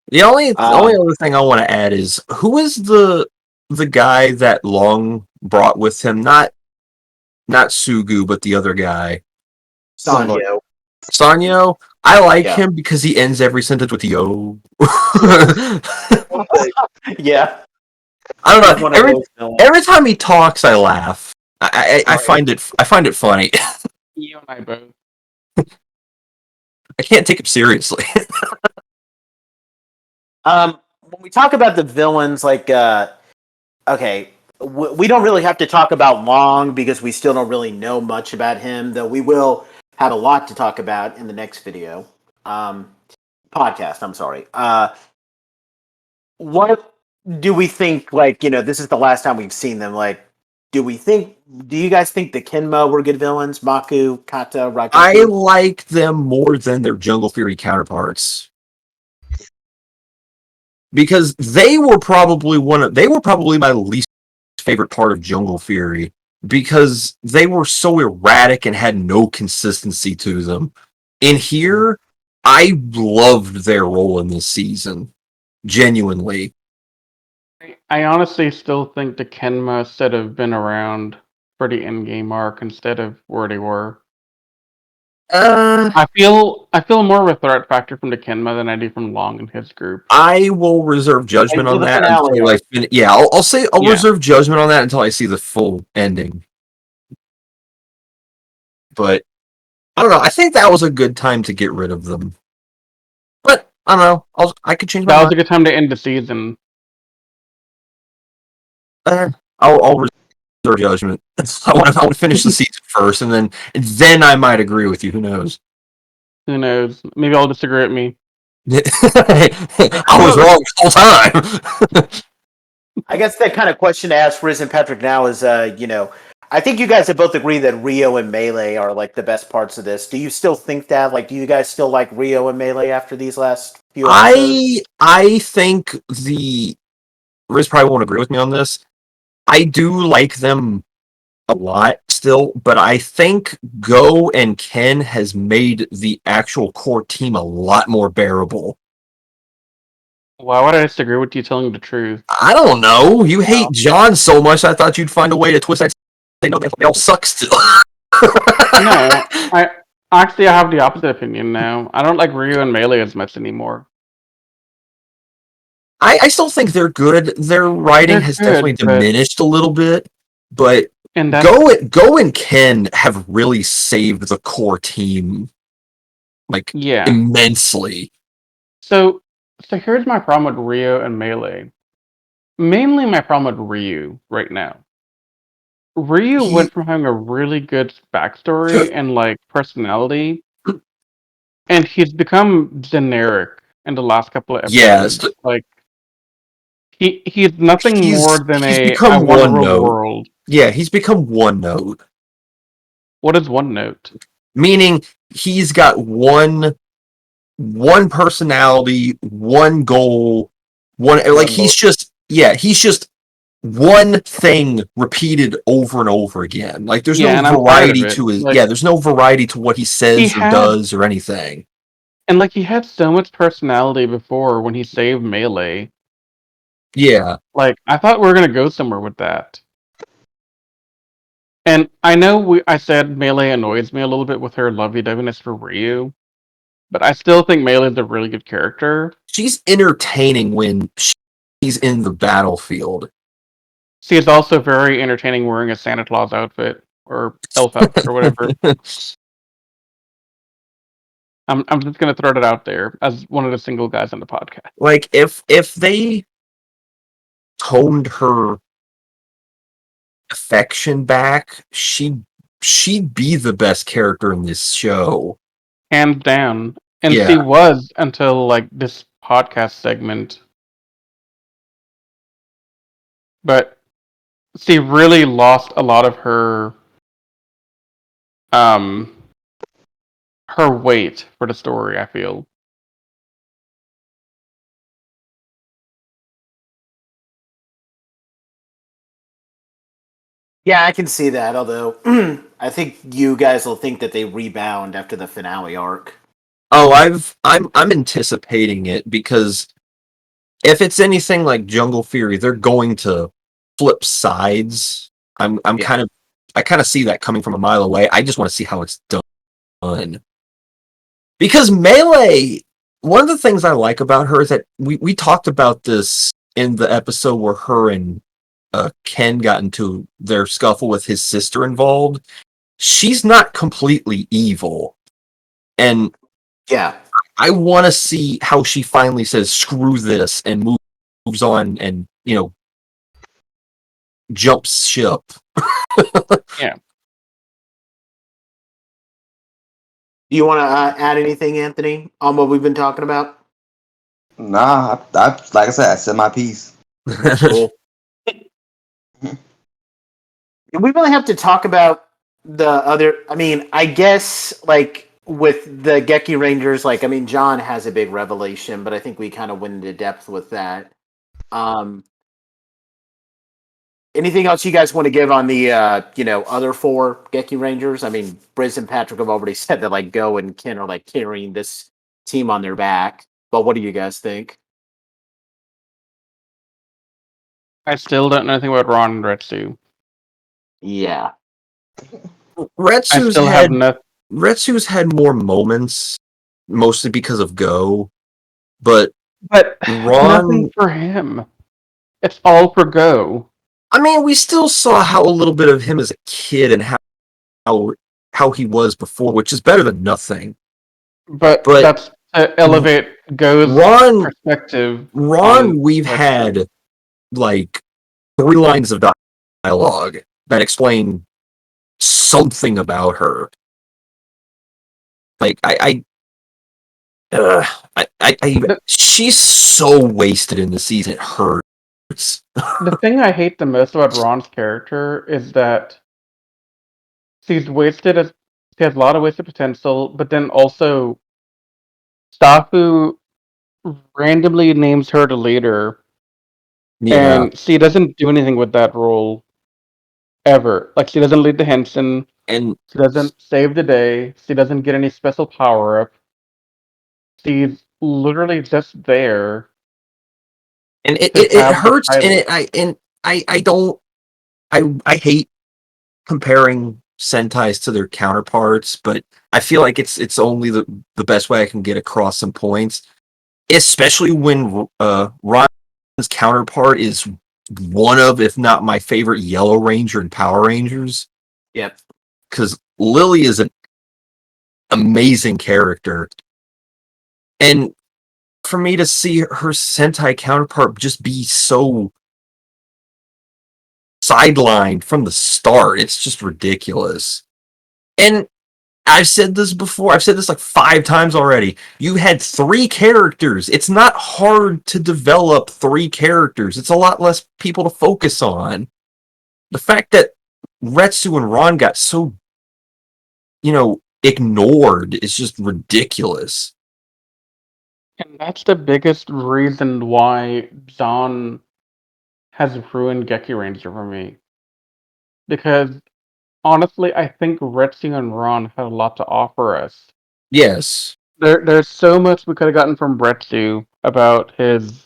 Speaker 2: The only other thing I want to add is who is the guy that Long brought with him? Not Sugu, but the other guy.
Speaker 1: Sanyo.
Speaker 2: Sanyo. I like him because he ends every sentence with yo.
Speaker 1: Yeah.
Speaker 2: I don't know. Every time he talks, I laugh. I find it funny.
Speaker 3: You and I both.
Speaker 2: I can't take him seriously.
Speaker 1: When we talk about the villains, okay, we don't really have to talk about Long because we still don't really know much about him, though we will have a lot to talk about in the next video. Podcast, I'm sorry. What do we think, this is the last time we've seen them, Do you guys think the Kenma were good villains? Maku, Kata,
Speaker 2: I
Speaker 1: Raikushi?
Speaker 2: like them more than their Jungle Fury counterparts. Because they were probably my least favorite part of Jungle Fury. Because they were so erratic and had no consistency to them. In here, I loved their role in this season. Genuinely.
Speaker 3: I honestly still think the Kenma should have been around for the endgame arc instead of where they were. I feel more of a threat factor from the Kenma than I do from Long and his group.
Speaker 2: I will reserve judgment
Speaker 1: Like,
Speaker 2: on
Speaker 1: the
Speaker 2: that
Speaker 1: finale
Speaker 2: until
Speaker 1: arc.
Speaker 2: I'll reserve judgment on that until I see the full ending. But I don't know. I think that was a good time to get rid of them. But I don't know. I could change my
Speaker 3: That was
Speaker 2: mind.
Speaker 3: a good time to end the season.
Speaker 2: I'll reserve judgment. I want to finish the season first, and then I might agree with you. Who knows?
Speaker 3: Who knows? Maybe I'll disagree with me.
Speaker 2: I was wrong the whole time.
Speaker 1: I guess that kind of question to ask Riz and Patrick now is, I think you guys have both agreed that Rio and Melee are like the best parts of this. Do you still think that? Like, do you guys still like Rio and Melee after these last few episodes?
Speaker 2: I think Riz probably won't agree with me on this. I do like them a lot still, but I think Go and Ken has made the actual core team a lot more bearable.
Speaker 3: Why would I disagree with you telling the truth?
Speaker 2: I don't know. You hate John so much, I thought you'd find a way to twist that. They know they all suck still.
Speaker 3: No, I have the opposite opinion now. I don't like Ryu and Melee as much anymore.
Speaker 2: I still think they're good. Their writing has definitely diminished a little bit, but Go and Ken have really saved the core team, like immensely.
Speaker 3: So here's my problem with Ryu and Melee. Mainly my problem with Ryu right now. Ryu went from having a really good backstory and like personality, and he's become generic in the last couple of episodes.
Speaker 2: Yes.
Speaker 3: Like he's nothing more than
Speaker 2: become
Speaker 3: I want to
Speaker 2: one
Speaker 3: rule the
Speaker 2: note.
Speaker 3: world.
Speaker 2: Yeah, he's become one note.
Speaker 3: What is one note?
Speaker 2: Meaning he's got one personality, one goal, he's just one thing repeated over and over again. Like there's no variety to his there's no variety to what he says or does or anything.
Speaker 3: And like he had so much personality before when he saved Melee.
Speaker 2: Yeah.
Speaker 3: Like I thought we were gonna go somewhere with that. And I know I said Melee annoys me a little bit with her lovey-doveyness for Ryu, but I still think Melee's a really good character.
Speaker 2: She's entertaining when she's in the battlefield.
Speaker 3: She is also very entertaining wearing a Santa Claus outfit or elf outfit or whatever. I'm just gonna throw it out there as one of the single guys on the podcast.
Speaker 2: Like if they toned her affection back, she'd be the best character in this show.
Speaker 3: Hands down. And she was until like this podcast segment. But she really lost a lot of her weight for the story, I feel.
Speaker 1: Yeah, I can see that, although I think you guys will think that they rebound after the finale arc.
Speaker 2: Oh, I'm anticipating it because if it's anything like Jungle Fury, they're going to flip sides. I kind of see that coming from a mile away. I just want to see how it's done. Because Melee, one of the things I like about her is that we talked about this in the episode where her and Ken got into their scuffle with his sister involved. She's not completely evil. And I want to see how she finally says screw this and moves on and jumps ship.
Speaker 3: Yeah.
Speaker 1: Do you want to add anything, Anthony, on what we've been talking about?
Speaker 4: Nah, I like I said my piece.
Speaker 1: Cool. We really have to talk about the other. I mean, I guess like with the Gekirangers, like I mean, John has a big revelation, but I think we kind of went into depth with that. Um, Anything else you guys want to give on the other four Gekirangers? I mean, Briz and Patrick have already said that like Go and Ken are like carrying this team on their back. But what do you guys think?
Speaker 3: I still don't know anything about Ron and Retsu.
Speaker 1: Yeah.
Speaker 3: I
Speaker 2: Retsu's
Speaker 3: still have
Speaker 2: had
Speaker 3: no.
Speaker 2: Retsu's had more moments, mostly because of Go, but
Speaker 3: But nothing
Speaker 2: Ron.
Speaker 3: for him. It's all for Go.
Speaker 2: I mean, we still saw how a little bit of him as a kid and how he was before, which is better than nothing.
Speaker 3: But
Speaker 2: But
Speaker 3: that's to elevate Go's
Speaker 2: Ron,
Speaker 3: perspective on
Speaker 2: we've
Speaker 3: Retsu.
Speaker 2: had like 3 lines of dialogue that explain something about her. Like she's so wasted in the season. It hurts.
Speaker 3: The thing I hate the most about Ron's character is that she's wasted as she has a lot of wasted potential, but then also Stafu randomly names her the leader,
Speaker 2: Yeah,
Speaker 3: and she doesn't do anything with that role ever. Like she doesn't lead the Henson,
Speaker 2: and
Speaker 3: she doesn't save the day, she doesn't get any special power up. She's literally just there
Speaker 2: it,
Speaker 3: to
Speaker 2: it, it
Speaker 3: have the
Speaker 2: hurts,
Speaker 3: title.
Speaker 2: and I don't I hate comparing Sentais to their counterparts, but I feel like it's only the best way I can get across some points, especially when Ron's counterpart is one of, if not my favorite, Yellow Ranger and Power Rangers.
Speaker 1: Yep.
Speaker 2: Because Lily is an amazing character, and for me to see her Sentai counterpart just be so sidelined from the start, it's just ridiculous. And I've said this before. I've said this like 5 times already. You had 3 characters. It's not hard to develop 3 characters. It's a lot less people to focus on. The fact that Retsu and Ron got so, ignored is just ridiculous.
Speaker 3: And that's the biggest reason why John has ruined Gekiranger for me. Because honestly, I think Retsu and Ron had a lot to offer us.
Speaker 2: Yes.
Speaker 3: There's so much we could have gotten from Retsu about his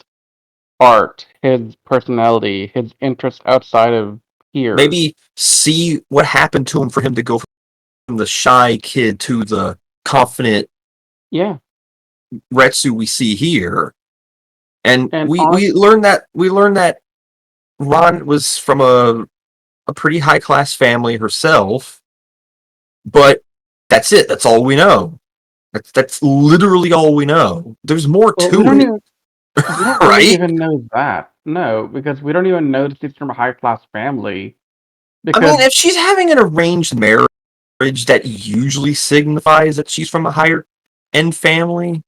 Speaker 3: art, his personality, his interests outside of here.
Speaker 2: Maybe see what happened to him for him to go from the shy kid to the confident
Speaker 3: Yeah.
Speaker 2: Retsu we see here. And
Speaker 3: And
Speaker 2: we learned that Ron was from a pretty high class family herself, but that's it. That's all we know. That's literally all we know. There's more
Speaker 3: well,
Speaker 2: to it,
Speaker 3: we don't really
Speaker 2: right?
Speaker 3: even know that. No, because we don't even know that she's from a high class family.
Speaker 2: I mean,
Speaker 3: Because
Speaker 2: if she's having an arranged marriage, that usually signifies that she's from a higher end family.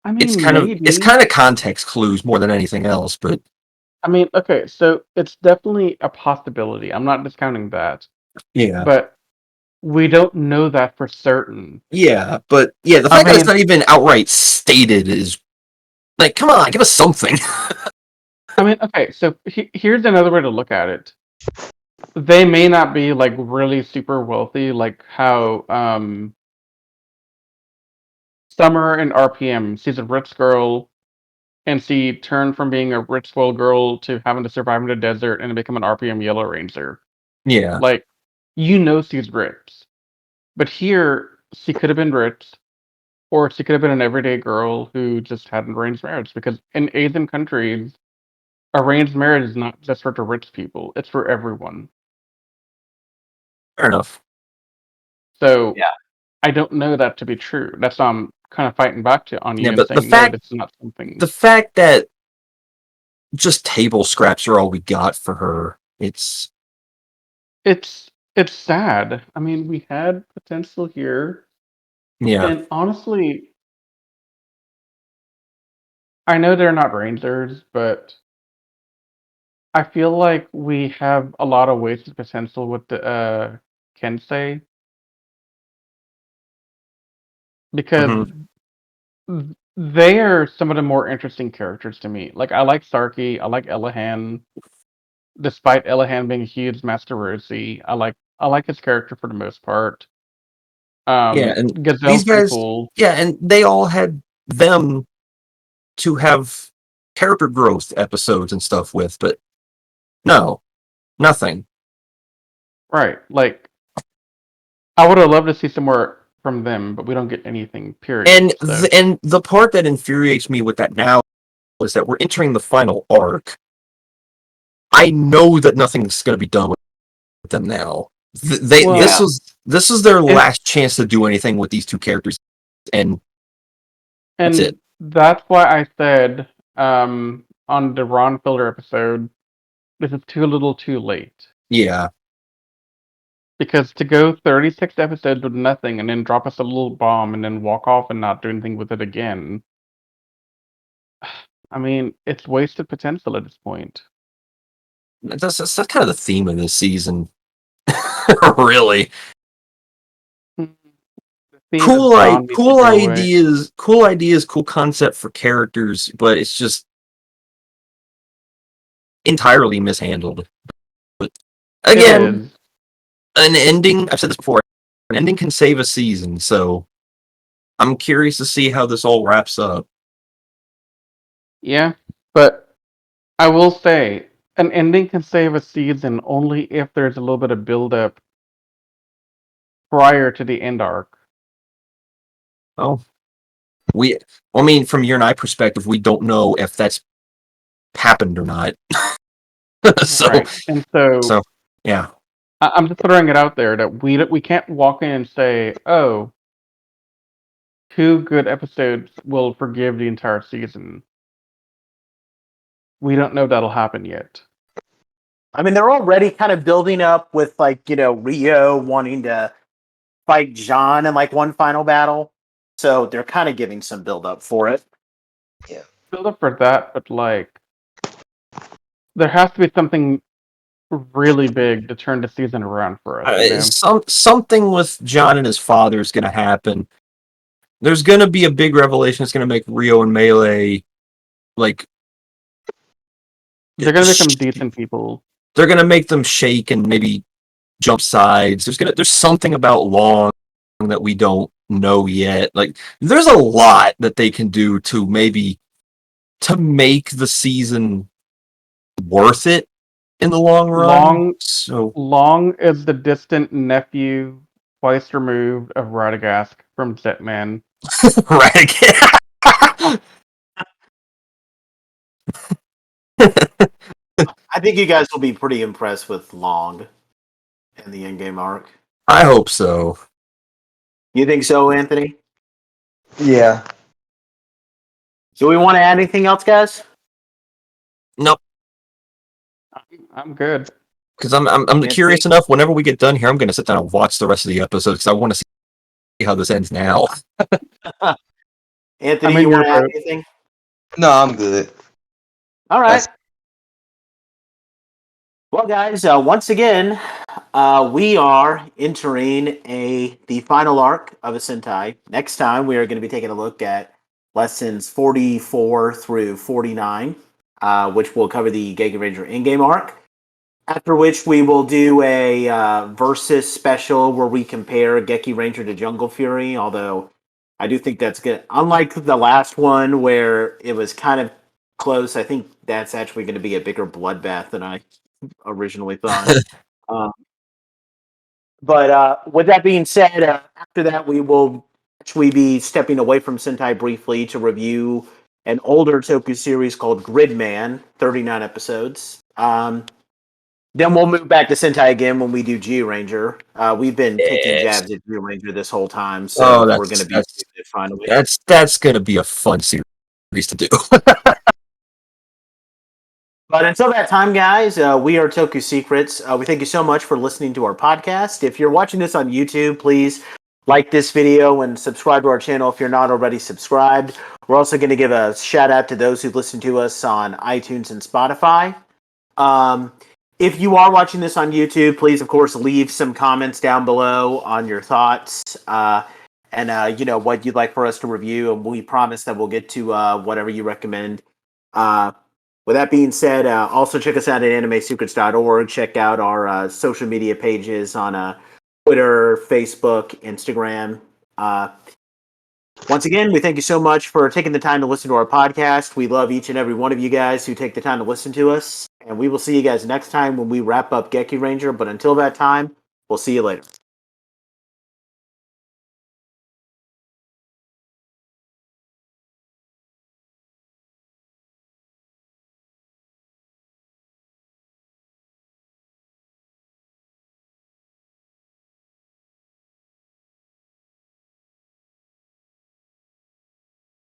Speaker 3: I
Speaker 2: It's
Speaker 3: mean
Speaker 2: kind of it's
Speaker 3: maybe.
Speaker 2: kind of context clues more than anything else, but
Speaker 3: I mean, okay, so it's definitely a possibility. I'm not discounting that.
Speaker 2: yeah.
Speaker 3: But we don't know that for certain.
Speaker 2: Yeah, but yeah, the
Speaker 3: I
Speaker 2: fact that it's
Speaker 3: mean
Speaker 2: not even outright stated is like, come on, give us something.
Speaker 3: okay, so here's another way to look at it. They may not be like really super wealthy, like how Summer in RPM. She's a rich girl, and she turned from being a rich spoiled girl to having to survive in the desert and become an RPM Yellow Ranger.
Speaker 2: Yeah.
Speaker 3: Like, she's rich, but here she could have been rich, or she could have been an everyday girl who just had an arranged marriage. Because in Asian countries, arranged marriage is not just for the rich people; it's for everyone.
Speaker 2: Fair enough.
Speaker 3: So
Speaker 1: Yeah.
Speaker 3: I don't know that to be true. That's why I'm kind of fighting back on
Speaker 2: Yeah,
Speaker 3: you and
Speaker 2: but the
Speaker 3: saying no,
Speaker 2: fact
Speaker 3: this is not something.
Speaker 2: the fact that just table scraps are all we got for her,
Speaker 3: It's sad. I mean, we had potential here,
Speaker 2: yeah.
Speaker 3: and honestly, I know they're not Rangers, but I feel like we have a lot of wasted potential with the Kensei because
Speaker 2: Mhm.
Speaker 3: they are some of the more interesting characters to me. Like I like Sarky, I like Elahan, despite Elahan being a huge Master Roshi. I like his character for the most part.
Speaker 2: Yeah, and
Speaker 3: Gazelle's
Speaker 2: these
Speaker 3: pretty
Speaker 2: guys,
Speaker 3: cool.
Speaker 2: yeah, and they all had them to have character growth episodes and stuff with, but no, nothing.
Speaker 3: Right. Like I would have loved to see some more from them, but we don't get anything, period. So
Speaker 2: And the part that infuriates me with that now is that we're entering the final arc. I know that nothing's going to be done with them now.
Speaker 1: Yeah.
Speaker 2: This is their
Speaker 3: and
Speaker 2: last chance to do anything with these two characters, and that's it.
Speaker 3: and that's why I said on the Ron Filler episode, this is too little too late.
Speaker 2: Yeah,
Speaker 3: Because to go 36 episodes with nothing and then drop us a little bomb and then walk off and not do anything with it again, I mean, it's wasted potential at this point.
Speaker 2: that's kind of the theme of this season. Really,
Speaker 3: The theme is John needs to go away.
Speaker 2: cool ideas, cool concept for characters, but it's just entirely mishandled. But
Speaker 3: It
Speaker 2: again,
Speaker 3: is.
Speaker 2: an ending. I've said this before. An ending can save a season, so I'm curious to see how this all wraps up.
Speaker 3: Yeah, but I will say an ending can save a season only if there's a little bit of build up prior to the end arc.
Speaker 2: Oh, I mean, from your and I perspective, we don't know if that's happened or not. so,
Speaker 3: Right. And so
Speaker 2: so yeah.
Speaker 3: I'm just throwing it out there that we can't walk in and say, "Oh, 2 good episodes will forgive the entire season." We don't know that'll happen yet.
Speaker 1: I mean, they're already kind of building up with like, Rio wanting to fight John in like one final battle. So they're kind of giving some build up for it.
Speaker 4: Yeah.
Speaker 3: Build up for that, but like there has to be something really big to turn the season around for us, you know?
Speaker 2: Something with John and his father is going to happen. There's going to be a big revelation. It's going to make Rio and Melee like
Speaker 3: They're gonna become decent people.
Speaker 2: they're going to make them shake and maybe jump sides. There's something about Long that we don't know yet. Like there's a lot that they can do to make the season worth it in the long run.
Speaker 3: Long
Speaker 2: So
Speaker 3: Long is the distant nephew, twice removed of Radagast from Jetman.
Speaker 2: right again.
Speaker 1: I think you guys will be pretty impressed with Long in the in-game arc.
Speaker 2: I hope so.
Speaker 1: You think so, Anthony?
Speaker 4: Yeah.
Speaker 1: Do we want to add anything else, guys?
Speaker 2: Nope.
Speaker 3: I'm good.
Speaker 2: Because I'm curious enough. Whenever we get done here, I'm going to sit down and watch the rest of the episode because I want to see how this ends now.
Speaker 1: Anthony,
Speaker 3: I'm in
Speaker 1: you want
Speaker 3: your
Speaker 1: to add
Speaker 3: boat.
Speaker 1: anything?
Speaker 4: No, I'm good.
Speaker 1: All right.
Speaker 4: That's-
Speaker 1: Well, guys, once again, we are entering the final arc of a Sentai. Next time, we are going to be taking a look at lessons 44 through 49, which will cover the Gekiranger in-game arc. After which, we will do a versus special where we compare Gekiranger to Jungle Fury, although I do think that's good. Unlike the last one where it was kind of close, I think that's actually going to be a bigger bloodbath than I originally thought. But with that being said, after that, we will actually be stepping away from Sentai briefly to review an older Toku series called Gridman, 39 episodes. Then we'll move back to Sentai again when we do Gekiranger. We've been taking
Speaker 2: Yes.
Speaker 1: jabs at Gekiranger this whole time, so we're going to be finally.
Speaker 2: That's going to be a fun series to do.
Speaker 1: But until that time, guys, we are Toku Secrets. We thank you so much for listening to our podcast. If you're watching this on YouTube, please like this video and subscribe to our channel if you're not already subscribed. We're also going to give a shout out to those who listen to us on iTunes and Spotify. If you are watching this on YouTube, please, of course, leave some comments down below on your thoughts and what you'd like for us to review. And we promise that we'll get to whatever you recommend. With that being said, also check us out at animesecrets.org. Check out our social media pages on Twitter, Facebook, Instagram. Once again, we thank you so much for taking the time to listen to our podcast. We love each and every one of you guys who take the time to listen to us. And we will see you guys next time when we wrap up Gekiranger. But until that time, we'll see you later.